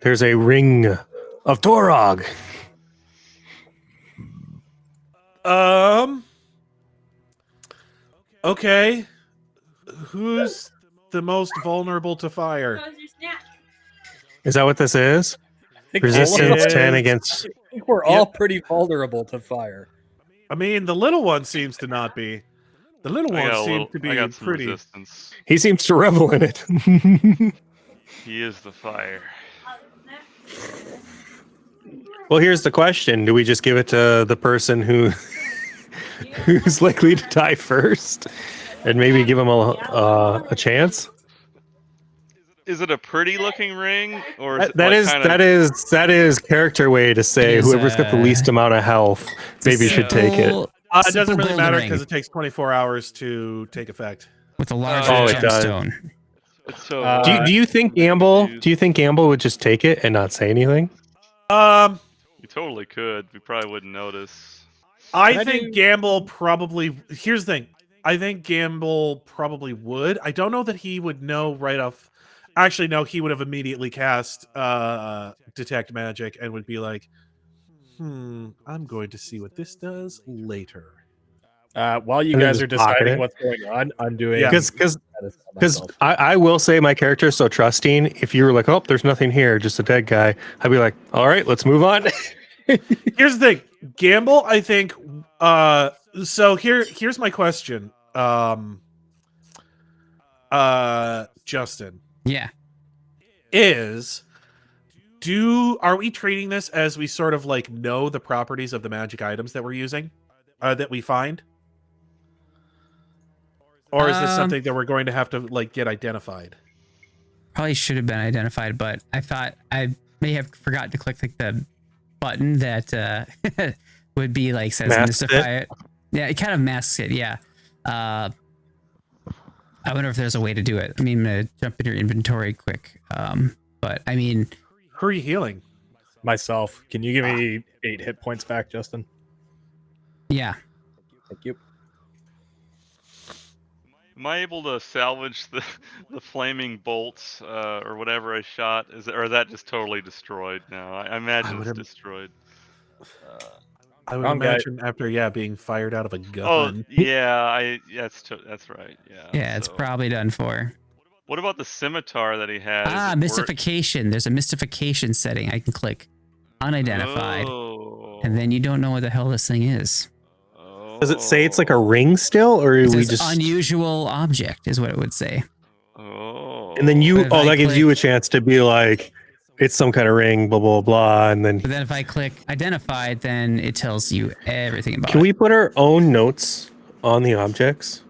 [SPEAKER 5] There's a ring of Torog.
[SPEAKER 1] Okay. Who's the most vulnerable to fire?
[SPEAKER 8] Close your snap.
[SPEAKER 5] Is that what this is?
[SPEAKER 2] I think all of
[SPEAKER 5] Resistance
[SPEAKER 1] us-
[SPEAKER 5] 10 against.
[SPEAKER 2] I think we're all pretty vulnerable to fire.
[SPEAKER 1] I mean, the little one seems to not be. The little
[SPEAKER 4] I
[SPEAKER 1] one
[SPEAKER 4] got a
[SPEAKER 1] seems
[SPEAKER 4] little.
[SPEAKER 1] to
[SPEAKER 4] I
[SPEAKER 1] be
[SPEAKER 4] got some
[SPEAKER 1] pretty.
[SPEAKER 4] resistance.
[SPEAKER 5] He seems to revel in it.
[SPEAKER 4] He is the fire.
[SPEAKER 5] Well, here's the question: do we just give it to the person who's likely to die first, and maybe give him a chance?
[SPEAKER 4] Is it a pretty looking ring, or is it
[SPEAKER 5] That
[SPEAKER 4] like
[SPEAKER 5] is
[SPEAKER 4] kind of,
[SPEAKER 5] that is character way to say
[SPEAKER 3] It is,
[SPEAKER 5] whoever's got the least amount of health maybe should take it.
[SPEAKER 3] Simple-
[SPEAKER 1] It
[SPEAKER 3] simple
[SPEAKER 1] doesn't really
[SPEAKER 3] gold
[SPEAKER 1] matter
[SPEAKER 3] ring
[SPEAKER 1] because it takes 24 hours to take effect.
[SPEAKER 3] with a large
[SPEAKER 4] Oh,
[SPEAKER 5] it does.
[SPEAKER 3] gemstone.
[SPEAKER 4] It's so
[SPEAKER 5] Do you think Gamble? Do you think Gamble would just take it and not say anything?
[SPEAKER 4] we totally could. We probably wouldn't notice.
[SPEAKER 1] I think Gamble probably. Here's the thing. I think Gamble probably would. I don't know that he would know right off. Actually, no. He would have immediately cast detect magic and would be like, I'm going to see what this does later.
[SPEAKER 2] While you
[SPEAKER 5] And then
[SPEAKER 2] guys
[SPEAKER 5] just
[SPEAKER 2] are
[SPEAKER 5] pocket
[SPEAKER 2] deciding
[SPEAKER 5] it.
[SPEAKER 2] what's going on, I'm doing.
[SPEAKER 1] Yeah.
[SPEAKER 5] Because
[SPEAKER 2] myself.
[SPEAKER 5] I will say my character is so trusting. If you were like, oh, there's nothing here, just a dead guy, I'd be like, all right, let's move on.
[SPEAKER 1] Here's the thing. Gamble, I think. So here's my question. Justin.
[SPEAKER 3] Yeah.
[SPEAKER 1] Are we treating this as we sort of like know the properties of the magic items that we're using, that we find? Or is this something that we're going to have to like get identified?
[SPEAKER 3] Probably should have been identified, but I thought I may have forgot to click like the button that would be like says mystify it. Yeah, it kind of masks it. Yeah. I wonder if there's a way to do it. I mean, I'm gonna jump in your inventory quick. But I mean,
[SPEAKER 1] who are you healing?
[SPEAKER 2] Myself. Can you give me 8 hit points back, Justin?
[SPEAKER 3] Yeah.
[SPEAKER 2] Thank you.
[SPEAKER 4] Am I able to salvage the flaming bolts or whatever I shot? Or is that just totally destroyed now? I imagine it's destroyed.
[SPEAKER 1] I would imagine after being fired out of a gun.
[SPEAKER 4] Oh yeah, that's right. Yeah.
[SPEAKER 3] Yeah, it's probably done for.
[SPEAKER 4] What about the scimitar that he had?
[SPEAKER 3] Mystification. There's a mystification setting. I can click unidentified, and then you don't know what the hell this thing is.
[SPEAKER 5] Does it say it's like a ring still, or
[SPEAKER 3] It
[SPEAKER 5] we
[SPEAKER 3] says
[SPEAKER 5] just
[SPEAKER 3] unusual object is what it would say.
[SPEAKER 4] Oh.
[SPEAKER 5] And then that gives you a chance to be like, it's some kind of ring, blah blah blah, and then.
[SPEAKER 3] But then if I click identified, then it tells you everything about it.
[SPEAKER 5] Can we put our own notes on the objects?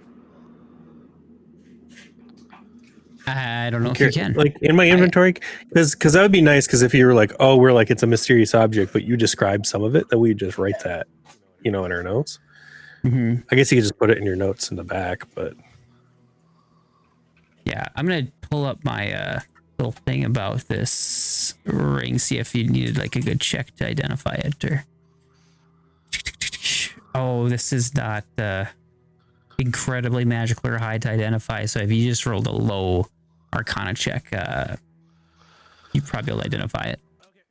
[SPEAKER 3] I don't know if you can.
[SPEAKER 5] Like in my inventory, because that would be nice. Because if you were like, oh, we're like it's a mysterious object, but you describe some of it, then we just write that, in our notes.
[SPEAKER 3] Mm-hmm.
[SPEAKER 5] I guess you could just put it in your notes in the back, but
[SPEAKER 3] yeah, I'm gonna pull up my little thing about this ring, see if you needed like a good check to identify it. Or oh, this is not incredibly magical or high to identify. So if you just rolled a low Arcana check, you probably will identify it.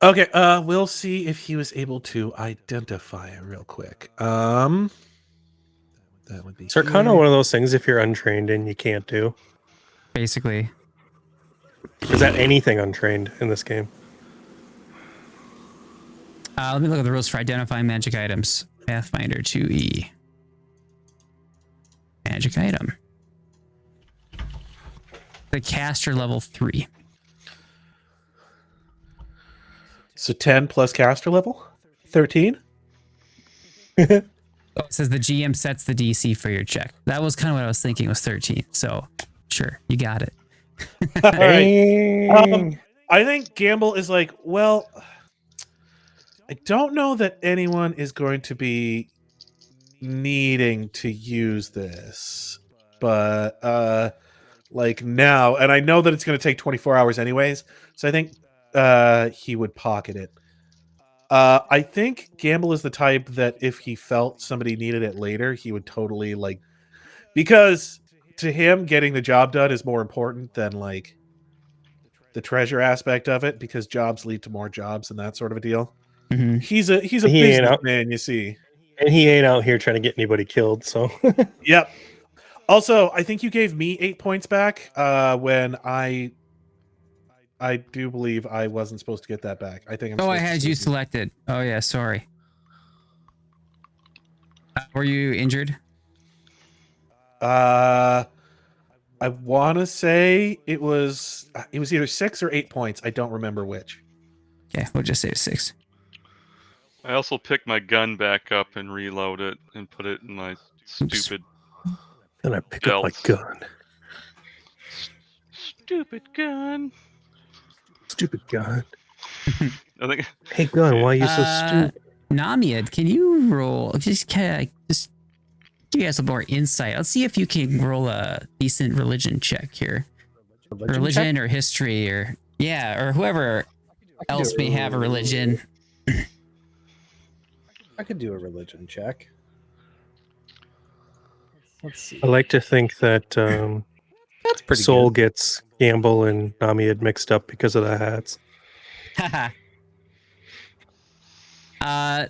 [SPEAKER 1] Okay, we'll see if he was able to identify it real quick. That would be.
[SPEAKER 5] It's kind of one of those things if you're untrained and you can't do.
[SPEAKER 3] Basically.
[SPEAKER 5] Is that anything untrained in this game?
[SPEAKER 3] Let me look at the rules for identifying magic items. Pathfinder 2E. Magic item. The caster level 3.
[SPEAKER 1] So 10 plus caster level? 13?
[SPEAKER 3] Oh, it says the GM sets the DC for your check. That was kind of what I was thinking was 13. So, sure, you got it.
[SPEAKER 1] All right. I think Gamble is like, well, I don't know that anyone is going to be needing to use this, but like now, and I know that it's going to take 24 hours anyways, so I think he would pocket it. I think Gamble is the type that if he felt somebody needed it later, he would totally like, because to him getting the job done is more important than like the treasure aspect of it, because jobs lead to more jobs and that sort of a deal.
[SPEAKER 3] Mm-hmm.
[SPEAKER 1] He's a businessman, you see.
[SPEAKER 5] And he ain't out here trying to get anybody killed, so.
[SPEAKER 1] Yep. Also, I think you gave me 8 points back when I do believe I wasn't supposed to get that back. I think
[SPEAKER 3] I had you selected. Oh yeah, sorry. Were you injured?
[SPEAKER 1] I want to say it was either 6 or 8 points. I don't remember which.
[SPEAKER 3] Yeah, we'll just say 6.
[SPEAKER 4] I also picked my gun back up and reload it and put it in my stupid.
[SPEAKER 5] Then I pick
[SPEAKER 4] belt.
[SPEAKER 5] up my gun.
[SPEAKER 4] Stupid gun.
[SPEAKER 5] Stupid gun.
[SPEAKER 4] I think.
[SPEAKER 5] Hey gun, why are you so stupid?
[SPEAKER 3] Namied, can you roll? Just give you guys a more insight. Let's see if you can roll a decent religion check here. Religion or history or or whoever else may have a religion.
[SPEAKER 2] I could do a religion check. Let's see.
[SPEAKER 5] I like to think that
[SPEAKER 2] That's pretty
[SPEAKER 5] Soul
[SPEAKER 2] good.
[SPEAKER 5] gets Gamble and Namied mixed up because of the hats.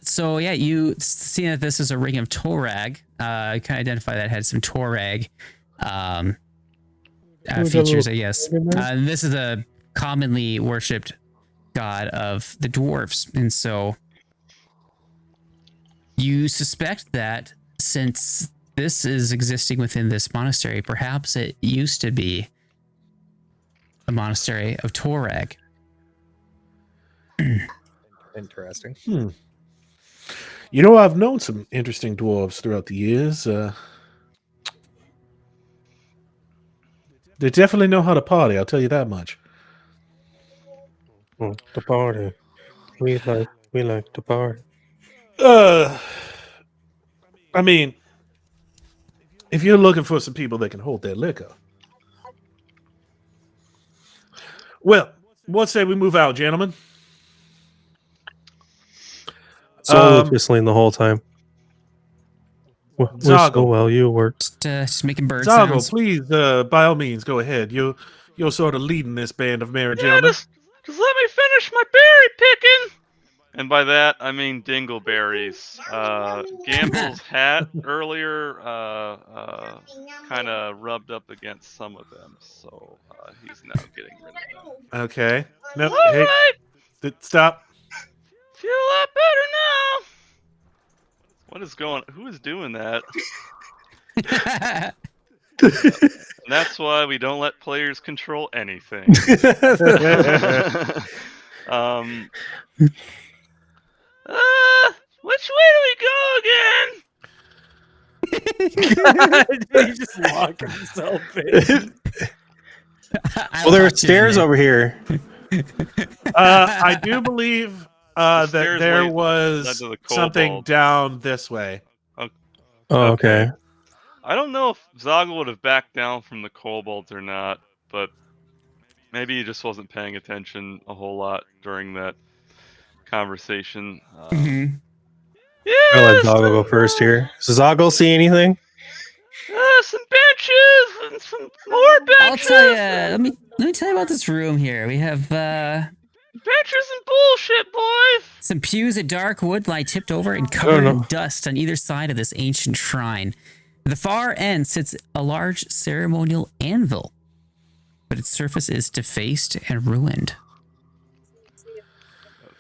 [SPEAKER 3] So yeah, you see that this is a ring of Torag. You can identify that it had some Torag features, I guess. This is a commonly worshipped god of the dwarves, and so You suspect that since this is existing within this monastery, perhaps it used to be the monastery of Torag.
[SPEAKER 2] Interesting.
[SPEAKER 1] You know, I've known some interesting dwarves throughout the years. They definitely know how to party, I'll tell you that much.
[SPEAKER 5] The party. We like to party.
[SPEAKER 1] I mean, if you're looking for some people that can hold their liquor. Well, what say we move out, gentlemen?
[SPEAKER 5] Solo whistling the whole time. Whistle
[SPEAKER 1] Zoggle.
[SPEAKER 5] while you work.
[SPEAKER 3] Just making bird
[SPEAKER 1] Zoggle,
[SPEAKER 3] sounds.
[SPEAKER 1] please, by all means, go ahead. You're sort of leading this band of merry
[SPEAKER 4] Yeah,
[SPEAKER 1] gentlemen.
[SPEAKER 4] just let me finish my berry picking. And by that, I mean dingleberries. Gamble's hat earlier kind of rubbed up against some of them, so he's now getting rid of them.
[SPEAKER 1] Okay. No,
[SPEAKER 4] All
[SPEAKER 1] hey,
[SPEAKER 4] right,
[SPEAKER 1] stop.
[SPEAKER 4] feel a lot better now. What is going? Who is doing that? And that's why we don't let players control anything. Which way do we go again?
[SPEAKER 2] He just locked himself in.
[SPEAKER 5] Well, there are stairs over here.
[SPEAKER 1] I do believe that
[SPEAKER 4] stairs
[SPEAKER 1] there
[SPEAKER 4] led
[SPEAKER 1] was
[SPEAKER 4] to the
[SPEAKER 1] something
[SPEAKER 4] kobold.
[SPEAKER 1] down this way.
[SPEAKER 5] Oh, okay.
[SPEAKER 4] I don't know if Zoggle would have backed down from the kobolds or not, but maybe he just wasn't paying attention a whole lot during that conversation. Yeah,
[SPEAKER 5] I'll let Zoggle go first here. Does Zoggle see anything?
[SPEAKER 4] some benches and some more benches.
[SPEAKER 3] I'll tell you. Let me tell you about this room here. We have
[SPEAKER 4] Benches and bullshit, boys.
[SPEAKER 3] some pews of dark wood lie tipped over and covered in dust on either side of this ancient shrine. At the far end sits a large ceremonial anvil, but its surface is defaced and ruined.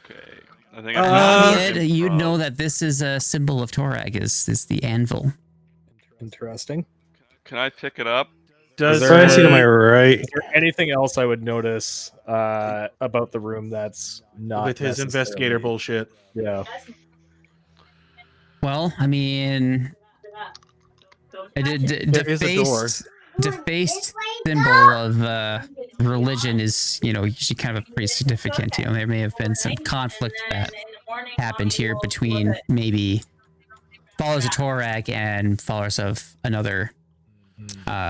[SPEAKER 4] Okay, I think I
[SPEAKER 3] Namied, you'd know that this is a symbol of Torag. Is the anvil?
[SPEAKER 2] Interesting.
[SPEAKER 4] Can I pick it up?
[SPEAKER 1] Does
[SPEAKER 2] there
[SPEAKER 5] I see to my right.
[SPEAKER 2] Is there anything else I would notice about the room that's not
[SPEAKER 1] with his
[SPEAKER 2] necessarily-
[SPEAKER 1] investigator bullshit?
[SPEAKER 2] Yeah.
[SPEAKER 3] Well, I mean,
[SPEAKER 1] There is a door.
[SPEAKER 3] defaced symbol of religion is, usually kind of pretty significant. There may have been some conflict that happened here between maybe followers of Torag and followers of another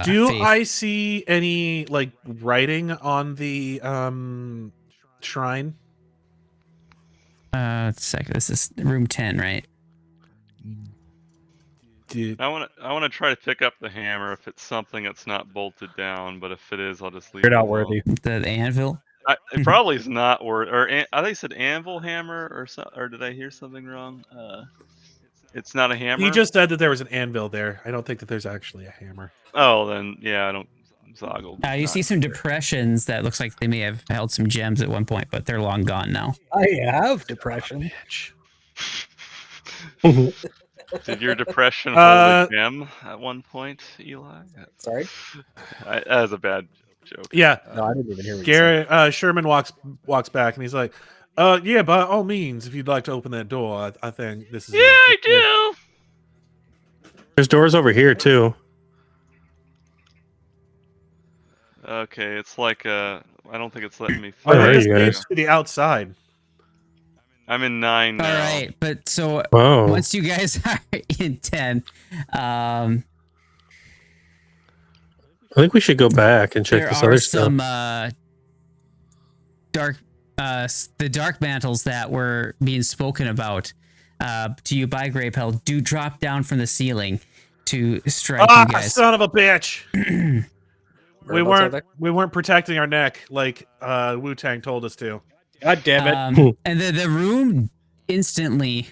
[SPEAKER 1] Do
[SPEAKER 3] faith.
[SPEAKER 1] I see any writing on the shrine?
[SPEAKER 3] Second, this is room 10, right?
[SPEAKER 1] Dude.
[SPEAKER 4] I want to try to pick up the hammer if it's something that's not bolted down, but if it is, I'll just leave
[SPEAKER 2] You're
[SPEAKER 4] it
[SPEAKER 2] not
[SPEAKER 4] alone.
[SPEAKER 2] worthy.
[SPEAKER 3] The anvil.
[SPEAKER 4] It probably is not worth. Or I think it said anvil hammer or so. Or did I hear something wrong? It's not a hammer.
[SPEAKER 1] He just said that there was an anvil there. I don't think that there's actually a hammer.
[SPEAKER 4] Oh, then yeah, I don't. Zoggle.
[SPEAKER 3] You see some depressions that looks like they may have held some gems at one point, but they're long gone now.
[SPEAKER 2] I have depression.
[SPEAKER 4] Did your depression hold a gem at one point, Eli?
[SPEAKER 2] Sorry?
[SPEAKER 4] That was a bad joke.
[SPEAKER 1] Yeah.
[SPEAKER 2] No, I didn't even hear what
[SPEAKER 1] Garrett, Sherman walks back and he's like, yeah, by all means, if you'd like to open that door, I think this is...
[SPEAKER 4] Yeah, I do.
[SPEAKER 5] There's doors over here too.
[SPEAKER 4] Okay, it's like I don't think it's letting me
[SPEAKER 1] Oh,
[SPEAKER 5] Where are
[SPEAKER 1] this
[SPEAKER 5] you guys?
[SPEAKER 1] leads to the outside.
[SPEAKER 4] I'm in 9 now.
[SPEAKER 3] All right, but so
[SPEAKER 5] Wow.
[SPEAKER 3] once you guys are in 10,
[SPEAKER 5] I think we should go back and check
[SPEAKER 3] there
[SPEAKER 5] this
[SPEAKER 3] are
[SPEAKER 5] other stuff.
[SPEAKER 3] some the dark mantles that were being spoken about to you by Grapehell do drop down from the ceiling to strike you guys.
[SPEAKER 1] Son of a bitch! we
[SPEAKER 2] Whereabouts are
[SPEAKER 1] weren't protecting our neck like Wu-Tang told us to.
[SPEAKER 2] God damn it.
[SPEAKER 3] And the room instantly.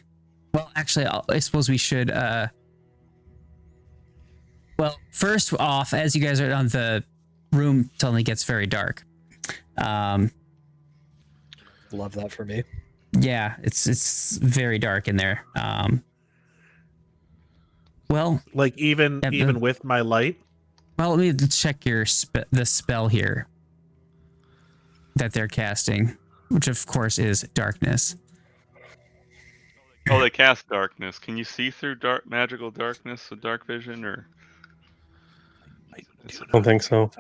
[SPEAKER 3] Well, actually, I suppose we should. Well, first off, as you guys are on, the room suddenly gets very dark.
[SPEAKER 2] Love that for me.
[SPEAKER 3] Yeah, it's very dark in there. Well,
[SPEAKER 1] Like even with my light.
[SPEAKER 3] well, let me check the spell here that they're casting, which of course is darkness.
[SPEAKER 4] Oh, they cast darkness. Can you see through magical darkness with dark vision, or?
[SPEAKER 5] I don't think so.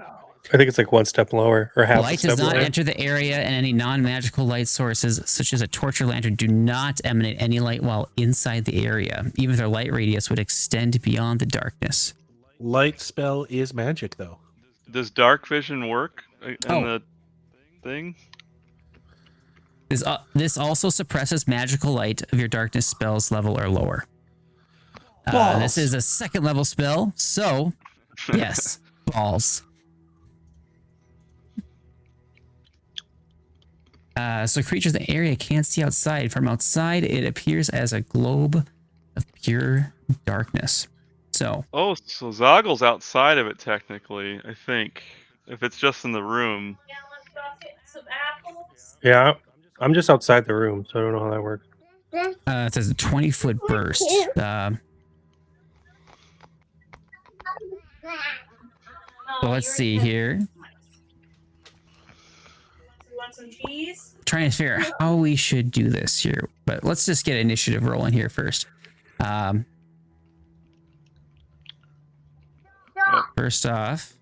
[SPEAKER 5] I think it's like one step lower or half a
[SPEAKER 3] Light
[SPEAKER 5] step
[SPEAKER 3] does not
[SPEAKER 5] lower.
[SPEAKER 3] enter the area, and any non-magical light sources, such as a torch or lantern, do not emanate any light while inside the area. Even their light radius would extend beyond the darkness.
[SPEAKER 1] Light spell is magic, though.
[SPEAKER 4] Does dark vision work in the thing?
[SPEAKER 3] This also suppresses magical light of your darkness spells level or lower. This is a 2nd level spell, so yes, balls. So creatures in the area can't see outside. From outside, it appears as a globe of pure darkness. So.
[SPEAKER 4] Oh, so Zoggle's outside of it technically, I think. If it's just in the room.
[SPEAKER 8] Yeah, let's go get some apples.
[SPEAKER 5] Yeah, I'm just outside the room, so I don't know how that works.
[SPEAKER 3] It says a 20-foot burst. So let's see here.
[SPEAKER 8] You want some cheese?
[SPEAKER 3] Trying to figure out how we should do this here, but let's just get initiative rolling here first. First off,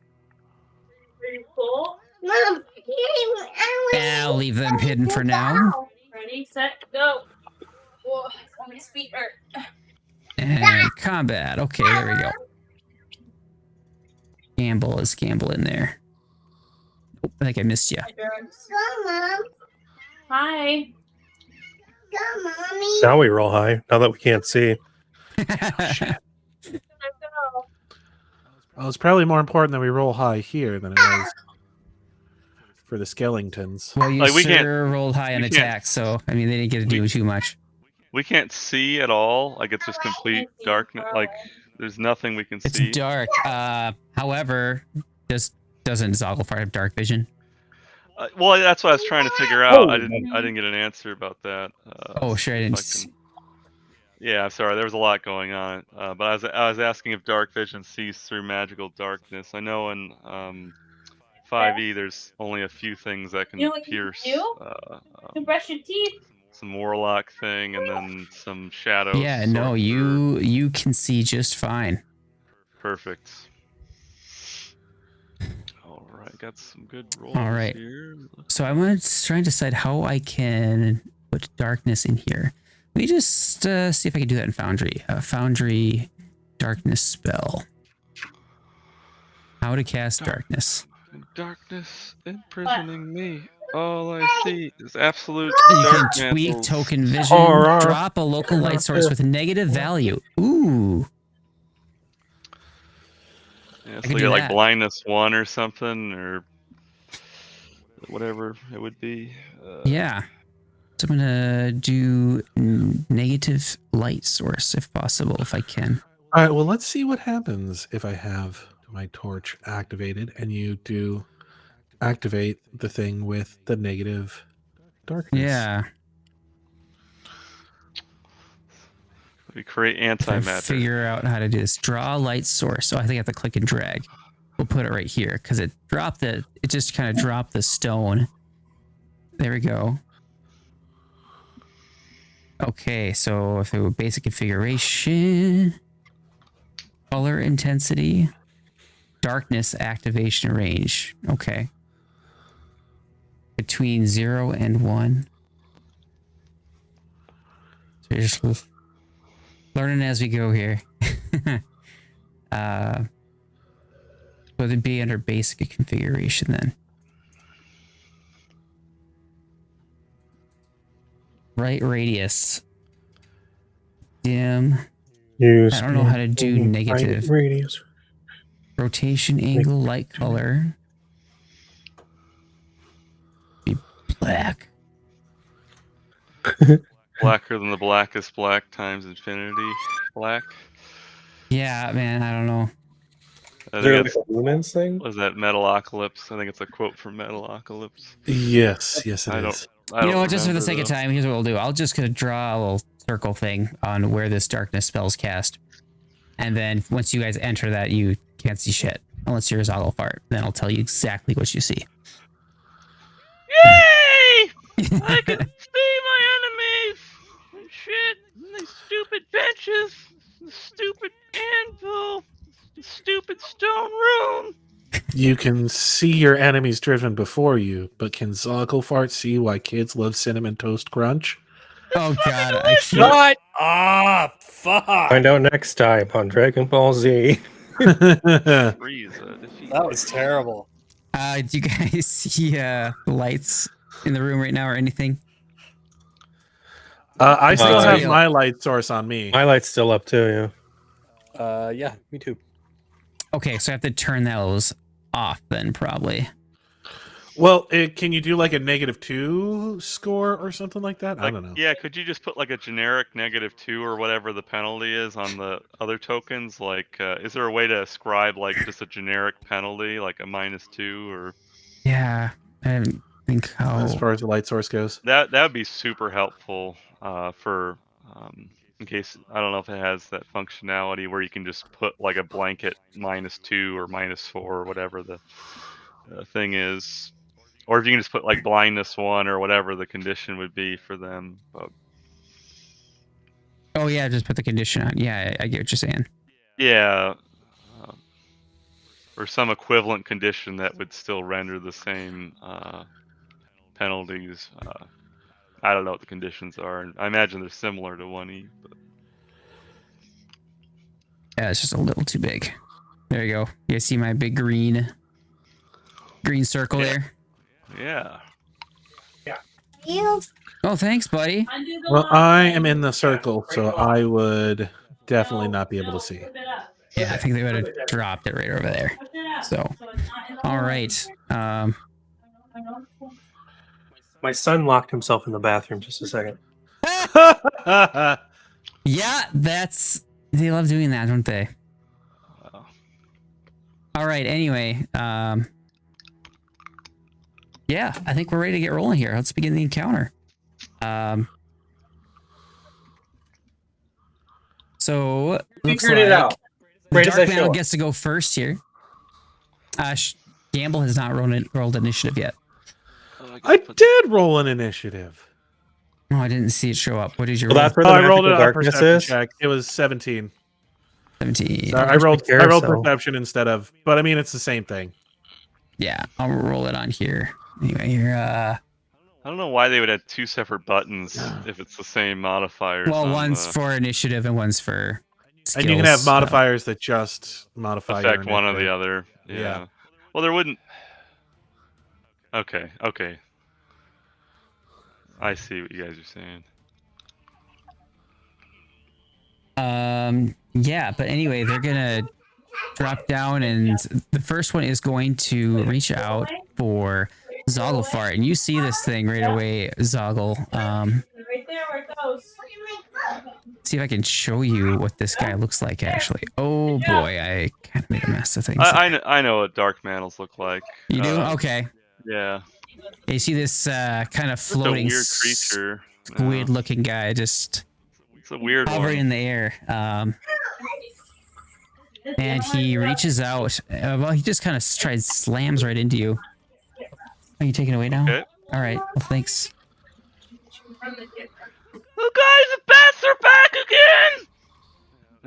[SPEAKER 8] Are you full?
[SPEAKER 6] Mom,
[SPEAKER 3] I'll leave them hidden for now.
[SPEAKER 8] Ready, set, go. Whoa, my feet hurt.
[SPEAKER 3] And combat. Okay, there we go. Gamble is gamble in there. Oh, I think I missed you.
[SPEAKER 6] Go, Mom.
[SPEAKER 8] Hi.
[SPEAKER 6] Go, Mommy.
[SPEAKER 5] Now we roll high. Now that we can't see.
[SPEAKER 8] Let's go.
[SPEAKER 1] Well, it's probably more important that we roll high here than it was for the skeletons.
[SPEAKER 3] Well, you
[SPEAKER 4] Like, we
[SPEAKER 3] sure rolled high on
[SPEAKER 4] we can't-
[SPEAKER 3] attack, so I mean they didn't get to do too much.
[SPEAKER 4] We can't see at all. Like, it's just complete darkness. Like, there's nothing we can
[SPEAKER 3] It's
[SPEAKER 4] see.
[SPEAKER 3] dark. However, doesn't Zogglefart have dark vision?
[SPEAKER 4] Well, that's what I was trying to figure out. I didn't get an answer about that.
[SPEAKER 3] Oh, sure, I didn't.
[SPEAKER 4] Yeah, I'm sorry. There was a lot going on. But I was asking if dark vision sees through magical darkness. I know in 5e there's only a few things that can
[SPEAKER 8] You know what you
[SPEAKER 4] pierce.
[SPEAKER 8] do? To brush your teeth.
[SPEAKER 4] Some warlock thing, and then some shadow.
[SPEAKER 3] Yeah, no, you can see just fine.
[SPEAKER 4] Perfect. All right, got some good rolls
[SPEAKER 3] All right.
[SPEAKER 4] here.
[SPEAKER 3] So I'm going to try and decide how I can put darkness in here. Let me just see if I can do that in Foundry. Foundry darkness spell. How to cast darkness.
[SPEAKER 4] Darkness imprisoning me. All I see is absolute
[SPEAKER 3] You can
[SPEAKER 4] dark
[SPEAKER 3] tweak
[SPEAKER 4] mantles.
[SPEAKER 3] token vision.
[SPEAKER 5] Alright.
[SPEAKER 3] Drop a local light source with negative value. Ooh.
[SPEAKER 4] Yeah,
[SPEAKER 3] I
[SPEAKER 4] so
[SPEAKER 3] could
[SPEAKER 4] you
[SPEAKER 3] do
[SPEAKER 4] get like
[SPEAKER 3] that.
[SPEAKER 4] -1 or something, or whatever it would be.
[SPEAKER 3] Yeah. So I'm gonna do negative light source if possible, if I can.
[SPEAKER 1] All right, well, let's see what happens if I have my torch activated and you do activate the thing with the negative darkness.
[SPEAKER 3] Yeah.
[SPEAKER 4] We create
[SPEAKER 3] If I
[SPEAKER 4] antimatter.
[SPEAKER 3] figure out how to do this. Draw a light source. So I think I have to click and drag. We'll put it right here because it just kind of dropped the stone. There we go. Okay, so if it were basic configuration, color intensity, darkness activation range. Okay. Between 0 and 1. So you're just learning as we go here. Would it be under basic configuration then? Right radius. Dim.
[SPEAKER 5] Use
[SPEAKER 3] I don't know how to do negative.
[SPEAKER 5] radius.
[SPEAKER 3] Rotation angle, light color. Be black.
[SPEAKER 4] Blacker than the blackest black times infinity black.
[SPEAKER 3] Yeah, man, I don't know.
[SPEAKER 4] I
[SPEAKER 5] Is there
[SPEAKER 4] think
[SPEAKER 5] like a lumens thing?
[SPEAKER 4] was that Metalocalypse? I think it's a quote from Metalocalypse.
[SPEAKER 1] Yes, it is.
[SPEAKER 4] I
[SPEAKER 3] You
[SPEAKER 4] don't
[SPEAKER 3] know what? Just for the
[SPEAKER 4] remember,
[SPEAKER 3] sake of
[SPEAKER 4] though.
[SPEAKER 3] time, here's what we'll do. I'll just gonna draw a little circle thing on where this darkness spell's cast. And then once you guys enter that, you can't see shit unless you're a Zogglefart. Then I'll tell you exactly what you see.
[SPEAKER 4] Yay! I can see my enemies and shit. And these stupid benches, the stupid anvil, the stupid stone room.
[SPEAKER 1] You can see your enemies driven before you, but can Zogglefart see why kids love cinnamon toast crunch?
[SPEAKER 3] Oh god, I can't.
[SPEAKER 2] Shut up! Fuck!
[SPEAKER 5] Find out next time on Dragon Ball Z.
[SPEAKER 4] Frieza defeated.
[SPEAKER 2] That was terrible.
[SPEAKER 3] Do you guys see lights in the room right now or anything?
[SPEAKER 1] I still have
[SPEAKER 3] yeah.
[SPEAKER 1] my light source on me.
[SPEAKER 5] My light's still up too,
[SPEAKER 2] Yeah, me too.
[SPEAKER 3] Okay, so I have to turn those off then, probably.
[SPEAKER 1] Well, can you do like a -2 score or something like that? I don't know.
[SPEAKER 4] Yeah, could you just put like a generic -2 or whatever the penalty is on the other tokens? Like, is there a way to ascribe like just a generic penalty, like a -2 or?
[SPEAKER 3] Yeah, I don't think how.
[SPEAKER 1] As far as the light source goes,
[SPEAKER 4] That would be super helpful for in case I don't know if it has that functionality where you can just put like a blanket -2 or -4 or whatever the thing is. Or if you can just put like blindness 1 or whatever the condition would be for them. But...
[SPEAKER 3] Oh yeah, just put the condition on. Yeah, I get what you're saying.
[SPEAKER 4] Yeah. Or some equivalent condition that would still render the same penalties. I don't know what the conditions are. I imagine they're similar to 1E. But...
[SPEAKER 3] Yeah, it's just a little too big. There you go. You guys see my big green circle there?
[SPEAKER 4] Yeah.
[SPEAKER 6] You.
[SPEAKER 3] Oh, thanks, buddy.
[SPEAKER 1] well, I am in the circle, so I would definitely not be able to see.
[SPEAKER 3] Yeah, I think they would have dropped it right over there. So, all right.
[SPEAKER 5] My son locked himself in the bathroom. Just a second.
[SPEAKER 3] Yeah, they love doing that, don't they?
[SPEAKER 4] Wow.
[SPEAKER 3] All right. Anyway, yeah, I think we're ready to get rolling here. Let's begin the encounter. So looks
[SPEAKER 2] Figured it
[SPEAKER 3] like
[SPEAKER 2] out.
[SPEAKER 3] the
[SPEAKER 2] Right as I
[SPEAKER 3] Dark
[SPEAKER 2] show
[SPEAKER 3] Mantle
[SPEAKER 2] up.
[SPEAKER 3] gets to go first here. Gamble has not rolled initiative yet.
[SPEAKER 1] I did roll an initiative.
[SPEAKER 3] Oh, I didn't see it show up. What did you
[SPEAKER 5] Well,
[SPEAKER 3] roll?
[SPEAKER 5] that's where the
[SPEAKER 1] I rolled
[SPEAKER 5] magical
[SPEAKER 1] a
[SPEAKER 5] darkness
[SPEAKER 1] perception
[SPEAKER 5] is.
[SPEAKER 1] check. It was 17.
[SPEAKER 3] 17.
[SPEAKER 1] So I rolled
[SPEAKER 5] Carousel.
[SPEAKER 1] perception instead of, but I mean it's the same thing.
[SPEAKER 3] Yeah, I'll roll it on here. Anyway, here.
[SPEAKER 4] I don't know why they would have 2 separate buttons if it's the same modifiers.
[SPEAKER 3] Well,
[SPEAKER 4] on
[SPEAKER 3] one's
[SPEAKER 4] the...
[SPEAKER 3] for initiative and one's for skills.
[SPEAKER 1] And you can have modifiers that just modify your
[SPEAKER 4] affect one or the
[SPEAKER 1] initiative.
[SPEAKER 4] other. Yeah.
[SPEAKER 1] Yeah.
[SPEAKER 4] Well, there wouldn't. Okay. I see what you guys are saying.
[SPEAKER 3] Yeah, but anyway, they're gonna drop down, and the first one is going to reach out for Zogglefart, and you see this thing right away, Zoggle.
[SPEAKER 8] Right there where it goes.
[SPEAKER 3] See if I can show you what this guy looks like. Actually, oh boy, I kind of made a mess of things.
[SPEAKER 4] I know what dark mantles look like.
[SPEAKER 3] You do? Okay.
[SPEAKER 4] Yeah.
[SPEAKER 3] You see this kind of floating,
[SPEAKER 4] It's a weird creature.
[SPEAKER 3] squid-looking guy just
[SPEAKER 4] It's a weird
[SPEAKER 3] hovering
[SPEAKER 4] one.
[SPEAKER 3] in the air. And he reaches out. Well, he just kind of slams right into you. Are you taking it away now?
[SPEAKER 4] Okay.
[SPEAKER 3] All right. Well, thanks.
[SPEAKER 4] Oh, guys, the bats are back again!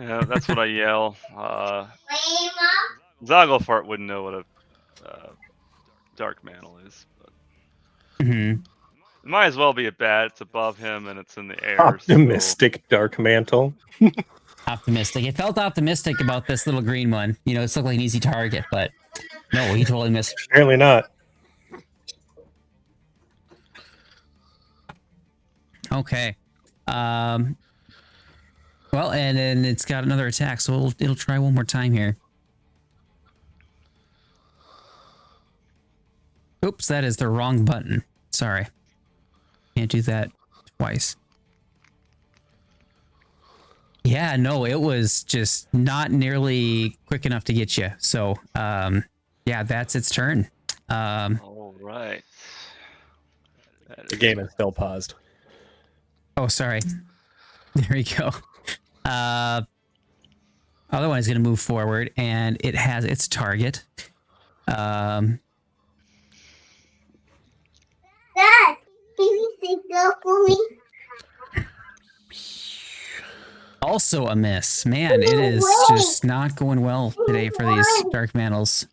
[SPEAKER 4] Yeah, that's what I yell. Zogglefart wouldn't know what a dark mantle is. But
[SPEAKER 3] Mm-hmm.
[SPEAKER 4] it might as well be a bat. It's above him and it's in the air.
[SPEAKER 5] Optimistic dark mantle.
[SPEAKER 3] Optimistic. It felt optimistic about this little green one. You know, it's looked like an easy target, but no, he totally missed.
[SPEAKER 5] Apparently not.
[SPEAKER 3] Okay. Well, and then it's got another attack, so it'll try one more time here. Oops, that is the wrong button. Sorry. Can't do that twice. Yeah, no, it was just not nearly quick enough to get you. So, yeah, that's its turn.
[SPEAKER 4] All right.
[SPEAKER 2] The game is still paused.
[SPEAKER 3] Oh, sorry. There we go. other one is going to move forward, and it has its target.
[SPEAKER 6] Dad, can you take go for me?
[SPEAKER 3] Also a miss. Man, it is just not going well today for these dark mantles.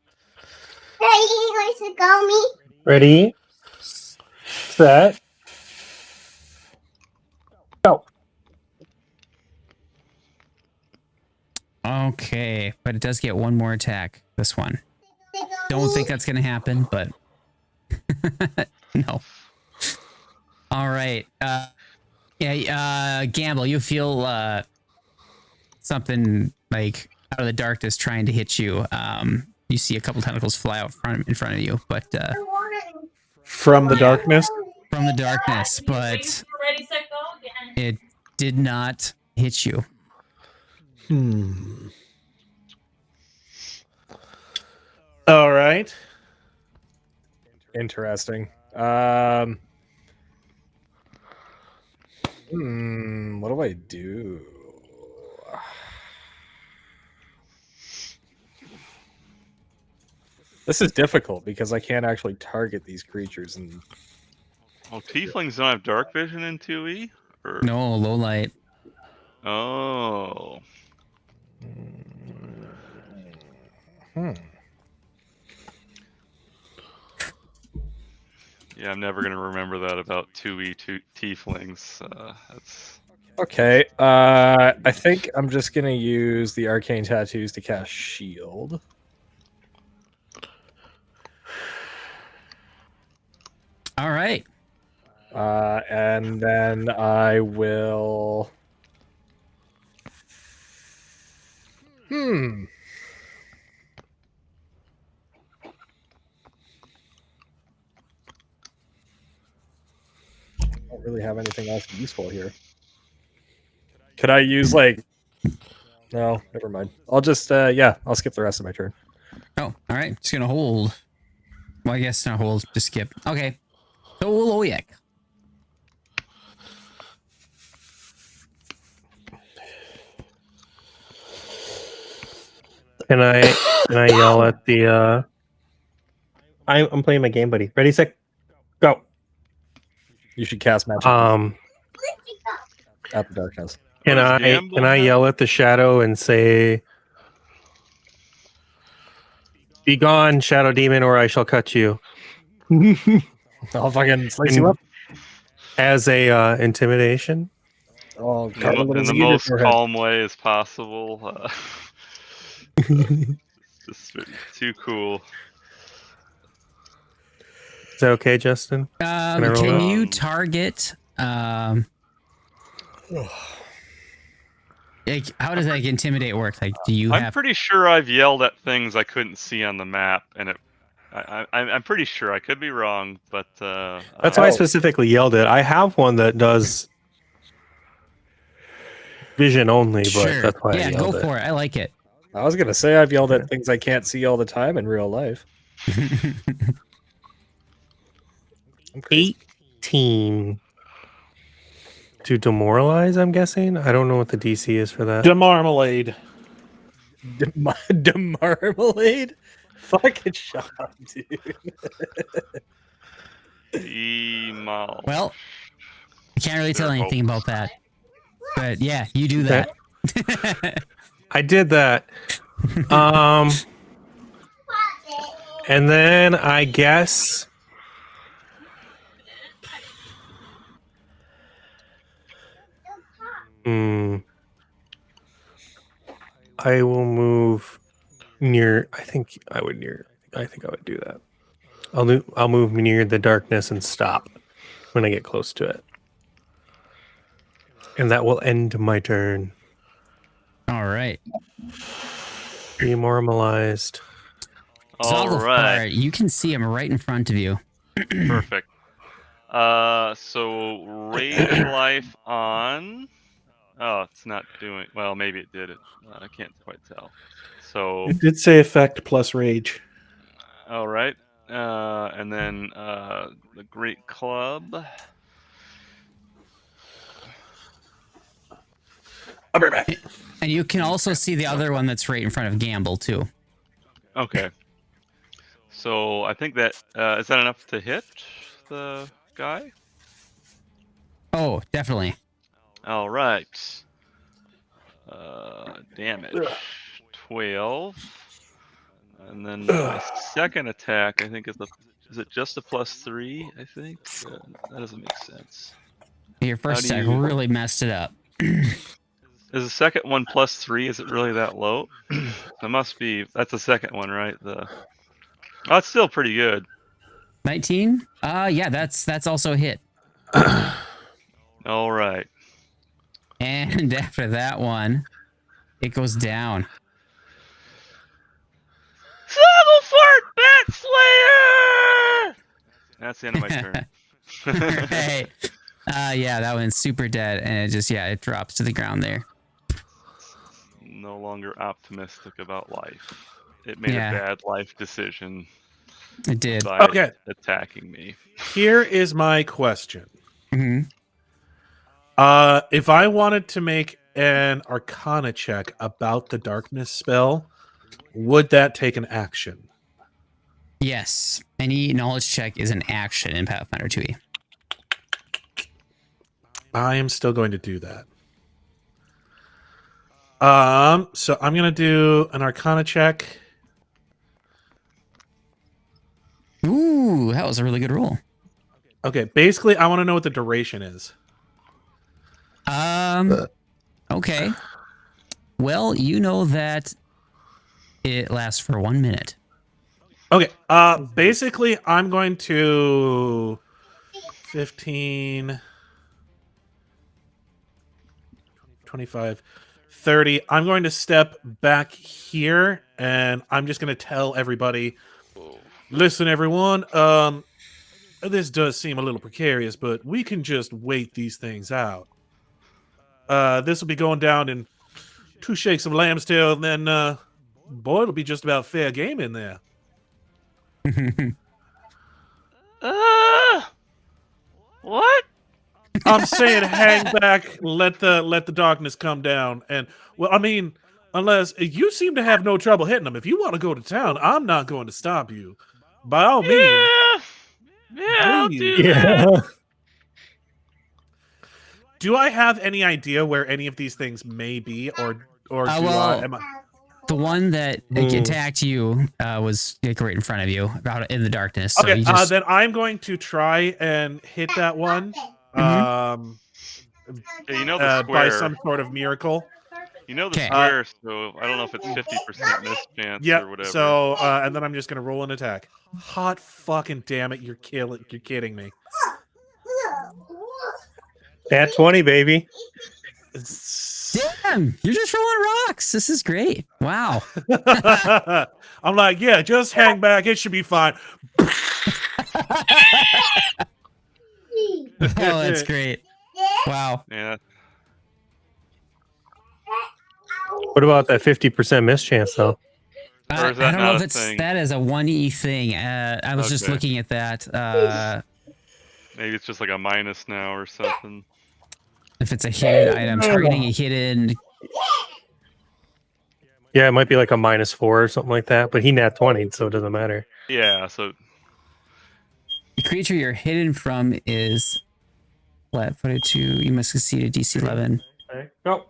[SPEAKER 6] Daddy, you going to go me?
[SPEAKER 5] Ready, set, go.
[SPEAKER 3] Okay, but it does get one more attack. This one. Don't think that's going to happen, but no. All right. Gamble, you feel something like out of the darkness trying to hit you. You see a couple tentacles fly out in front of you, but
[SPEAKER 1] From the darkness?
[SPEAKER 3] from the darkness, but
[SPEAKER 8] Ready, set, go again.
[SPEAKER 3] it did not hit you.
[SPEAKER 1] All right.
[SPEAKER 2] Interesting. What do I do? This is difficult because I can't actually target these creatures. And
[SPEAKER 4] Oh, tieflings don't have dark vision in 2e? Or...
[SPEAKER 3] No, low light.
[SPEAKER 4] Oh. Yeah, I'm never gonna remember that about 2e tieflings. That's
[SPEAKER 2] okay. I think I'm just gonna use the arcane tattoos to cast shield.
[SPEAKER 3] All right.
[SPEAKER 2] And then I will. I don't really have anything else useful here. Could I use like? No, never mind. I'll just I'll skip the rest of my turn.
[SPEAKER 3] Oh, all right. Just gonna hold. Well, I guess not hold. Just skip. Okay. So Oyek.
[SPEAKER 5] Can I yell at the? I'm playing my game, buddy. Ready, set, go.
[SPEAKER 2] You should cast magic at the darkness.
[SPEAKER 5] Can I yell at the shadow and say, "Be gone, shadow demon, or I shall cut you."
[SPEAKER 2] I'll fucking slice you up
[SPEAKER 5] as a intimidation.
[SPEAKER 2] Oh,
[SPEAKER 4] in the most calm way as possible. Just too cool.
[SPEAKER 5] Is that okay, Justin?
[SPEAKER 3] Can you target? Like, how does like intimidate work? Like, do you?
[SPEAKER 4] I'm pretty sure I've yelled at things I couldn't see on the map, and I'm pretty sure. I could be wrong, but
[SPEAKER 5] that's why I specifically yelled it. I have one that does vision only, but that's why I yelled
[SPEAKER 3] go for it. I like it.
[SPEAKER 2] I was gonna say I've yelled at things I can't see all the time in real life.
[SPEAKER 5] 18 to demoralize, I'm guessing. I don't know what the DC is for that.
[SPEAKER 1] Demarmalade.
[SPEAKER 2] Demarmalade? Fucking shut up, dude.
[SPEAKER 3] Well, I can't really tell anything about that. But yeah, you do that.
[SPEAKER 5] I did that. And then I guess I will move near. I think I would do that. I'll move near the darkness and stop when I get close to it. And that will end my turn.
[SPEAKER 3] All right.
[SPEAKER 5] Demoralized.
[SPEAKER 4] All right.
[SPEAKER 3] You can see him right in front of you.
[SPEAKER 4] Perfect. So rage life on. Oh, it's not doing well. Maybe it did it. I can't quite tell. So
[SPEAKER 1] it did say effect plus rage.
[SPEAKER 4] All right. And then the Great Club.
[SPEAKER 1] I'll be back.
[SPEAKER 3] And you can also see the other one that's right in front of Gamble too.
[SPEAKER 4] Okay. So I think that is that enough to hit the guy?
[SPEAKER 3] Oh, definitely.
[SPEAKER 4] All right. Damage 12, and then my second attack I think is it just a +3? I think that doesn't make sense.
[SPEAKER 3] Your first attack really messed it up.
[SPEAKER 4] Is the second one +3? Is it really that low? It must be. That's the second one, right? Oh, it's still pretty good.
[SPEAKER 3] 19? Yeah, that's also a hit.
[SPEAKER 4] All right.
[SPEAKER 3] And after that one, it goes down.
[SPEAKER 4] Zogglefart Bat Slayer! That's the end of my turn.
[SPEAKER 3] Right. Yeah, that one's super dead, and it drops to the ground there.
[SPEAKER 4] No longer optimistic about life. It made a bad life decision.
[SPEAKER 3] It did.
[SPEAKER 4] By attacking me.
[SPEAKER 1] Here is my question.
[SPEAKER 3] Mm-hmm.
[SPEAKER 1] If I wanted to make an Arcana check about the darkness spell, would that take an action?
[SPEAKER 3] Yes. Any knowledge check is an action in Pathfinder 2e.
[SPEAKER 1] I am still going to do that. So I'm going to do an Arcana check.
[SPEAKER 3] Ooh, that was a really good roll.
[SPEAKER 1] Okay, basically, I want to know what the duration is.
[SPEAKER 3] Okay. Well, you know that it lasts for 1 minute.
[SPEAKER 1] Okay, basically, I'm going to 15, 25, 30. I'm going to step back here, and I'm just going to tell everybody, listen, everyone, this does seem a little precarious, but we can just wait these things out. This will be going down in 2 shakes of lamb's tail, and then, boy, it'll be just about fair game in there.
[SPEAKER 4] What?
[SPEAKER 1] I'm saying hang back, let the darkness come down, and well, I mean, unless you seem to have no trouble hitting them. If you want to go to town, I'm not going to stop you. By all means,
[SPEAKER 4] I'll do that.
[SPEAKER 1] Do I have any idea where any of these things may be, or do I?
[SPEAKER 3] The one that attacked you was like right in front of you, out in the darkness. So
[SPEAKER 1] Okay,
[SPEAKER 3] you
[SPEAKER 1] then I'm going to try and hit that one.
[SPEAKER 4] Yeah, you know the square.
[SPEAKER 1] By some sort of miracle.
[SPEAKER 4] You know the square, so I don't know if it's 50% miss chance or whatever.
[SPEAKER 1] So and then I'm just gonna roll an attack. Hot fucking damn it! You're kidding me.
[SPEAKER 5] Nat 20, baby.
[SPEAKER 3] Damn, you're just rolling rocks. This is great. Wow.
[SPEAKER 1] I'm like, yeah, just hang back. It should be fine.
[SPEAKER 3] Oh, that's great. Wow.
[SPEAKER 4] Yeah.
[SPEAKER 5] What about that 50% miss chance, though?
[SPEAKER 3] I don't know if that is a 1E thing. I was just looking at that.
[SPEAKER 4] Maybe it's just like a minus now or something.
[SPEAKER 3] If it's a hidden item, targeting a hidden.
[SPEAKER 5] Yeah, it might be like a -4 or something like that, but he nat 20, so it doesn't matter.
[SPEAKER 4] Yeah, so
[SPEAKER 3] The creature you're hidden from is flat-footed 2. You must succeed a DC 11.
[SPEAKER 5] Okay. Go.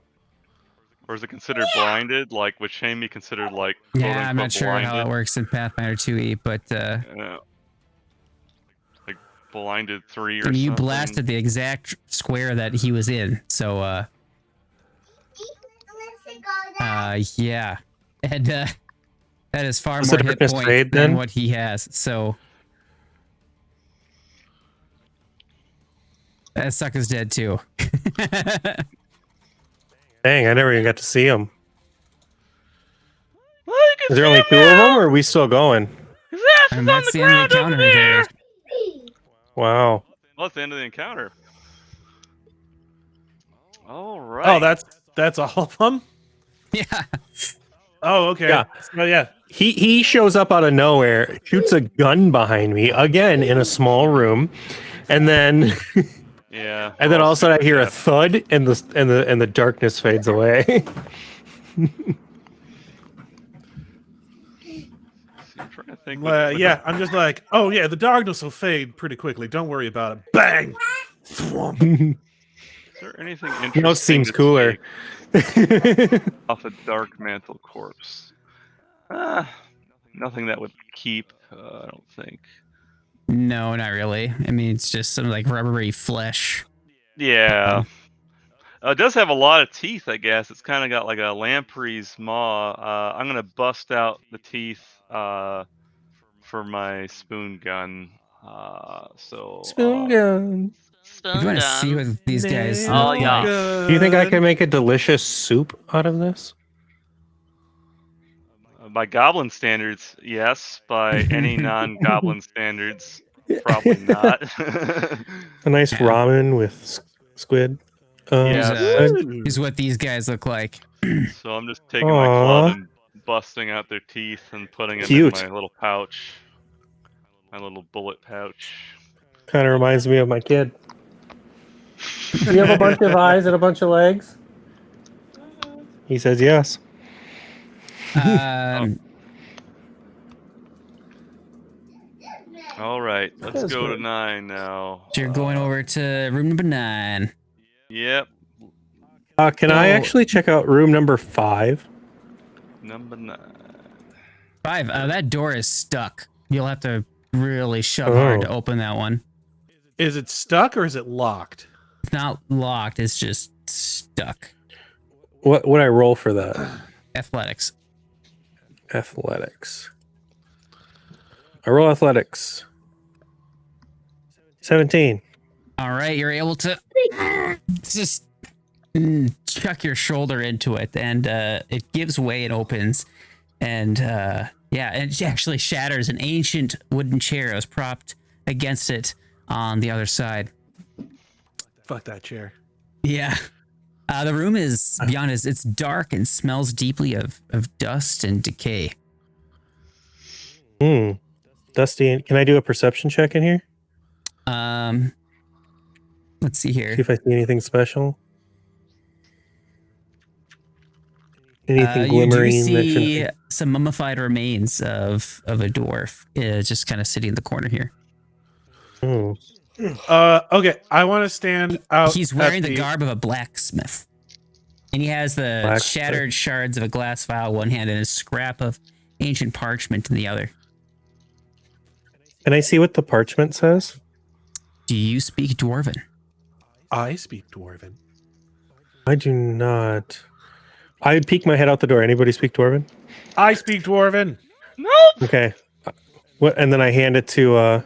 [SPEAKER 4] or is it considered blinded? Like, would Shane be considered like?
[SPEAKER 3] Yeah, I'm not sure how it works in Pathfinder 2e, but
[SPEAKER 4] like blinded 3 or
[SPEAKER 3] I mean, you
[SPEAKER 4] something.
[SPEAKER 3] blasted the exact square that he was in, so yeah, and that is far more hit points than what he has. So that sucker's dead too.
[SPEAKER 5] Dang, I never even got to see him.
[SPEAKER 4] Well, you can
[SPEAKER 5] Is there
[SPEAKER 4] see
[SPEAKER 5] only
[SPEAKER 4] him
[SPEAKER 5] 2 of
[SPEAKER 4] now.
[SPEAKER 5] them, or are we still going?
[SPEAKER 4] His ass is
[SPEAKER 3] And
[SPEAKER 4] on
[SPEAKER 3] that's
[SPEAKER 4] the
[SPEAKER 3] the end of
[SPEAKER 4] ground
[SPEAKER 3] the
[SPEAKER 4] over
[SPEAKER 3] encounter
[SPEAKER 4] there.
[SPEAKER 3] right
[SPEAKER 5] Wow.
[SPEAKER 4] Well, it's the end of the encounter. All right.
[SPEAKER 1] Oh, that's all of them?
[SPEAKER 3] Yeah.
[SPEAKER 1] Oh, okay.
[SPEAKER 5] Yeah.
[SPEAKER 1] So, yeah.
[SPEAKER 5] He shows up out of nowhere, shoots a gun behind me again in a small room, and then
[SPEAKER 4] yeah.
[SPEAKER 5] and then all of a sudden I hear a thud and the darkness fades away.
[SPEAKER 4] I'm trying to think.
[SPEAKER 1] Yeah, I'm just like, oh yeah, the darkness will fade pretty quickly. Don't worry about it. Bang! Thwomp.
[SPEAKER 4] Is there anything interesting?
[SPEAKER 5] No, seems
[SPEAKER 4] to
[SPEAKER 5] cooler.
[SPEAKER 4] take off a dark mantle corpse. Nothing that would keep. I don't think.
[SPEAKER 3] No, not really. I mean, it's just some like rubbery flesh.
[SPEAKER 4] Yeah. It does have a lot of teeth, I guess. It's kind of got like a lamprey's maw. I'm gonna bust out the teeth for my spoon gun.
[SPEAKER 5] Spoon gun.
[SPEAKER 3] If you want to see what these guys
[SPEAKER 4] Oh,
[SPEAKER 3] look
[SPEAKER 4] yeah.
[SPEAKER 3] like,
[SPEAKER 5] Do you think I can make a delicious soup out of this?
[SPEAKER 4] By goblin standards, yes. By any non-goblin standards, probably not.
[SPEAKER 5] A nice ramen with squid.
[SPEAKER 3] is what these guys look like.
[SPEAKER 4] So I'm just taking my club and busting out their teeth and putting it in my little pouch. My little bullet pouch.
[SPEAKER 5] Kind of reminds me of my kid. Do you have a bunch of eyes and a bunch of legs? He says yes.
[SPEAKER 4] All right, let's go to 9 now.
[SPEAKER 3] So you're going over to room number 9.
[SPEAKER 4] Yep.
[SPEAKER 5] Can I actually check out room number 5?
[SPEAKER 4] Number 9.
[SPEAKER 3] 5. That door is stuck. You'll have to really shove hard to open that one.
[SPEAKER 1] Is it stuck or is it locked?
[SPEAKER 3] It's not locked. It's just stuck.
[SPEAKER 5] What would I roll for that?
[SPEAKER 3] Athletics.
[SPEAKER 5] Athletics. I roll athletics. 17.
[SPEAKER 3] All right, you're able to just chuck your shoulder into it, and it gives way and opens, and yeah, it actually shatters. An ancient wooden chair that was propped against it on the other side.
[SPEAKER 1] Fuck that chair.
[SPEAKER 3] Yeah. The room is, to be honest, it's dark and smells deeply of dust and decay.
[SPEAKER 5] Dusty, can I do a perception check in here?
[SPEAKER 3] Let's see here.
[SPEAKER 5] See if I see anything special. Anything glimmering?
[SPEAKER 3] You do see some mummified remains of a dwarf just kind of sitting in the corner here.
[SPEAKER 1] Okay, I want to stand out.
[SPEAKER 3] He's wearing the garb of a blacksmith. And he has the shattered shards of a glass vial in one hand and a scrap of ancient parchment in the other.
[SPEAKER 5] Can I see what the parchment says?
[SPEAKER 3] Do you speak Dwarven?
[SPEAKER 1] I speak Dwarven.
[SPEAKER 5] I do not. I peek my head out the door. Anybody speak Dwarven?
[SPEAKER 1] I speak Dwarven.
[SPEAKER 4] Nope.
[SPEAKER 5] Okay. What? And then I hand it to.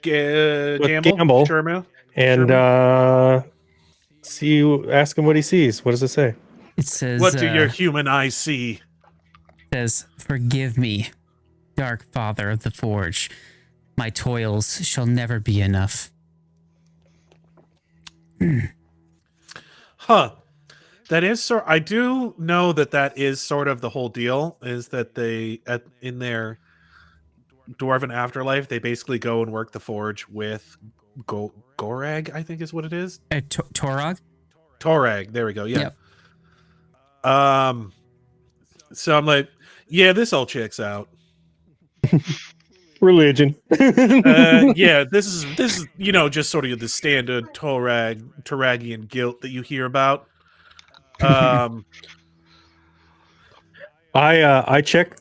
[SPEAKER 5] Gamble.
[SPEAKER 1] Sherman.
[SPEAKER 5] And ask him what he sees. What does it say?
[SPEAKER 3] It says,
[SPEAKER 1] "What do your human eyes see?"
[SPEAKER 3] Says, "Forgive me, Dark Father of the Forge. My toils shall never be enough."
[SPEAKER 1] Huh. That is I do know that is sort of the whole deal. Is that they in their Dwarven afterlife, they basically go and work the forge with Gorag, I think is what it is.
[SPEAKER 3] Torag.
[SPEAKER 1] Torag. There we go. Yeah. Yep. So I'm like, yeah, this all checks out.
[SPEAKER 5] Religion.
[SPEAKER 1] Yeah, this is just sort of the standard Toragian guilt that you hear about.
[SPEAKER 5] I check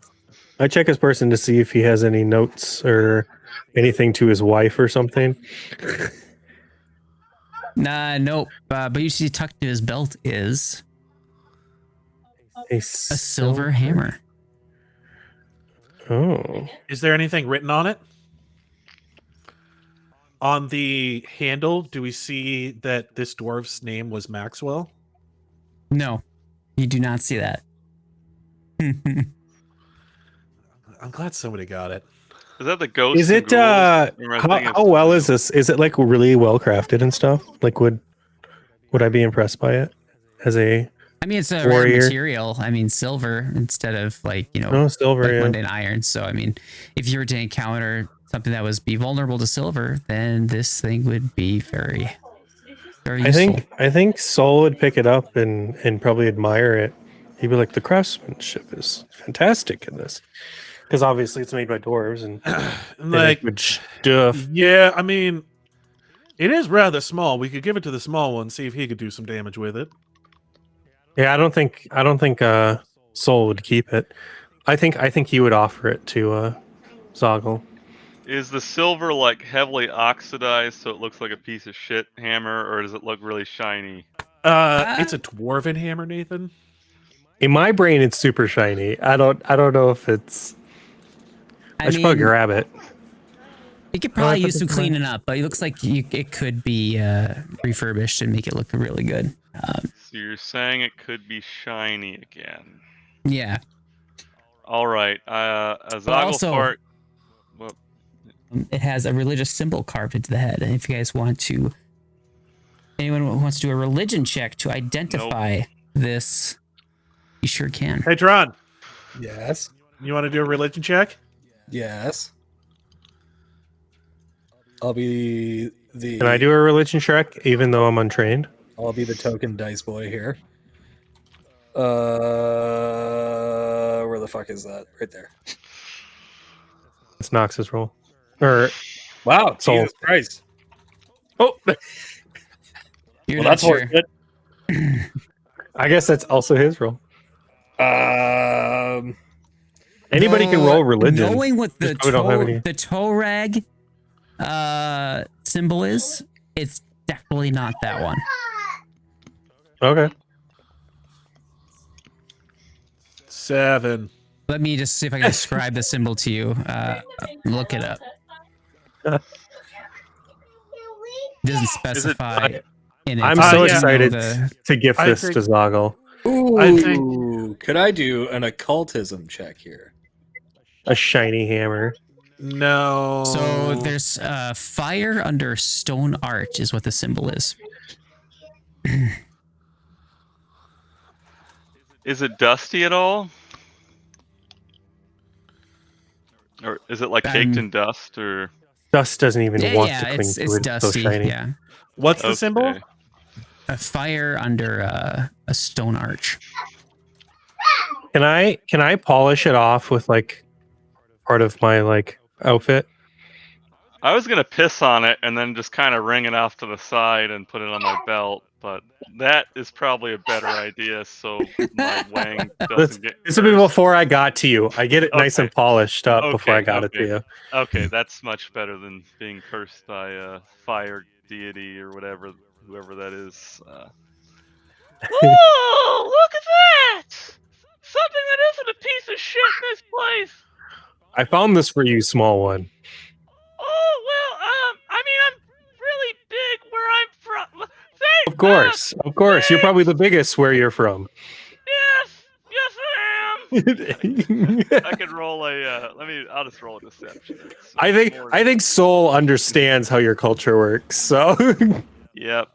[SPEAKER 5] his person to see if he has any notes or anything to his wife or something.
[SPEAKER 3] Nope. But you see tucked to his belt is
[SPEAKER 5] a
[SPEAKER 3] silver hammer.
[SPEAKER 5] Oh.
[SPEAKER 1] Is there anything written on it? On the handle, do we see that this dwarf's name was Maxwell?
[SPEAKER 3] No, you do not see that.
[SPEAKER 1] I'm glad somebody got it.
[SPEAKER 4] Is that the ghost?
[SPEAKER 5] Is it how well is this? Is it like really well crafted and stuff? Like would I be impressed by it as a
[SPEAKER 3] I mean, it's a
[SPEAKER 5] warrior?
[SPEAKER 3] rare material. I mean, silver instead of
[SPEAKER 5] silver,
[SPEAKER 3] like mundane iron. So I mean, if you were to encounter something that be vulnerable to silver, then this thing would be very Very
[SPEAKER 5] I
[SPEAKER 3] useful.
[SPEAKER 5] think Soul would pick it up and probably admire it. He'd be like, the craftsmanship is fantastic in this, because obviously it's made by dwarves and they
[SPEAKER 1] like
[SPEAKER 5] make good stuff.
[SPEAKER 1] yeah, I mean, it is rather small. We could give it to the small one, see if he could do some damage with it.
[SPEAKER 5] Yeah, I don't think Soul would keep it. I think he would offer it to Zoggle.
[SPEAKER 4] Is the silver like heavily oxidized so it looks like a piece of shit hammer, or does it look really shiny?
[SPEAKER 1] It's a dwarven hammer, Nathan.
[SPEAKER 5] In my brain, it's super shiny. I don't know if it's. I should probably grab it.
[SPEAKER 3] You could probably use some cleaning up, but it looks like it could be refurbished and make it look really good.
[SPEAKER 4] So you're saying it could be shiny again?
[SPEAKER 3] Yeah.
[SPEAKER 4] All right. A Zogglefart. Well,
[SPEAKER 3] it has a religious symbol carved into the head, and if you guys want to, anyone wants to do a religion check to identify this, you sure can.
[SPEAKER 1] Hey, Tron.
[SPEAKER 2] Yes.
[SPEAKER 1] You want to do a religion check?
[SPEAKER 2] Yes. I'll be the.
[SPEAKER 5] Can I do a religion check even though I'm untrained?
[SPEAKER 2] I'll be the token dice boy here. Where the fuck is that? Right there.
[SPEAKER 5] It's Nox's roll. Or
[SPEAKER 2] wow,
[SPEAKER 5] Soul.
[SPEAKER 2] Jesus Christ.
[SPEAKER 5] Oh,
[SPEAKER 3] You're
[SPEAKER 2] well,
[SPEAKER 3] not
[SPEAKER 2] that's
[SPEAKER 3] sure.
[SPEAKER 2] good.
[SPEAKER 5] I guess that's also his roll. Anybody can roll religion.
[SPEAKER 3] Knowing what the
[SPEAKER 5] we don't have any.
[SPEAKER 3] the Torag symbol is, it's definitely not that one.
[SPEAKER 5] Okay.
[SPEAKER 1] 7.
[SPEAKER 3] Let me just see if I can describe the symbol to you. Look it up. It doesn't specify. In it.
[SPEAKER 5] I'm so
[SPEAKER 1] yeah.
[SPEAKER 5] excited
[SPEAKER 3] The-
[SPEAKER 5] to gift
[SPEAKER 1] I
[SPEAKER 5] this
[SPEAKER 1] think-
[SPEAKER 5] to Zoggle.
[SPEAKER 2] Ooh,
[SPEAKER 1] I think-
[SPEAKER 2] could I do an occultism check here?
[SPEAKER 5] A shiny hammer.
[SPEAKER 1] No.
[SPEAKER 3] So there's fire under stone arch is what the symbol is.
[SPEAKER 4] is it dusty at all? Or is it like caked in dust? Or
[SPEAKER 5] Dust doesn't even want to cling
[SPEAKER 3] it's
[SPEAKER 5] to it. It's
[SPEAKER 3] dusty.
[SPEAKER 5] so shiny.
[SPEAKER 3] Yeah,
[SPEAKER 1] What's the symbol?
[SPEAKER 4] Okay.
[SPEAKER 3] a fire under a stone arch.
[SPEAKER 5] Can I polish it off with like part of my like outfit?
[SPEAKER 4] I was gonna piss on it and then just kind of wring it off to the side and put it on my belt, but that is probably a better idea. So my wang doesn't get.
[SPEAKER 5] This will be before I got to you. I get it nice and polished up before I got it to you.
[SPEAKER 4] Okay, that's much better than being cursed by a fire deity or whoever that is. Oh, look at that! Something that isn't a piece of shit in this place.
[SPEAKER 5] I found this for you, small one.
[SPEAKER 4] Oh well, I mean, I'm really big where I'm from.
[SPEAKER 5] Of course. You're probably the biggest where you're from.
[SPEAKER 4] Yes, I am. I could roll a. I'll just roll a deception. So
[SPEAKER 5] I think Soul understands how your culture works. So.
[SPEAKER 4] Yep.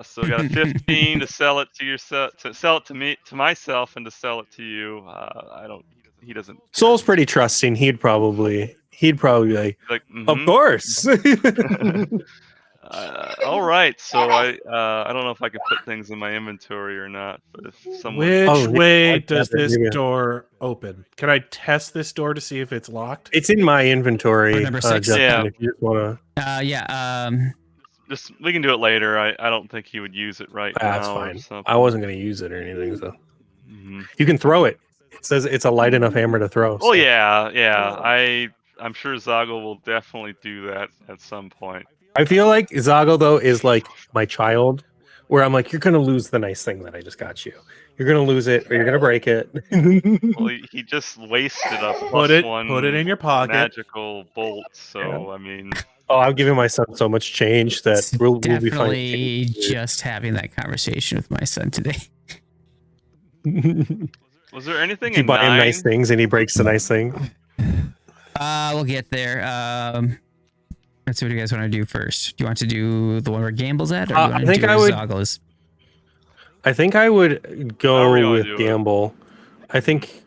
[SPEAKER 4] So I got a 15 to sell it to yourself, to sell it to me, to myself, and to sell it to you. He doesn't.
[SPEAKER 5] Soul's pretty trusting. He'd probably be like, of course.
[SPEAKER 4] All right. So I don't know if I can put things in my inventory or not, but if someone.
[SPEAKER 1] Which way
[SPEAKER 5] I
[SPEAKER 1] does
[SPEAKER 5] gather,
[SPEAKER 1] this
[SPEAKER 5] yeah.
[SPEAKER 1] door open? Can I test this door to see if it's locked?
[SPEAKER 5] It's in my inventory.
[SPEAKER 3] Number 6.
[SPEAKER 5] Justin,
[SPEAKER 4] Yeah.
[SPEAKER 5] if you just wanna.
[SPEAKER 4] Just we can do it later. I don't think he would use it right now.
[SPEAKER 5] That's
[SPEAKER 4] or
[SPEAKER 5] fine.
[SPEAKER 4] something.
[SPEAKER 5] I wasn't gonna use it or anything. So
[SPEAKER 4] Mhm.
[SPEAKER 5] you can throw it. It says it's a light enough hammer to throw.
[SPEAKER 4] Oh yeah. I'm sure Zoggle will definitely do that at some point.
[SPEAKER 5] I feel like Zoggle though is like my child, where I'm like, you're gonna lose the nice thing that I just got you. You're gonna lose it, or you're gonna break it.
[SPEAKER 4] Well, he just wasted a
[SPEAKER 1] Put it
[SPEAKER 4] +1
[SPEAKER 1] in your pocket.
[SPEAKER 4] magical bolt. So I mean,
[SPEAKER 5] Oh, I'm giving my son so much change that we'll be
[SPEAKER 3] Definitely
[SPEAKER 5] fine.
[SPEAKER 3] just having that conversation with my son today.
[SPEAKER 4] was there anything
[SPEAKER 5] You
[SPEAKER 4] in
[SPEAKER 5] buy him
[SPEAKER 4] 9?
[SPEAKER 5] nice things and he breaks the nice thing.
[SPEAKER 3] We'll get there. Let's see what you guys want to do first. Do you want to do the one where Gamble's at, or do you want
[SPEAKER 5] I
[SPEAKER 3] to
[SPEAKER 5] think
[SPEAKER 3] do
[SPEAKER 5] I
[SPEAKER 3] where
[SPEAKER 5] would-
[SPEAKER 3] Zoggle is?
[SPEAKER 5] I think I would go
[SPEAKER 4] How are we gonna
[SPEAKER 5] with
[SPEAKER 4] do it?
[SPEAKER 5] Gamble. I think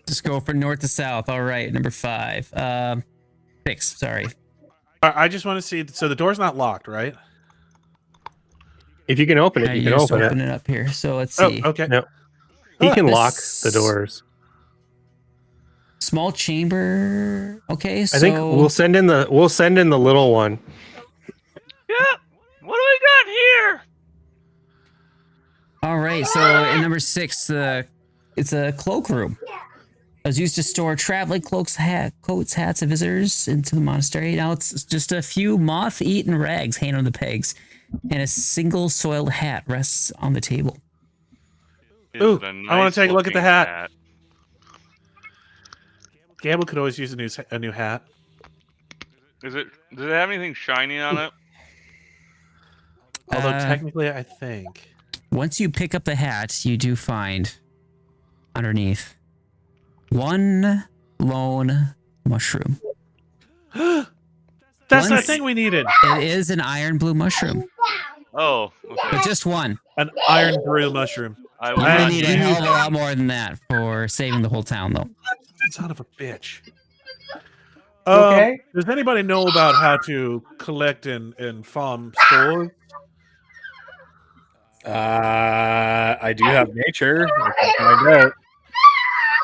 [SPEAKER 3] Just go from north to south. All right, number 5. 6. Sorry.
[SPEAKER 1] I just want to see. So the door's not locked, right?
[SPEAKER 5] If you can open it, you can
[SPEAKER 3] just
[SPEAKER 5] open it.
[SPEAKER 3] it up here. So let's
[SPEAKER 1] Oh,
[SPEAKER 3] see.
[SPEAKER 1] okay.
[SPEAKER 5] Yep. He can lock
[SPEAKER 3] This-
[SPEAKER 5] the doors.
[SPEAKER 3] Small chamber. Okay, so
[SPEAKER 5] I think we'll send in the little one.
[SPEAKER 4] Yeah. What do we got here?
[SPEAKER 3] all right. So in number 6, it's a cloak room. It was used to store traveling cloaks, coats, hats of visitors into the monastery. Now it's just a few moth-eaten rags hanging on the pegs, and a single soiled hat rests on the table.
[SPEAKER 4] Is
[SPEAKER 1] Ooh,
[SPEAKER 4] it a
[SPEAKER 1] I want to take a look at the hat.
[SPEAKER 4] hat?
[SPEAKER 1] Gamble could always use a new hat.
[SPEAKER 4] Does it have anything shiny on it?
[SPEAKER 1] Although technically, I think
[SPEAKER 3] Once you pick up the hat, you do find underneath one lone mushroom.
[SPEAKER 1] that's the
[SPEAKER 3] Once-
[SPEAKER 1] thing we needed.
[SPEAKER 3] It is an iron blue mushroom,
[SPEAKER 4] Oh, okay.
[SPEAKER 3] but just one.
[SPEAKER 1] An iron brew mushroom.
[SPEAKER 4] I
[SPEAKER 3] You
[SPEAKER 4] will
[SPEAKER 3] really
[SPEAKER 4] not
[SPEAKER 3] need a
[SPEAKER 4] use
[SPEAKER 3] hell of a lot more than that for saving the whole town, though.
[SPEAKER 1] Son of a bitch.
[SPEAKER 5] Okay.
[SPEAKER 1] Does anybody know about how to collect and farm spores?
[SPEAKER 2] I do have nature. I can find out.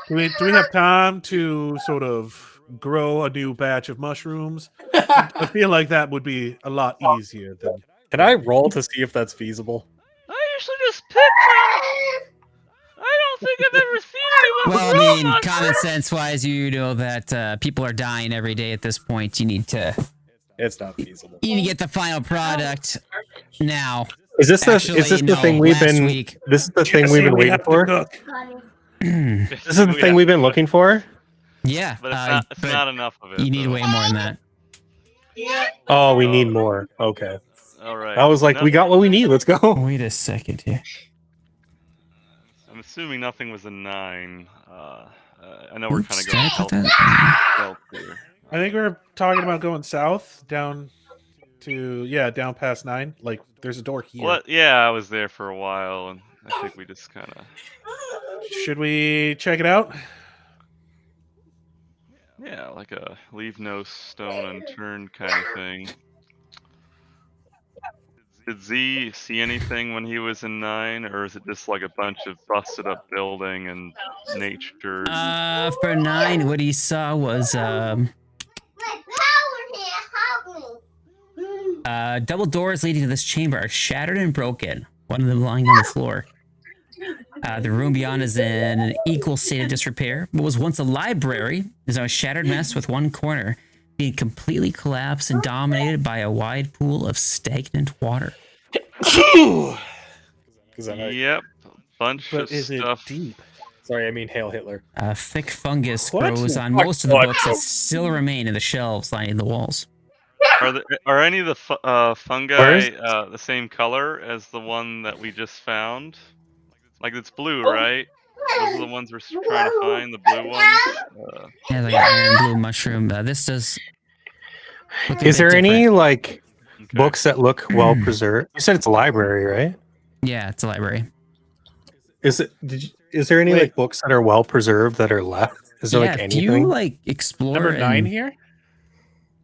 [SPEAKER 1] Do we have time to sort of grow a new batch of mushrooms? I feel like that would be a lot easier than.
[SPEAKER 2] Can I roll to see if that's feasible?
[SPEAKER 4] I usually just pick them. I don't think I've ever seen anyone
[SPEAKER 3] Well,
[SPEAKER 4] grow
[SPEAKER 3] I mean,
[SPEAKER 4] mushrooms.
[SPEAKER 3] common sense wise, you know that people are dying every day at this point. You need to
[SPEAKER 2] It's not feasible.
[SPEAKER 3] get the final product now.
[SPEAKER 5] Is this
[SPEAKER 3] Actually,
[SPEAKER 5] the
[SPEAKER 3] no,
[SPEAKER 5] thing we've
[SPEAKER 3] last
[SPEAKER 5] been?
[SPEAKER 3] week.
[SPEAKER 5] This is the thing
[SPEAKER 1] Jesse,
[SPEAKER 5] we've been
[SPEAKER 1] we
[SPEAKER 5] waiting
[SPEAKER 1] have to
[SPEAKER 5] for.
[SPEAKER 1] cook.
[SPEAKER 5] This is the thing we've been looking for.
[SPEAKER 3] Yeah,
[SPEAKER 4] But it's
[SPEAKER 3] but
[SPEAKER 4] not enough of it.
[SPEAKER 3] you need
[SPEAKER 4] though.
[SPEAKER 3] way more than that.
[SPEAKER 5] Oh, we need more. Okay.
[SPEAKER 4] All right.
[SPEAKER 5] I was like, we got what we need. Let's go.
[SPEAKER 3] Wait a second here.
[SPEAKER 4] I'm assuming nothing was a 9. I know we're kind
[SPEAKER 3] Oops,
[SPEAKER 4] of
[SPEAKER 3] did I
[SPEAKER 4] going
[SPEAKER 3] put that?
[SPEAKER 4] stealth here.
[SPEAKER 1] I think we're talking about going south down to down past 9. Like there's a door here.
[SPEAKER 4] What? Yeah, I was there for a while, and I think we just kind of.
[SPEAKER 1] Should we check it out?
[SPEAKER 4] Yeah, like a leave no stone unturned kind of thing. Did Z see anything when he was in 9, or is it just like a bunch of busted up building and nature?
[SPEAKER 3] For 9, what he saw was double doors leading to this chamber are shattered and broken. One of them lying on the floor. The room beyond is in an equal state of disrepair. What was once a library is now a shattered mess with one corner being completely collapsed and dominated by a wide pool of stagnant water.
[SPEAKER 4] Yep, bunch
[SPEAKER 1] But
[SPEAKER 4] of
[SPEAKER 1] is it
[SPEAKER 4] stuff.
[SPEAKER 1] deep?
[SPEAKER 2] Sorry, I mean Hail Hitler.
[SPEAKER 3] Thick fungus
[SPEAKER 1] What?
[SPEAKER 3] grows on most of the books that still remain in the shelves lining the walls.
[SPEAKER 4] Are any of the fungi
[SPEAKER 5] Where's-
[SPEAKER 4] the same color as the one that we just found? Like it's blue, right? Those are the ones we're trying to find, the blue ones.
[SPEAKER 3] Yeah, like an iron blue mushroom. This does. Look a
[SPEAKER 5] Is
[SPEAKER 3] bit
[SPEAKER 5] there any
[SPEAKER 3] different.
[SPEAKER 5] like
[SPEAKER 4] Okay.
[SPEAKER 5] books that look well preserved? You said it's a library, right?
[SPEAKER 3] Yeah, it's a library.
[SPEAKER 5] Is it? Is there any
[SPEAKER 1] Wait.
[SPEAKER 5] like books that are well preserved that are left? Is there
[SPEAKER 3] Yeah,
[SPEAKER 5] like
[SPEAKER 3] if
[SPEAKER 5] anything?
[SPEAKER 3] you like explore
[SPEAKER 1] Number 9
[SPEAKER 3] and-
[SPEAKER 1] here?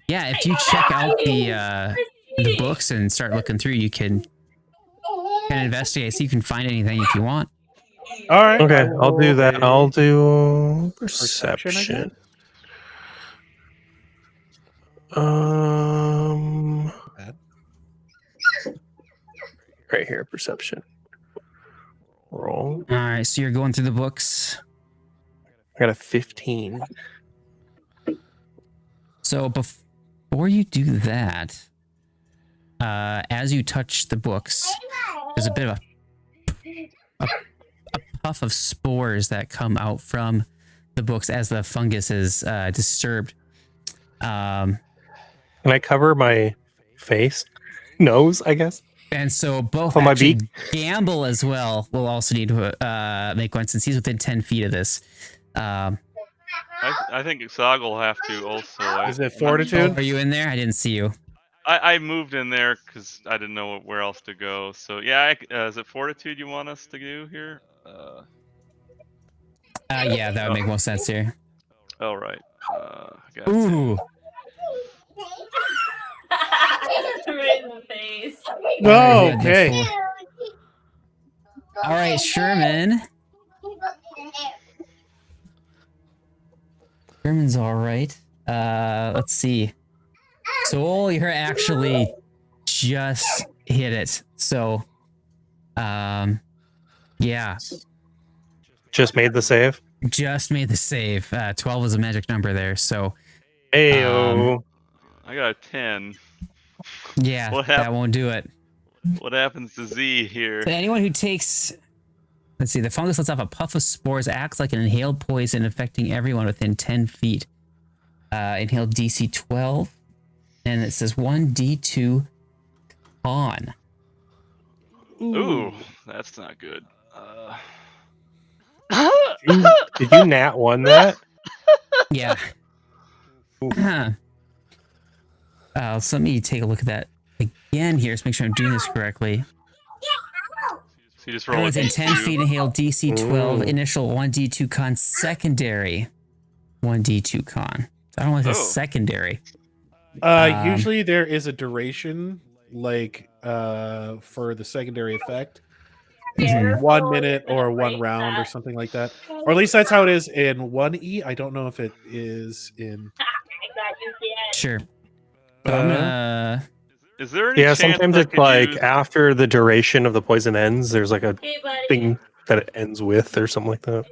[SPEAKER 3] Yeah, if you check out the books and start looking through, you can kind of investigate, so you can find anything if you want.
[SPEAKER 1] All right.
[SPEAKER 5] Okay,
[SPEAKER 1] I
[SPEAKER 5] I'll do
[SPEAKER 1] will
[SPEAKER 5] that.
[SPEAKER 1] a
[SPEAKER 5] I'll do
[SPEAKER 1] perception, I
[SPEAKER 5] perception.
[SPEAKER 1] guess? Bad.
[SPEAKER 5] Right here, perception. Roll.
[SPEAKER 3] All right, so you're going through the books.
[SPEAKER 5] I got a 15.
[SPEAKER 3] So before you do that, as you touch the books, there's a bit of a puff of spores that come out from the books as the fungus is disturbed.
[SPEAKER 5] Can I cover my face? Nose, I guess.
[SPEAKER 3] And so both
[SPEAKER 5] On my
[SPEAKER 3] actually
[SPEAKER 5] beak?
[SPEAKER 3] Gamble as well will also need to make one since he's within 10 feet of this.
[SPEAKER 4] I think Zog will have to also.
[SPEAKER 1] Is it fortitude?
[SPEAKER 3] Are you in there? I didn't see you.
[SPEAKER 4] I moved in there because I didn't know where else to go. So yeah, is it fortitude you want us to do here?
[SPEAKER 3] Yeah, that would make more sense here.
[SPEAKER 4] All right. Got
[SPEAKER 3] Ooh.
[SPEAKER 8] Right in the face.
[SPEAKER 1] No,
[SPEAKER 3] Yeah,
[SPEAKER 1] okay.
[SPEAKER 3] that's All right, Sherman. Sherman's all right. Let's see. Soul, you're actually just hit it. So, yeah.
[SPEAKER 5] Just made the save.
[SPEAKER 3] Just made the save. 12 is a magic number there. So,
[SPEAKER 5] Ayo.
[SPEAKER 4] I got a 10.
[SPEAKER 3] yeah, that won't do it.
[SPEAKER 4] What happens to Z here?
[SPEAKER 3] So anyone who takes, let's see, the fungus lets off a puff of spores, acts like an inhaled poison, affecting everyone within 10 feet. Inhaled DC 12, and it says 1d2 con.
[SPEAKER 4] Ooh, that's not good.
[SPEAKER 5] Did you nat one that?
[SPEAKER 3] Yeah. So let me take a look at that again here. Let's make sure I'm doing this correctly.
[SPEAKER 4] So you just roll
[SPEAKER 3] Within 10 feet, inhale DC 12,
[SPEAKER 5] Ooh.
[SPEAKER 3] initial 1d2 con, secondary 1d2 con. I don't want this secondary.
[SPEAKER 1] Usually there is a duration, like for the secondary effect. It's 1 minute or 1 round or something like that. Or at least that's how it is in 1E. I don't know if it is in.
[SPEAKER 3] Sure. So I'm gonna.
[SPEAKER 4] Is there any
[SPEAKER 5] Yeah,
[SPEAKER 4] chance
[SPEAKER 5] sometimes
[SPEAKER 4] I
[SPEAKER 5] it's
[SPEAKER 4] could
[SPEAKER 5] like
[SPEAKER 4] use-
[SPEAKER 5] after the duration of the poison ends, there's like a thing that it ends with or something like that.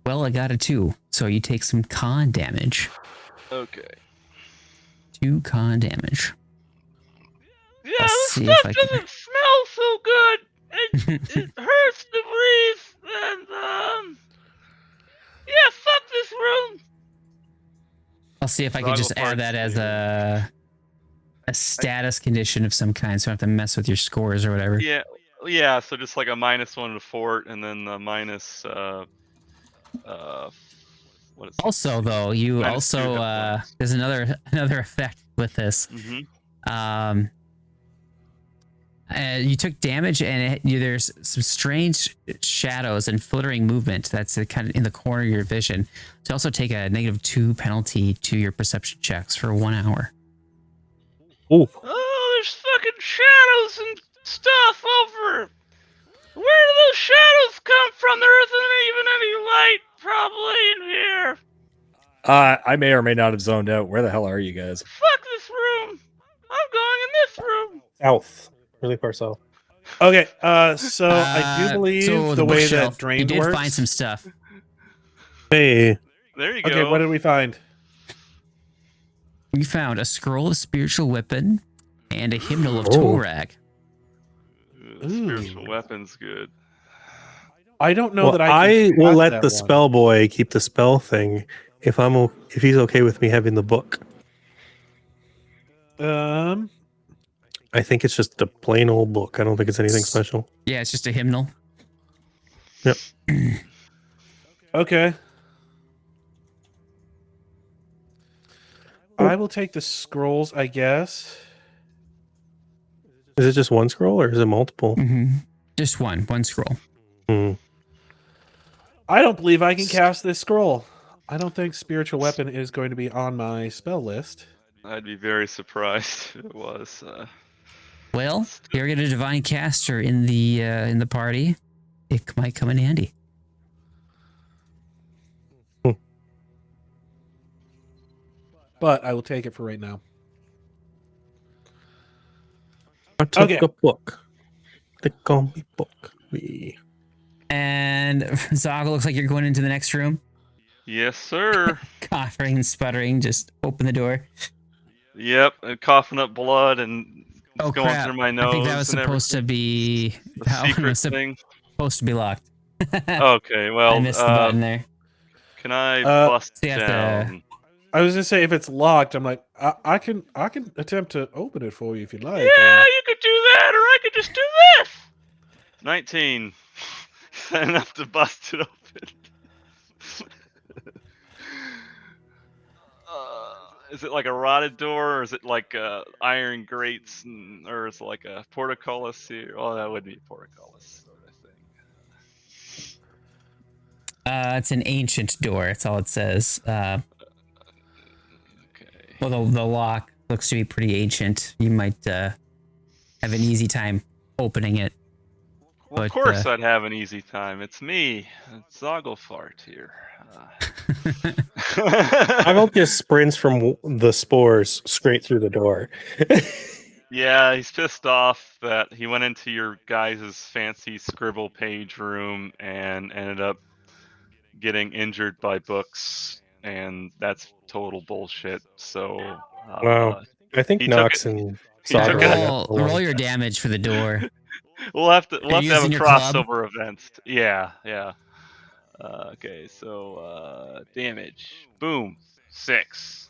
[SPEAKER 3] Well, I got a 2. So you take some con damage.
[SPEAKER 4] Okay.
[SPEAKER 3] 2 con damage.
[SPEAKER 4] Yeah,
[SPEAKER 3] Let's
[SPEAKER 4] this
[SPEAKER 3] see if
[SPEAKER 4] stuff
[SPEAKER 3] I can-
[SPEAKER 4] doesn't smell so good. It hurts to breathe, and yeah, fuck this room.
[SPEAKER 3] I'll see if I can just add that as a status condition of some kind, so I don't have to mess with your scores or whatever.
[SPEAKER 4] Yeah. So just like a -1 to fort, and then the minus. What is
[SPEAKER 3] Also, though, you
[SPEAKER 4] -2
[SPEAKER 3] also
[SPEAKER 4] hit points.
[SPEAKER 3] there's another effect with this.
[SPEAKER 4] Mhm.
[SPEAKER 3] You took damage, and there's some strange shadows and flittering movement that's kind of in the corner of your vision. To also take a -2 penalty to your perception checks for 1 hour.
[SPEAKER 5] Oh,
[SPEAKER 4] Oh, there's fucking shadows and stuff over. Where do those shadows come from? There isn't even any light probably in here.
[SPEAKER 2] I may or may not have zoned out. Where the hell are you guys?
[SPEAKER 4] Fuck this room. I'm going in this room.
[SPEAKER 5] south. Really far south.
[SPEAKER 1] Okay, so I do believe
[SPEAKER 3] so
[SPEAKER 1] the way
[SPEAKER 3] bookshelf,
[SPEAKER 1] that drain
[SPEAKER 3] you did
[SPEAKER 1] works.
[SPEAKER 3] find some stuff.
[SPEAKER 5] Hey.
[SPEAKER 4] There you go.
[SPEAKER 1] Okay, what did we find?
[SPEAKER 3] You found a scroll of spiritual weapon and a hymnal of
[SPEAKER 5] Oh.
[SPEAKER 3] Torag.
[SPEAKER 4] Spiritual weapon's good.
[SPEAKER 1] I don't know
[SPEAKER 5] Well,
[SPEAKER 1] that
[SPEAKER 5] I
[SPEAKER 1] can
[SPEAKER 5] will
[SPEAKER 1] cast
[SPEAKER 5] let
[SPEAKER 1] that
[SPEAKER 5] the
[SPEAKER 1] one.
[SPEAKER 5] spell boy keep the spell thing if he's okay with me having the book. I think it's just a plain old book. I don't think it's anything special.
[SPEAKER 3] Yeah, it's just a hymnal.
[SPEAKER 5] Yep.
[SPEAKER 1] Okay. I will take the scrolls, I guess.
[SPEAKER 5] Is it just one scroll or is it multiple?
[SPEAKER 3] Mm-hmm. Just one scroll.
[SPEAKER 5] Hmm.
[SPEAKER 1] I don't believe I can cast this scroll. I don't think spiritual weapon is going to be on my spell list.
[SPEAKER 4] I'd be very surprised if it was.
[SPEAKER 3] Well, you're get a divine caster in the party. It might come in handy.
[SPEAKER 1] But I will take it for right now.
[SPEAKER 5] I took
[SPEAKER 1] Okay.
[SPEAKER 5] a book. They call me book. Me.
[SPEAKER 3] And Zoggle, looks like you're going into the next room.
[SPEAKER 4] Yes, sir.
[SPEAKER 3] Coughing and sputtering, just open the door.
[SPEAKER 4] Yep, and coughing up blood and it's
[SPEAKER 3] Oh
[SPEAKER 4] going
[SPEAKER 3] crap!
[SPEAKER 4] through my nose.
[SPEAKER 3] I think that was supposed to be
[SPEAKER 4] the
[SPEAKER 3] that one
[SPEAKER 4] secret
[SPEAKER 3] was
[SPEAKER 4] thing.
[SPEAKER 3] supposed to be locked.
[SPEAKER 4] Okay, well,
[SPEAKER 3] I missed the button there.
[SPEAKER 4] Can I bust
[SPEAKER 3] so you have to-
[SPEAKER 4] down?
[SPEAKER 1] I was gonna say if it's locked, I'm like I can attempt to open it for you if you'd like.
[SPEAKER 4] Yeah, you could do that, or I could just do this. 19. Enough to bust it open. Is it like a rotted door, or is it like iron grates, or is it like a portcullis here? Oh, that would be a portcullis sort of thing.
[SPEAKER 3] It's an ancient door. That's all it says.
[SPEAKER 4] Okay.
[SPEAKER 3] Well, the lock looks to be pretty ancient. You might have an easy time opening it.
[SPEAKER 4] Well, of course I'd have an easy time. It's me, it's Zogglefart here.
[SPEAKER 5] Zoggle just sprints from the spores straight through the door.
[SPEAKER 4] Yeah, he's pissed off that he went into your guys' fancy scribble page room and ended up getting injured by books, and that's total bullshit. So,
[SPEAKER 5] wow. I think Nox and Sawyer
[SPEAKER 3] roll your damage for the door.
[SPEAKER 4] we'll have to have a crossover
[SPEAKER 3] club?
[SPEAKER 4] event. Yeah. Okay, so damage. Boom. 6.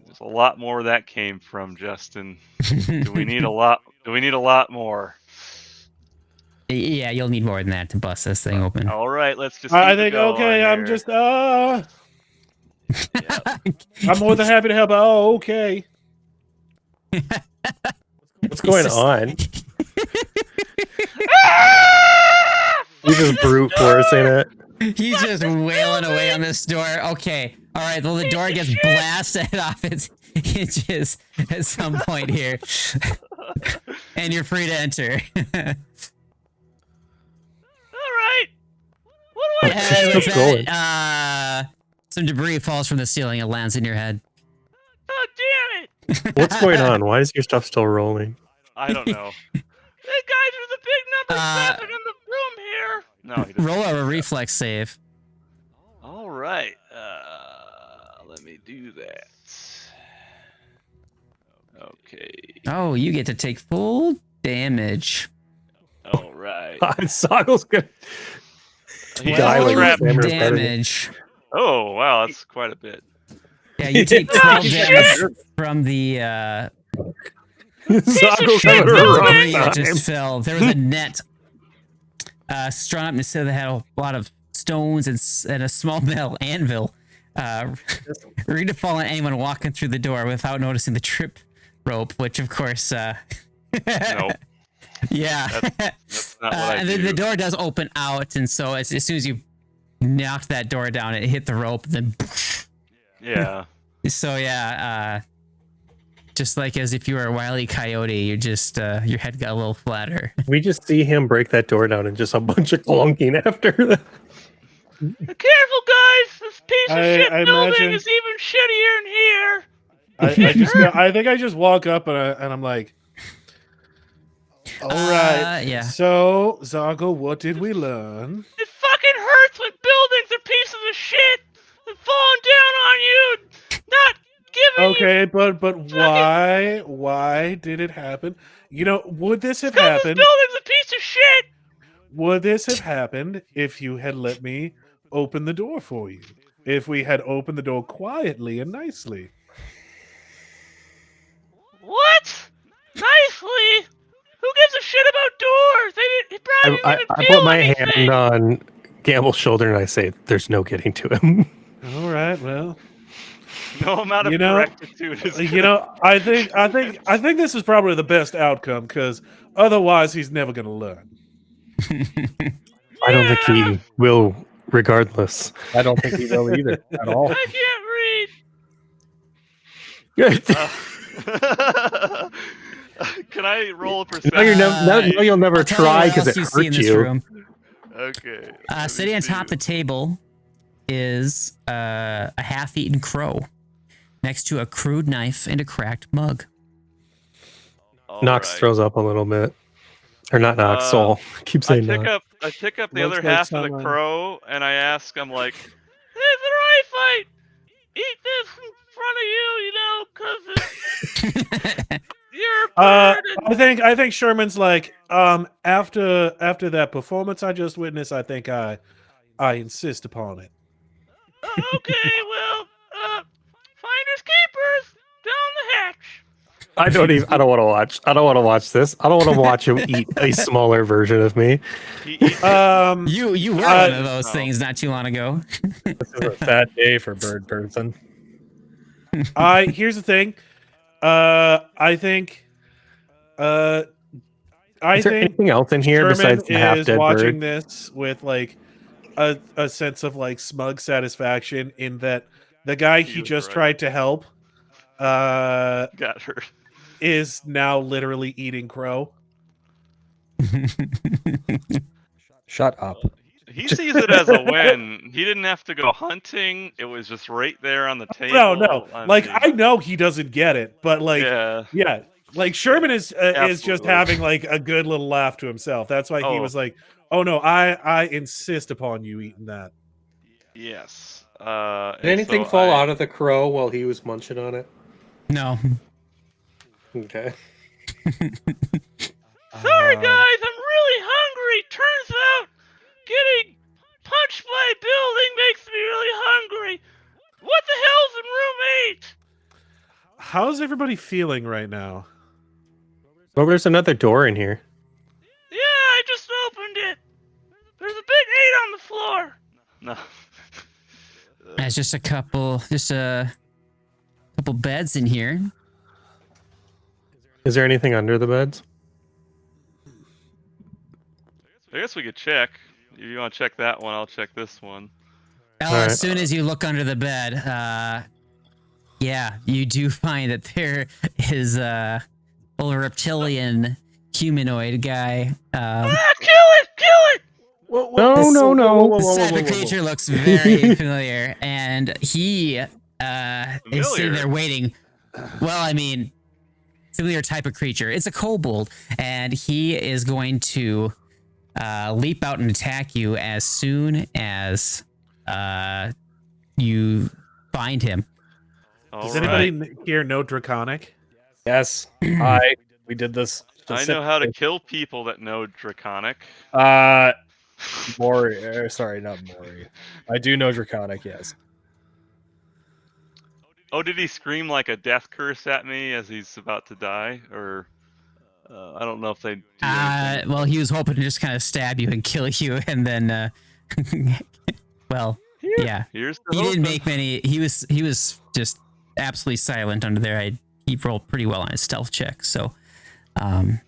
[SPEAKER 4] There's a lot more that came from, Justin. Do we need a lot? Do we need a lot more?
[SPEAKER 3] Yeah, you'll need more than that to bust this thing open.
[SPEAKER 4] All right, let's just.
[SPEAKER 1] I think okay. I'm just I'm more than happy to help. Oh, okay.
[SPEAKER 5] What's going on? We just brute forcing it.
[SPEAKER 3] He's just wailing away on this door. Okay. All right. Well, the door gets blasted off its hinges at some point here. And you're free to enter.
[SPEAKER 4] All right. What do I
[SPEAKER 3] And
[SPEAKER 4] do?
[SPEAKER 3] with that, some debris falls from the ceiling and lands in your head.
[SPEAKER 4] Oh, damn it.
[SPEAKER 5] What's going on? Why is your stuff still rolling?
[SPEAKER 4] I don't know. Hey, guys, there's a big number stepping in the room here. No, he doesn't.
[SPEAKER 3] Roll a reflex save.
[SPEAKER 4] All right. Let me do that. Okay.
[SPEAKER 3] Oh, you get to take full damage.
[SPEAKER 4] All right.
[SPEAKER 5] Soggle's good.
[SPEAKER 4] He's
[SPEAKER 5] Die like
[SPEAKER 4] trapped.
[SPEAKER 5] Sammer's better.
[SPEAKER 3] Damage.
[SPEAKER 4] Oh, wow, that's quite a bit.
[SPEAKER 3] Yeah, you take 12 damage from the
[SPEAKER 5] Soggle's having a
[SPEAKER 3] debris
[SPEAKER 5] rough
[SPEAKER 3] that just
[SPEAKER 5] time.
[SPEAKER 3] fell. There was a net strung up instead that had a lot of stones and a small metal anvil. Ready to fall on anyone walking through the door without noticing the trip rope, which of course,
[SPEAKER 4] No,
[SPEAKER 3] yeah.
[SPEAKER 4] that's not what I
[SPEAKER 3] And
[SPEAKER 4] do.
[SPEAKER 3] then the door does open out, and so as soon as you knocked that door down, it hit the rope. Then,
[SPEAKER 4] Yeah.
[SPEAKER 3] so yeah, just like as if you were a Wile E. Coyote, you're just your head got a little flatter.
[SPEAKER 5] We just see him break that door down and just a bunch of clunking after that.
[SPEAKER 4] Careful, guys! This piece of shit
[SPEAKER 1] I
[SPEAKER 4] building
[SPEAKER 1] imagine-
[SPEAKER 4] is even shittier in here.
[SPEAKER 1] I think I just walk up and I'm like, all right.
[SPEAKER 3] Yeah.
[SPEAKER 1] So, Zoggle, what did we learn?
[SPEAKER 4] It fucking hurts when buildings are pieces of shit and falling down on you, not giving you.
[SPEAKER 1] Okay, but why did it happen? You know, would this have
[SPEAKER 4] Because this
[SPEAKER 1] happened?
[SPEAKER 4] building's a piece of shit.
[SPEAKER 1] Would this have happened if you had let me open the door for you? If we had opened the door quietly and nicely?
[SPEAKER 4] What? Nicely? Who gives a shit about doors? He probably didn't even
[SPEAKER 5] I
[SPEAKER 4] feel
[SPEAKER 5] put my
[SPEAKER 4] anything.
[SPEAKER 5] hand on Gamble's shoulder and I say, "There's no getting to him."
[SPEAKER 1] All right, well,
[SPEAKER 4] No amount of
[SPEAKER 1] You know-
[SPEAKER 4] rectitude is
[SPEAKER 1] you know, I think this is probably the best outcome because otherwise he's never going to learn.
[SPEAKER 5] I don't think he will, regardless.
[SPEAKER 2] I don't think he will either at all.
[SPEAKER 4] I can't read. Can I roll a perception?
[SPEAKER 5] No, now you'll never
[SPEAKER 3] I'll tell you
[SPEAKER 5] try
[SPEAKER 3] what
[SPEAKER 5] because
[SPEAKER 3] else
[SPEAKER 5] it
[SPEAKER 3] you see in
[SPEAKER 5] hurts
[SPEAKER 3] this
[SPEAKER 5] you.
[SPEAKER 3] room.
[SPEAKER 4] Okay. let me
[SPEAKER 3] Sitting on
[SPEAKER 4] see.
[SPEAKER 3] top of the table is a half-eaten crow next to a crude knife and a cracked mug.
[SPEAKER 4] All
[SPEAKER 5] Nox
[SPEAKER 4] right.
[SPEAKER 5] throws up a little bit. Or not Nox, Soul. Keep
[SPEAKER 4] I
[SPEAKER 5] saying
[SPEAKER 4] pick
[SPEAKER 5] Nox.
[SPEAKER 4] up the
[SPEAKER 1] Looks
[SPEAKER 4] other
[SPEAKER 1] like
[SPEAKER 4] half of
[SPEAKER 1] someone-
[SPEAKER 4] the crow and I ask, I'm like, "Hey, is it alright if I eat this in front of you, because you're a bird and
[SPEAKER 1] I think Sherman's like, after that performance I just witnessed, I think I insist upon it.
[SPEAKER 4] okay, well, finders keepers down the hatch."
[SPEAKER 5] I don't want to watch. I don't want to watch this. I don't want to watch him eat a smaller version of me.
[SPEAKER 4] He eats
[SPEAKER 3] You were one of those things not too long ago.
[SPEAKER 2] This is a sad day for bird person.
[SPEAKER 1] Here's the thing. I think
[SPEAKER 5] Is there anything else in here
[SPEAKER 1] Sherman
[SPEAKER 5] besides the
[SPEAKER 1] is
[SPEAKER 5] half-dead
[SPEAKER 1] watching
[SPEAKER 5] bird?
[SPEAKER 1] this with like a sense of like smug satisfaction in that the guy he
[SPEAKER 4] was
[SPEAKER 1] just
[SPEAKER 4] right.
[SPEAKER 1] tried to help
[SPEAKER 4] Got her.
[SPEAKER 1] is now literally eating crow.
[SPEAKER 2] Shut up.
[SPEAKER 4] He sees it as a win. He didn't have to go hunting. It was just right there on the table.
[SPEAKER 1] No. Like, I know he doesn't get it, but like, yeah. Like Sherman is just having like a good little laugh to himself. That's why he was like, "Oh no, I insist upon you eating that."
[SPEAKER 4] Yes.
[SPEAKER 5] Did anything fall out of the crow while he was munching on it?
[SPEAKER 3] No.
[SPEAKER 5] Okay.
[SPEAKER 4] Sorry, guys, I'm really hungry. Turns out getting punched by a building makes me really hungry. What the hell's in room 8?
[SPEAKER 1] How's everybody feeling right now?
[SPEAKER 5] Well, there's another door in here.
[SPEAKER 4] Yeah, I just opened it. There's a big 8 on the floor. No.
[SPEAKER 3] There's just a couple beds in here.
[SPEAKER 5] Is there anything under the beds?
[SPEAKER 4] I guess we could check. If you want to check that one, I'll check this one.
[SPEAKER 3] Well, as soon as you look under the bed, yeah, you do find that there is a little reptilian humanoid guy.
[SPEAKER 4] Kill it! Kill it!
[SPEAKER 5] No.
[SPEAKER 3] The cyber creature looks very familiar, and he is sitting there waiting. Well, I mean, familiar type of creature. It's a kobold, and he is going to leap out and attack you as soon as you find him.
[SPEAKER 1] Does anybody here know Draconic?
[SPEAKER 2] Yes, we did this.
[SPEAKER 4] I know how to kill people that know Draconic.
[SPEAKER 2] Mori, sorry, not Mori. I do know Draconic, yes.
[SPEAKER 4] Oh, did he scream like a death curse at me as he's about to die? Or I don't know if they do anything.
[SPEAKER 3] Well, he was hoping to just kind of stab you and kill you, and then well, yeah.
[SPEAKER 4] He
[SPEAKER 3] didn't make many. He was just absolutely silent under there. He rolled pretty well on his stealth check, so
[SPEAKER 5] That's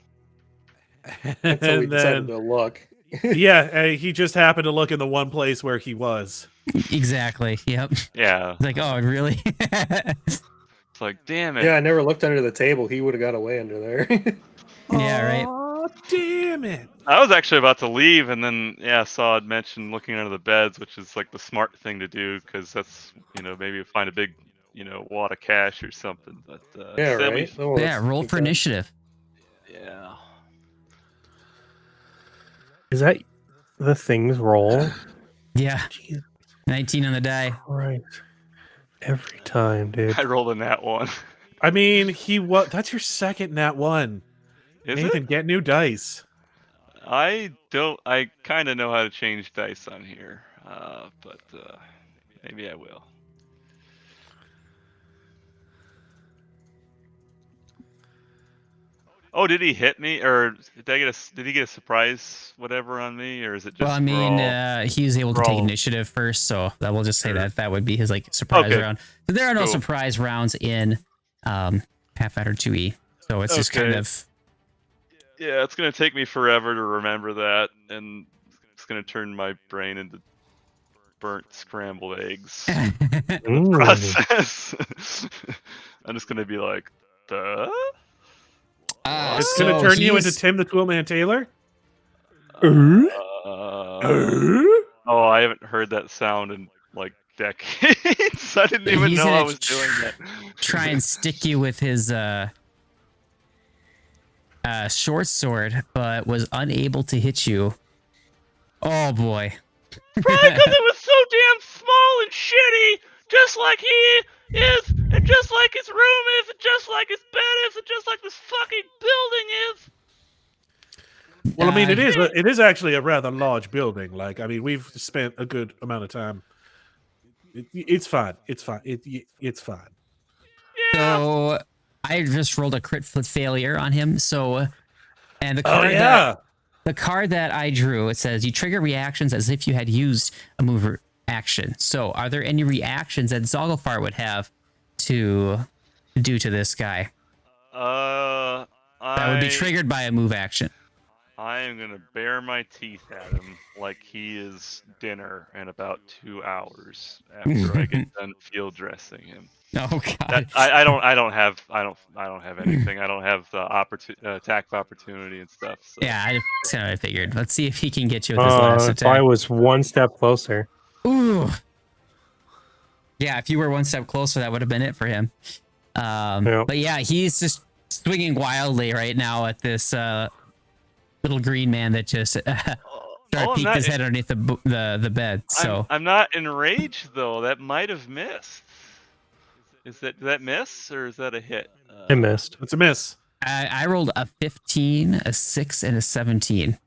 [SPEAKER 5] how we decided to look.
[SPEAKER 1] Yeah, he just happened to look in the one place where he was.
[SPEAKER 3] Exactly. Yep.
[SPEAKER 4] Yeah.
[SPEAKER 3] It's like, oh, really?
[SPEAKER 4] It's like, damn it.
[SPEAKER 5] Yeah, I never looked under the table. He would have got away under there.
[SPEAKER 3] Yeah, right.
[SPEAKER 1] Oh, damn it.
[SPEAKER 4] I was actually about to leave, and then, Saw had mentioned looking under the beds, which is like the smart thing to do, because that's, maybe find a big, wad of cash or something. But
[SPEAKER 5] yeah, right?
[SPEAKER 3] Roll for initiative.
[SPEAKER 4] Yeah.
[SPEAKER 5] Is that the thing's roll?
[SPEAKER 3] Yeah. Jeez. 19 on the die.
[SPEAKER 5] Right. Every time, dude.
[SPEAKER 4] I rolled a nat 1.
[SPEAKER 1] I mean, that's your second nat 1. Nathan, get new dice.
[SPEAKER 4] I kind of know how to change dice on here, but maybe I will. Oh, did he hit me, or did he get a surprise whatever on me, or is it just?
[SPEAKER 3] Well, I mean, he was able to take initiative first, so that will just say that would be his surprise round. So there are no surprise rounds in Pathfinder 2e, so it's just kind of.
[SPEAKER 4] Yeah, it's gonna take me forever to remember that, and it's gonna turn my brain into burnt scrambled eggs. Process. I'm just gonna be like, duh.
[SPEAKER 1] It's gonna turn you into Tim the Toolman Taylor.
[SPEAKER 4] Oh, I haven't heard that sound in like decades. I didn't even know I was doing that.
[SPEAKER 3] Try and stick you with his short sword, but was unable to hit you. Oh boy.
[SPEAKER 4] Probably because it was so damn small and shitty, just like he is, and just like his room is, and just like his bed is, and just like this fucking building is.
[SPEAKER 1] Well, I mean, it is actually a rather large building. Like, I mean, we've spent a good amount of time. It's fine. It's fine. It's fine.
[SPEAKER 4] Yeah.
[SPEAKER 3] So I just rolled a crit failure on him. So, and the card that I drew, it says you trigger reactions as if you had used a move action. So, are there any reactions that Zogglefart would have to do to this guy?
[SPEAKER 4] That
[SPEAKER 3] would be triggered by a move action.
[SPEAKER 4] I am gonna bare my teeth at him like he is dinner in about 2 hours after I get done field dressing him.
[SPEAKER 3] Oh God.
[SPEAKER 4] I don't have anything. I don't have the attack of opportunity and stuff. So.
[SPEAKER 3] Yeah, that's kind of what I figured. Let's see if he can get you with his last
[SPEAKER 5] If
[SPEAKER 3] attack.
[SPEAKER 5] I was one step closer.
[SPEAKER 3] Ooh. Yeah, if you were one step closer, that would have been it for him. But yeah, he's just swinging wildly right now at this little green man that just peeked his head underneath the bed. So
[SPEAKER 4] I'm not enraged though. That might have missed. Did that miss or is that a hit?
[SPEAKER 5] It missed.
[SPEAKER 1] It's a miss.
[SPEAKER 3] I rolled a 15, a 6, and a 17.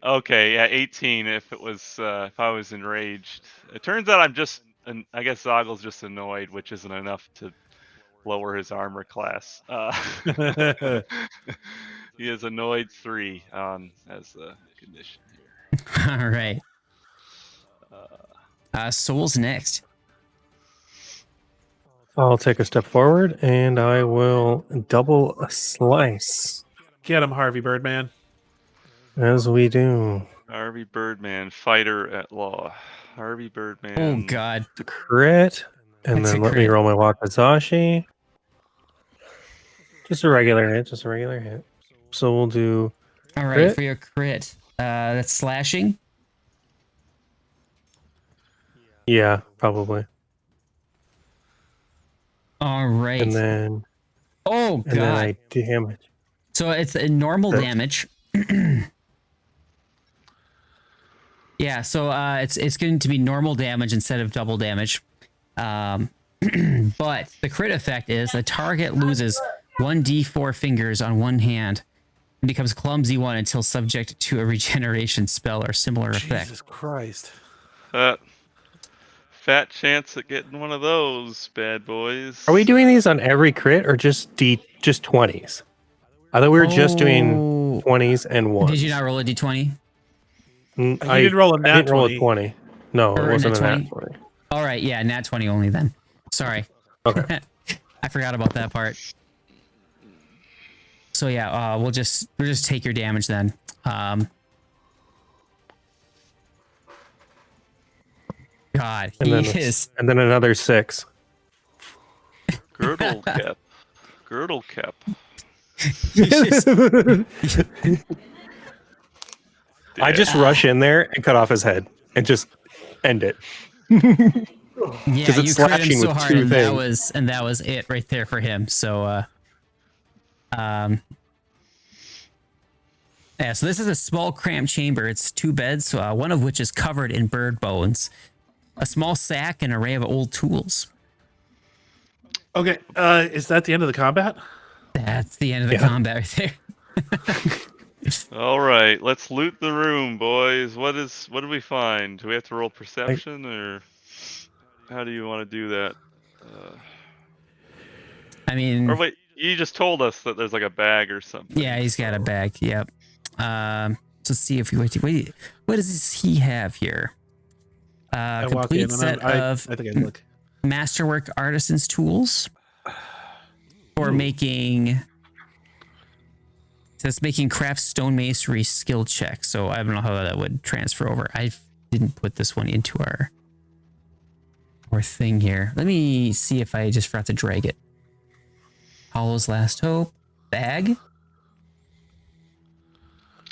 [SPEAKER 4] Okay, yeah, 18. If I was enraged, it turns out I guess Zoggle's just annoyed, which isn't enough to lower his armor class. He is annoyed 3 as a condition here.
[SPEAKER 3] All right. Soul's next.
[SPEAKER 5] I'll take a step forward and I will double a slice.
[SPEAKER 1] Get him, Harvey Birdman.
[SPEAKER 5] As we do.
[SPEAKER 4] Harvey Birdman, fighter at law. Harvey Birdman.
[SPEAKER 3] Oh God.
[SPEAKER 5] The crit. And
[SPEAKER 3] That's
[SPEAKER 5] then
[SPEAKER 3] a
[SPEAKER 5] let me
[SPEAKER 3] crit.
[SPEAKER 5] roll my Wakizashi. Just a regular hit. So we'll do.
[SPEAKER 3] All right,
[SPEAKER 5] crit.
[SPEAKER 3] for your crit. That's slashing.
[SPEAKER 5] Yeah, probably.
[SPEAKER 3] All right.
[SPEAKER 5] And then
[SPEAKER 3] God.
[SPEAKER 5] I damage.
[SPEAKER 3] So it's a normal
[SPEAKER 5] Crit.
[SPEAKER 3] damage. Yeah, so it's going to be normal damage instead of double damage. But the crit effect is the target loses 1d4 fingers on one hand and becomes clumsy one until subject to a regeneration spell or similar effect.
[SPEAKER 1] Jesus Christ.
[SPEAKER 4] Fat chance at getting one of those bad boys.
[SPEAKER 5] Are we doing these on every crit or just 20s? I thought we were just doing 20s and 1s.
[SPEAKER 3] Did you not roll a d20?
[SPEAKER 5] I
[SPEAKER 1] didn't roll a nat
[SPEAKER 5] I didn't roll
[SPEAKER 1] 20.
[SPEAKER 5] a 20. No,
[SPEAKER 3] Or
[SPEAKER 5] it
[SPEAKER 3] a
[SPEAKER 5] wasn't
[SPEAKER 3] nat
[SPEAKER 5] a nat
[SPEAKER 3] 20?
[SPEAKER 5] 20.
[SPEAKER 3] All right, yeah, nat 20 only then. Sorry.
[SPEAKER 5] Okay.
[SPEAKER 3] I forgot about that part. So yeah, we'll just take your damage then. God,
[SPEAKER 5] And
[SPEAKER 3] he
[SPEAKER 5] then
[SPEAKER 3] is.
[SPEAKER 5] And then another 6.
[SPEAKER 4] Girdle cap. Girdle cap.
[SPEAKER 5] I just rush in there and cut off his head and just end it.
[SPEAKER 3] Yeah,
[SPEAKER 5] it's
[SPEAKER 3] you crit him
[SPEAKER 5] slashing
[SPEAKER 3] so
[SPEAKER 5] with
[SPEAKER 3] hard,
[SPEAKER 5] 2
[SPEAKER 3] and
[SPEAKER 5] things.
[SPEAKER 3] that was it right there for him. So, yeah. So this is a small cramped chamber. It's 2 beds, one of which is covered in bird bones, a small sack, and an array of old tools.
[SPEAKER 1] Okay, is that the end of the combat?
[SPEAKER 3] That's the end of the combat right there.
[SPEAKER 4] All right, let's loot the room, boys. What do we find? Do we have to roll perception, or how do you want to do that?
[SPEAKER 3] I mean,
[SPEAKER 4] or wait, you just told us that there's like a bag or something.
[SPEAKER 3] yeah, he's got a bag. Yep. Let's see if we wait. What does he have here?
[SPEAKER 1] I walk in
[SPEAKER 3] Complete
[SPEAKER 1] and
[SPEAKER 3] set of
[SPEAKER 1] I think I look.
[SPEAKER 3] masterwork artisan's tools for making. That's making craft stonemasonry skill check. So I don't know how that would transfer over. I didn't put this one into our thing here. Let me see if I just forgot to drag it. Hollow's Last Hope. Bag?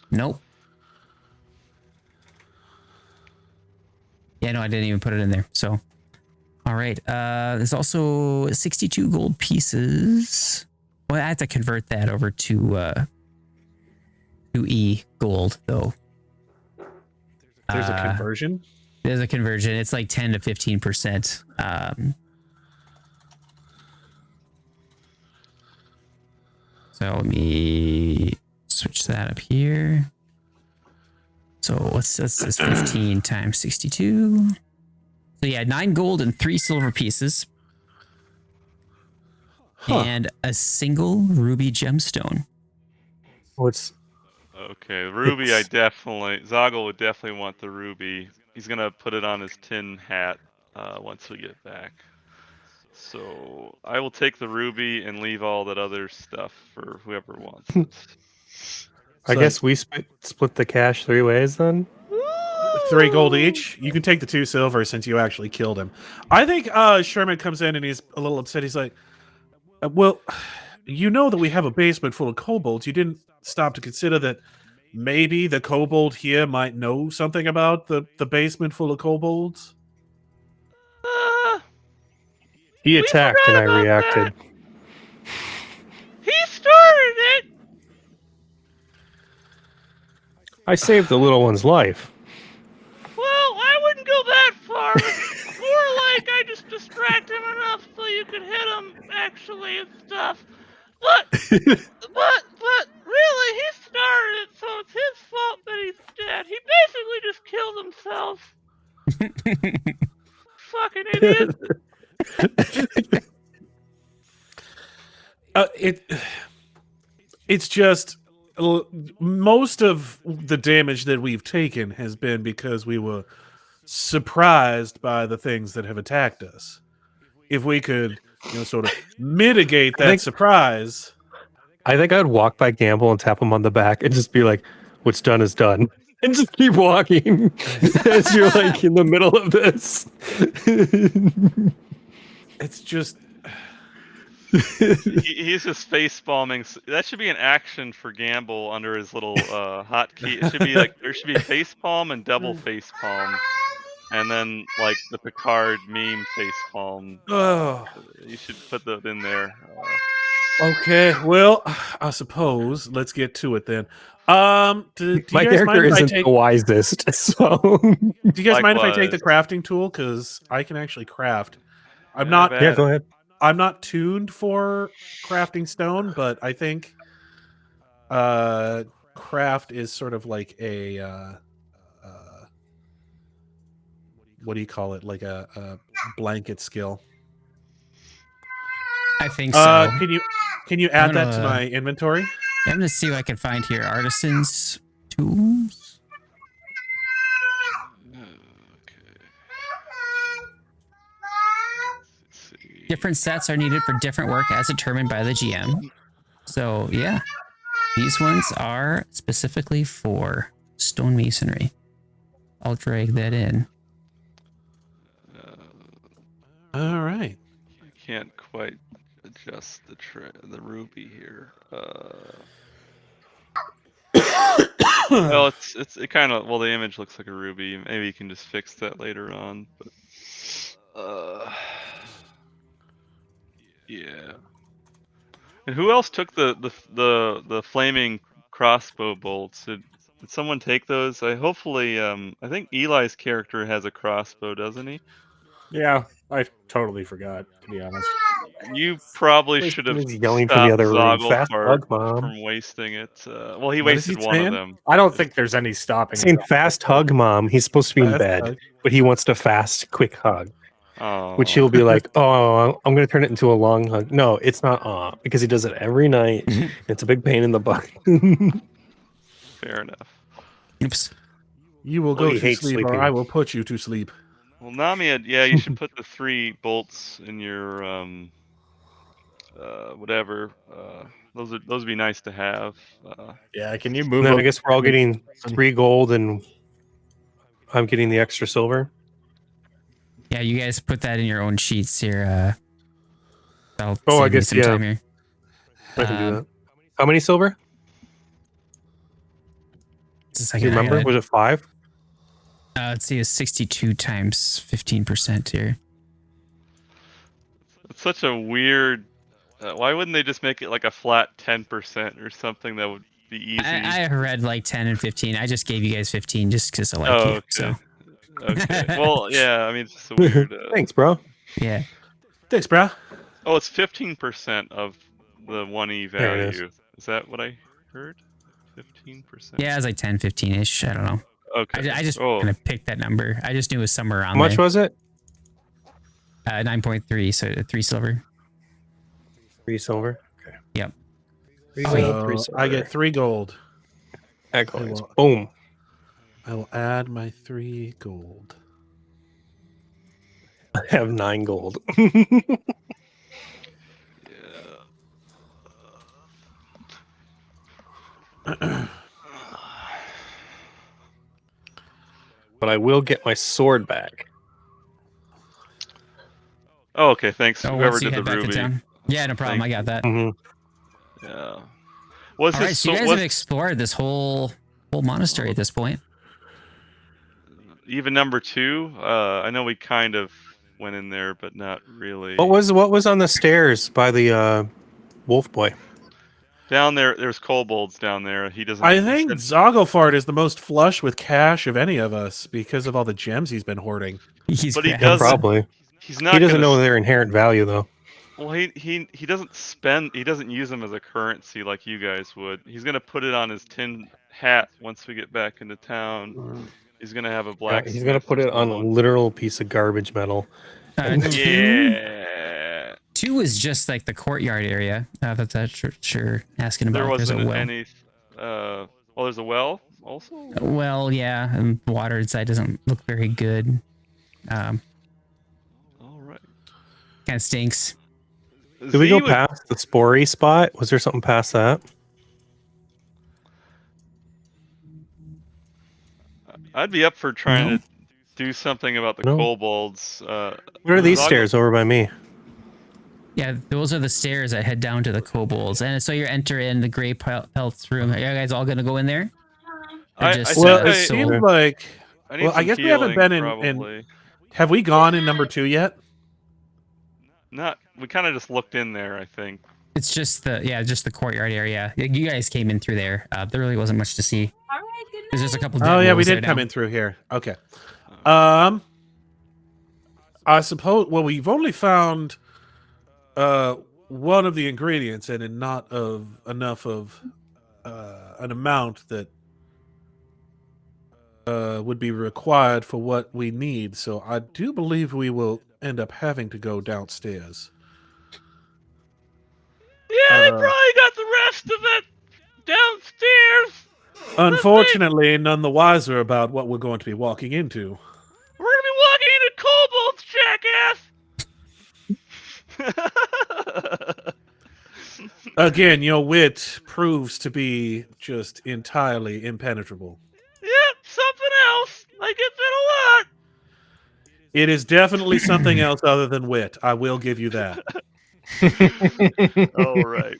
[SPEAKER 3] Nope. Yeah, no, I didn't even put it in there. So, all right. There's also 62 gold pieces. Well, I have to convert that over to E gold, though.
[SPEAKER 1] There's a conversion?
[SPEAKER 3] There's a conversion. It's like 10 to 15%. So let me switch that up here. So what's this? Is 15 times 62. So yeah, 9 gold and 3 silver pieces. And a single ruby gemstone.
[SPEAKER 5] What's
[SPEAKER 4] Okay, ruby. Zoggle would definitely want the ruby. He's gonna put it on his tin hat once we get back. So I will take the ruby and leave all that other stuff for whoever wants it.
[SPEAKER 5] I guess we split the cash 3 ways then.
[SPEAKER 1] 3 gold each. You can take the 2 silver since you actually killed him. I think Sherman comes in and he's a little upset. He's like, well, you know that we have a basement full of kobolds. You didn't stop to consider that maybe the kobold here might know something about the basement full of kobolds?
[SPEAKER 5] He attacked and I reacted.
[SPEAKER 4] That. He started it!
[SPEAKER 5] I saved the little one's life.
[SPEAKER 4] Well, I wouldn't go that far. More like I just distract him enough so you could hit him, actually, and stuff. But really, he started it, so it's his fault that he's dead. He basically just killed himself. Fucking idiot.
[SPEAKER 1] It's just most of the damage that we've taken has been because we were surprised by the things that have attacked us. If we could, sort of mitigate that surprise.
[SPEAKER 5] I think I'd walk by Gamble and tap him on the back and just be like, "What's done is done," and just keep walking as you're like in the middle of this.
[SPEAKER 1] It's just.
[SPEAKER 4] He's just face palming. That should be an action for Gamble under his little hotkey. It should be like there should be face palm and double face palm, and then like the Picard meme face palm. You should put that in there.
[SPEAKER 1] Okay, well, I suppose let's get to it then. My
[SPEAKER 5] character isn't the wisest, so.
[SPEAKER 1] Do you guys mind if I take the crafting tool? Because I can actually craft. I'm not.
[SPEAKER 5] Yeah, go ahead.
[SPEAKER 1] I'm not tuned for crafting stone, but I think craft is sort of like a what do you call it? Like a blanket skill.
[SPEAKER 3] I think so.
[SPEAKER 1] Can you add that to my inventory?
[SPEAKER 3] I'm gonna see what I can find here. Artisans tools. Different sets are needed for different work as determined by the GM. So yeah, these ones are specifically for stonemasonry. I'll drag that in.
[SPEAKER 1] All right.
[SPEAKER 4] I can't quite adjust the ruby here. Well, it kind of the image looks like a ruby. Maybe you can just fix that later on. But yeah. And who else took the flaming crossbow bolts? Did someone take those? I think Eli's character has a crossbow, doesn't he?
[SPEAKER 2] Yeah, I totally forgot, to be honest.
[SPEAKER 4] You probably should have
[SPEAKER 5] yelling from the other room. Fast hug, Mom.
[SPEAKER 4] From wasting it. Well, he wasted one of them.
[SPEAKER 2] I don't think there's any stopping.
[SPEAKER 5] Saying fast hug, Mom. He's supposed to be in bed, but he wants to fast, quick hug.
[SPEAKER 4] Oh.
[SPEAKER 5] Which he'll be like, "Oh, I'm going to turn it into a long hug." No, it's not. Because he does it every night. It's a big pain in the butt.
[SPEAKER 4] Fair enough.
[SPEAKER 3] Oops.
[SPEAKER 1] You will go to sleep,
[SPEAKER 5] sleeping.
[SPEAKER 1] or I will put you to sleep.
[SPEAKER 4] Well, Namied, yeah, you should put the 3 bolts in your whatever. Those would be nice to have.
[SPEAKER 2] Yeah, can you move?
[SPEAKER 5] Then I guess we're all getting 3 gold, and I'm getting the extra silver.
[SPEAKER 3] Yeah, you guys put that in your own sheets here. That'll
[SPEAKER 5] I
[SPEAKER 3] save
[SPEAKER 5] guess
[SPEAKER 3] me some time here.
[SPEAKER 5] I can do that. How many silver?
[SPEAKER 3] Just a
[SPEAKER 5] Do
[SPEAKER 3] second,
[SPEAKER 5] you remember? Was it 5?
[SPEAKER 3] Let's see, it's 62 times 15% here.
[SPEAKER 4] It's such a weird. Why wouldn't they just make it like a flat 10% or something that would be easy?
[SPEAKER 3] I read like 10 and 15. I just gave you guys 15 just because I like you.
[SPEAKER 4] Okay.
[SPEAKER 3] So.
[SPEAKER 4] Okay. Well, yeah. I mean, it's just a weird.
[SPEAKER 5] Thanks, bro.
[SPEAKER 3] Yeah.
[SPEAKER 1] Thanks, bro.
[SPEAKER 4] Oh, it's 15% of the 1E
[SPEAKER 5] There it
[SPEAKER 4] value. Is that what I heard? 15%.
[SPEAKER 3] Yeah, it was like 10, 15-ish. I don't know.
[SPEAKER 4] Okay.
[SPEAKER 3] I just kind of picked that number. I just knew it was somewhere around
[SPEAKER 5] How much
[SPEAKER 3] there.
[SPEAKER 5] was it?
[SPEAKER 3] 9.3, so 3 silver.
[SPEAKER 5] 3 silver. Okay.
[SPEAKER 3] Yep.
[SPEAKER 5] 3
[SPEAKER 1] So
[SPEAKER 5] silver, 3 silver.
[SPEAKER 1] I get 3 gold.
[SPEAKER 5] Echoes. Boom.
[SPEAKER 1] I will add my 3 gold.
[SPEAKER 5] I have 9 gold. but I will get my sword back.
[SPEAKER 4] Oh, okay. Thanks.
[SPEAKER 3] Oh,
[SPEAKER 4] Whoever
[SPEAKER 3] once you
[SPEAKER 4] did
[SPEAKER 3] head
[SPEAKER 4] the
[SPEAKER 3] back to
[SPEAKER 4] ruby.
[SPEAKER 3] town. Yeah, no problem. I got that.
[SPEAKER 5] Mm-hmm.
[SPEAKER 4] Yeah. Was
[SPEAKER 3] All right, so you guys have explored this whole monastery at this point.
[SPEAKER 4] even number 2? I know we kind of went in there, but not really.
[SPEAKER 5] What was on the stairs by the wolf boy?
[SPEAKER 4] Down there, there's kobolds down there. He doesn't.
[SPEAKER 1] I think Zogglefart is the most flush with cash of any of us because of all the gems he's been hoarding.
[SPEAKER 4] But he
[SPEAKER 3] grabbed-
[SPEAKER 4] doesn't.
[SPEAKER 5] Probably.
[SPEAKER 4] He's not.
[SPEAKER 5] He doesn't
[SPEAKER 4] gonna
[SPEAKER 5] know their inherent value, though.
[SPEAKER 4] Well, he doesn't spend. He doesn't use them as a currency like you guys would. He's gonna put it on his tin hat once we get back into town. He's gonna have a black.
[SPEAKER 5] He's gonna put it on a literal piece of garbage metal.
[SPEAKER 4] Yeah.
[SPEAKER 3] 2 is just like the courtyard area. That's sure asking about.
[SPEAKER 4] There
[SPEAKER 3] There's a
[SPEAKER 4] wasn't
[SPEAKER 3] well.
[SPEAKER 4] any. There's a well also.
[SPEAKER 3] Well, yeah, and the water inside doesn't look very good.
[SPEAKER 4] All right.
[SPEAKER 3] Kind of stinks.
[SPEAKER 5] Did we go past the spory spot? Was there something past that?
[SPEAKER 4] I'd be up for trying to do something about the kobolds.
[SPEAKER 5] What are these stairs over by me?
[SPEAKER 3] Yeah, those are the stairs that head down to the kobolds. And so you enter in the gray pelt's room. Are you guys all going to go in there?
[SPEAKER 1] It seems like... I guess we haven't been in... Have we gone in number 2 yet?
[SPEAKER 3] Not.
[SPEAKER 4] We kind of just looked in there, I think.
[SPEAKER 3] It's just the courtyard area. You guys came in through there. There really wasn't much to see.
[SPEAKER 8] All right, good night.
[SPEAKER 3] There's just a couple.
[SPEAKER 1] Oh yeah, we did come in through here. Okay. I suppose. Well, we've only found one of the ingredients, and not of enough of an amount that would be required for what we need. So I do believe we will end up having to go downstairs.
[SPEAKER 4] Yeah, they probably got the rest of it downstairs.
[SPEAKER 1] Unfortunately, none the wiser about what we're going to be walking into.
[SPEAKER 4] We're gonna be walking into kobolds, jackass.
[SPEAKER 1] Again, your wit proves to be just entirely impenetrable.
[SPEAKER 4] Yep, something else. I get that a lot.
[SPEAKER 1] It is definitely something else other than wit. I will give you that.
[SPEAKER 4] All right.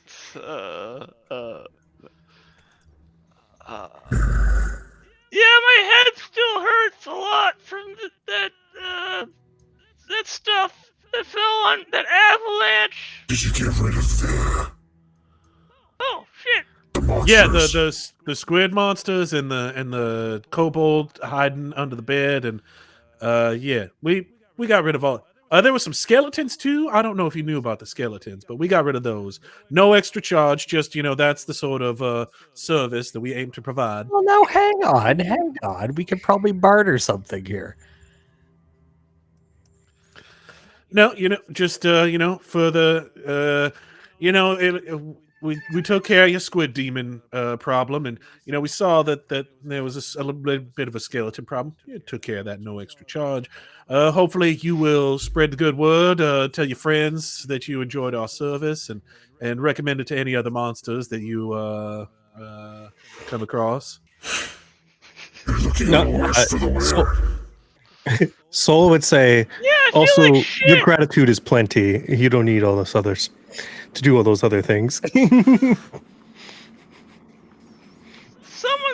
[SPEAKER 4] Yeah, my head still hurts a lot from that stuff that fell on that avalanche.
[SPEAKER 7] Did you get rid of the...
[SPEAKER 4] Oh shit!
[SPEAKER 7] The monsters?
[SPEAKER 1] Yeah, the squid monsters and the kobold hiding under the bed, and yeah, we got rid of all. There were some skeletons too. I don't know if you knew about the skeletons, but we got rid of those. No extra charge. Just that's the sort of service that we aim to provide.
[SPEAKER 2] Well, now hang on. We could probably barter something here.
[SPEAKER 1] No, just for the we took care of your squid demon problem, and we saw that there was a little bit of a skeleton problem. You took care of that, no extra charge. Hopefully, you will spread the good word. Tell your friends that you enjoyed our service, and recommend it to any other monsters that you come across.
[SPEAKER 7] You're looking at the worst for the wear.
[SPEAKER 5] Soul would say,
[SPEAKER 4] Yeah, I feel
[SPEAKER 5] also,
[SPEAKER 4] like shit.
[SPEAKER 5] your gratitude is plenty. You don't need all this others to do all those other things.
[SPEAKER 4] Someone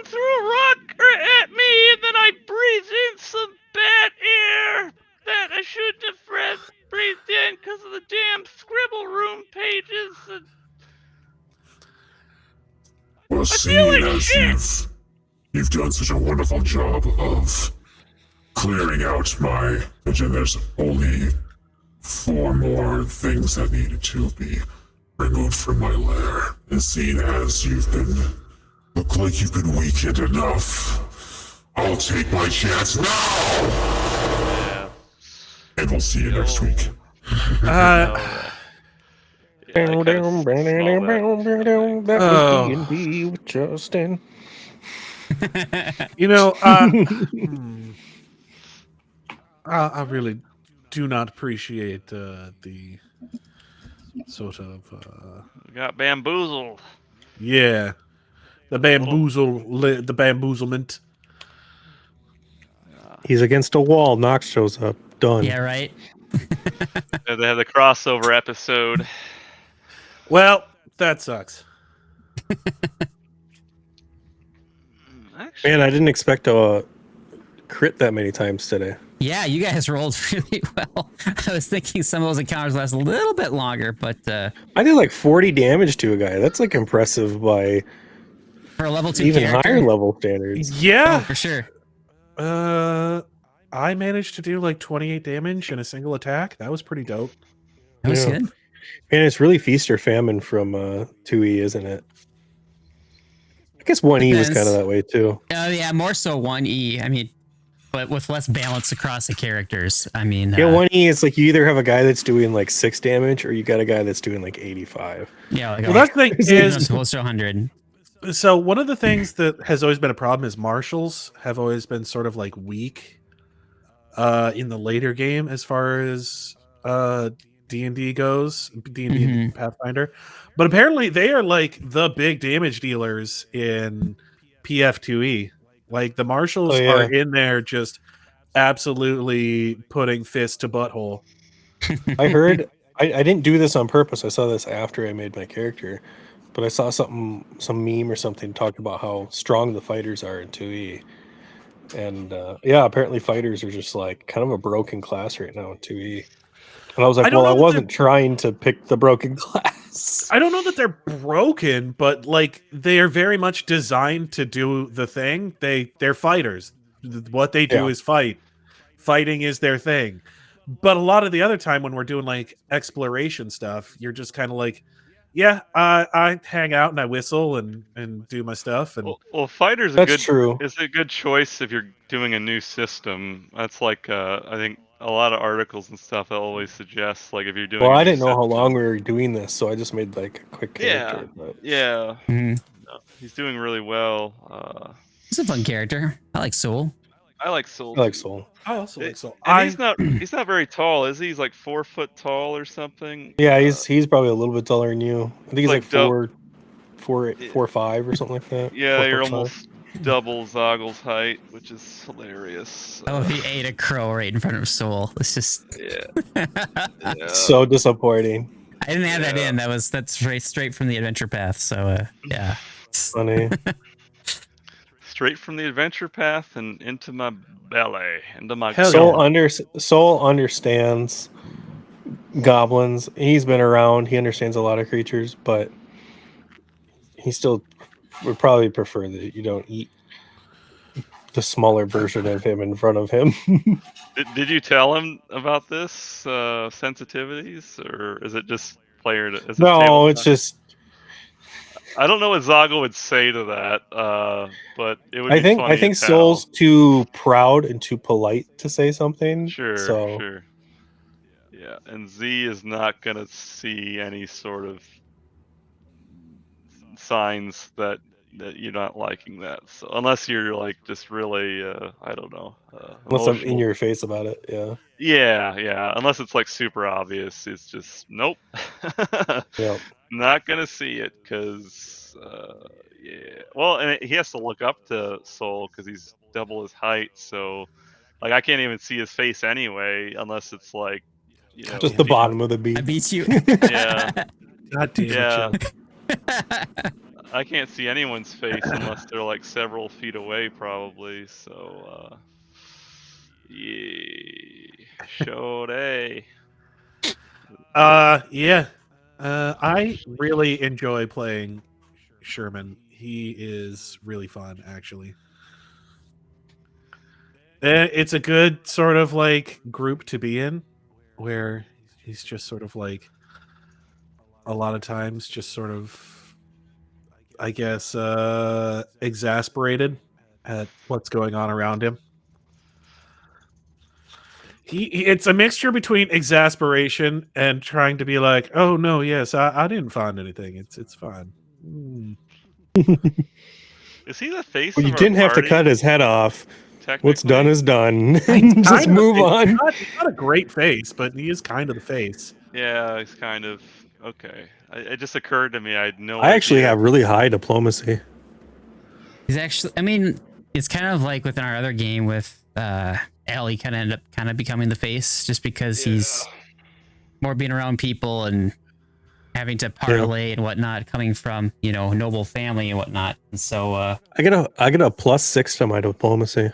[SPEAKER 4] threw a rock at me, and then I breathed in some bad air that I shouldn't have breathed in because of the damn scribble room pages. And
[SPEAKER 7] Well, seeing as you've done such a wonderful job of clearing out my engine, there's only 4 more things that needed to be removed from my lair. And seeing as look like you've been weakened enough, I'll take my chance now!
[SPEAKER 4] yeah.
[SPEAKER 7] And we'll see you next week.
[SPEAKER 5] That was D&D with Justin.
[SPEAKER 1] I really do not appreciate the sort of
[SPEAKER 4] Got bamboozled.
[SPEAKER 1] the bamboozlement.
[SPEAKER 5] He's against a wall. Nox shows up. Done.
[SPEAKER 3] Yeah, right.
[SPEAKER 4] Yeah, they have the crossover episode.
[SPEAKER 1] Well, that sucks.
[SPEAKER 4] Actually,
[SPEAKER 5] Man, I didn't expect to crit that many times today.
[SPEAKER 3] Yeah, you guys rolled really well. I was thinking some of those encounters last a little bit longer, but
[SPEAKER 5] I did like 40 damage to a guy. That's like impressive by
[SPEAKER 3] for a level 2
[SPEAKER 5] even
[SPEAKER 3] character,
[SPEAKER 5] higher level standards.
[SPEAKER 1] Yeah,
[SPEAKER 3] for sure.
[SPEAKER 1] I managed to do like 28 damage in a single attack. That was pretty dope.
[SPEAKER 3] That was
[SPEAKER 5] Yeah.
[SPEAKER 3] good.
[SPEAKER 5] Man, it's really feast or famine from 2E, isn't it? I guess 1E was kind of that way too.
[SPEAKER 3] Oh yeah, more so 1E. I mean, but with less balance across the characters. I mean,
[SPEAKER 5] Yeah, 1E is like you either have a guy that's doing like 6 damage or you got a guy that's doing like 85.
[SPEAKER 3] Yeah, like
[SPEAKER 1] Well, that's the thing is,
[SPEAKER 3] close to 100.
[SPEAKER 1] so one of the things that has always been a problem is marshals have always been sort of like weak in the later game as far as D&D goes, D&D and Pathfinder. But apparently they are like the big damage dealers in PF2E. Like the marshals are in there just absolutely putting fist to butthole.
[SPEAKER 5] I heard I didn't do this on purpose. I saw this after I made my character, but I saw some meme or something talking about how strong the fighters are in 2E. And yeah, apparently fighters are just like kind of a broken class right now in 2E. And I was like, well, I wasn't trying to pick the broken class.
[SPEAKER 1] I don't know that they're broken, but like they are very much designed to do the thing. They're fighters. What they do is fight. Fighting is their thing. But a lot of the other time when we're doing like exploration stuff, you're just kind of like, yeah, I hang out and I whistle and do my stuff. And
[SPEAKER 4] well fighters
[SPEAKER 5] true.
[SPEAKER 4] It's a good choice if you're doing a new system. That's like I think a lot of articles and stuff that always suggest like if you're doing.
[SPEAKER 5] Well, I didn't know how long we were doing this, so I just made like a quick character.
[SPEAKER 4] Yeah. No, he's doing really well.
[SPEAKER 3] He's a fun character. I like Soul.
[SPEAKER 4] I like Soul.
[SPEAKER 5] I like Soul.
[SPEAKER 1] I also like Soul.
[SPEAKER 4] And he's not very tall, is he? He's like 4 foot tall or something.
[SPEAKER 5] Yeah, he's probably a little bit taller than you. I think he's like 4'5" or something like that.
[SPEAKER 4] Yeah, you're almost double Zoggle's height, which is hilarious.
[SPEAKER 3] Oh, he ate a crow right in front of Soul. It's just
[SPEAKER 5] so disappointing.
[SPEAKER 3] I didn't have that in. That's straight from the adventure path. So yeah,
[SPEAKER 5] funny.
[SPEAKER 4] Straight from the adventure path and into my belly, into my
[SPEAKER 5] Soul understands goblins. He's been around. He understands a lot of creatures, but he still would probably prefer that you don't eat the smaller version of him in front of him.
[SPEAKER 4] Did you tell him about this sensitivities, or is it just player?
[SPEAKER 5] No, it's just.
[SPEAKER 4] I don't know what Zoggle would say to that, but it would.
[SPEAKER 5] I think Soul's too proud and too polite to say something.
[SPEAKER 4] Sure. Yeah, and Z is not gonna see any sort of signs that you're not liking that. So unless you're like just really, I don't know.
[SPEAKER 5] Unless I'm in your face about it, yeah.
[SPEAKER 4] Yeah. Unless it's like super obvious, it's just nope.
[SPEAKER 5] Yep.
[SPEAKER 4] Not gonna see it because, yeah. Well, and he has to look up to Soul because he's double his height. So, like, I can't even see his face anyway, unless it's like, you know,
[SPEAKER 5] just the bottom of the beat.
[SPEAKER 3] I beat you.
[SPEAKER 4] Yeah.
[SPEAKER 1] God damn it.
[SPEAKER 4] I can't see anyone's face unless they're like several feet away, probably. So, yeah, Shode.
[SPEAKER 1] Yeah. I really enjoy playing Sherman. He is really fun, actually. It's a good sort of like group to be in, where he's just sort of like a lot of times just sort of, I guess, exasperated at what's going on around him. It's a mixture between exasperation and trying to be like, oh no, yes, I didn't find anything. It's fine.
[SPEAKER 4] Is he the face?
[SPEAKER 5] Well,
[SPEAKER 4] of
[SPEAKER 5] you didn't have to cut his head off. What's done is done. Just move on.
[SPEAKER 1] He's not a great face, but he is kind of the face.
[SPEAKER 4] Yeah, he's kind of okay. It just occurred to me. I had no.
[SPEAKER 5] I actually
[SPEAKER 4] idea.
[SPEAKER 5] have really high diplomacy.
[SPEAKER 3] He's actually. I mean, it's kind of like within our other game with Ellie kind of ended up becoming the face just because he's more being around people and having to parlay and whatnot, coming from, you know, noble family and whatnot. And so
[SPEAKER 5] I get a +6 to my diplomacy.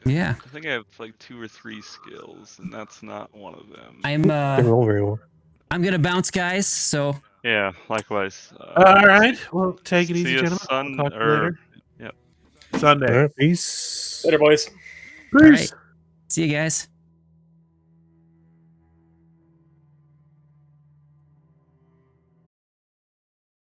[SPEAKER 3] yeah.
[SPEAKER 4] I think I have like 2 or 3 skills, and that's not one of them.
[SPEAKER 5] Didn't roll very well.
[SPEAKER 3] I'm gonna bounce, guys. So
[SPEAKER 4] Yeah, likewise.
[SPEAKER 1] All right. Well, take it
[SPEAKER 4] see
[SPEAKER 1] easy,
[SPEAKER 4] you
[SPEAKER 1] gentlemen. I'll talk to you later.
[SPEAKER 4] Yep.
[SPEAKER 1] Sunday.
[SPEAKER 5] All right, peace.
[SPEAKER 2] Later, boys.
[SPEAKER 3] all right, see you guys.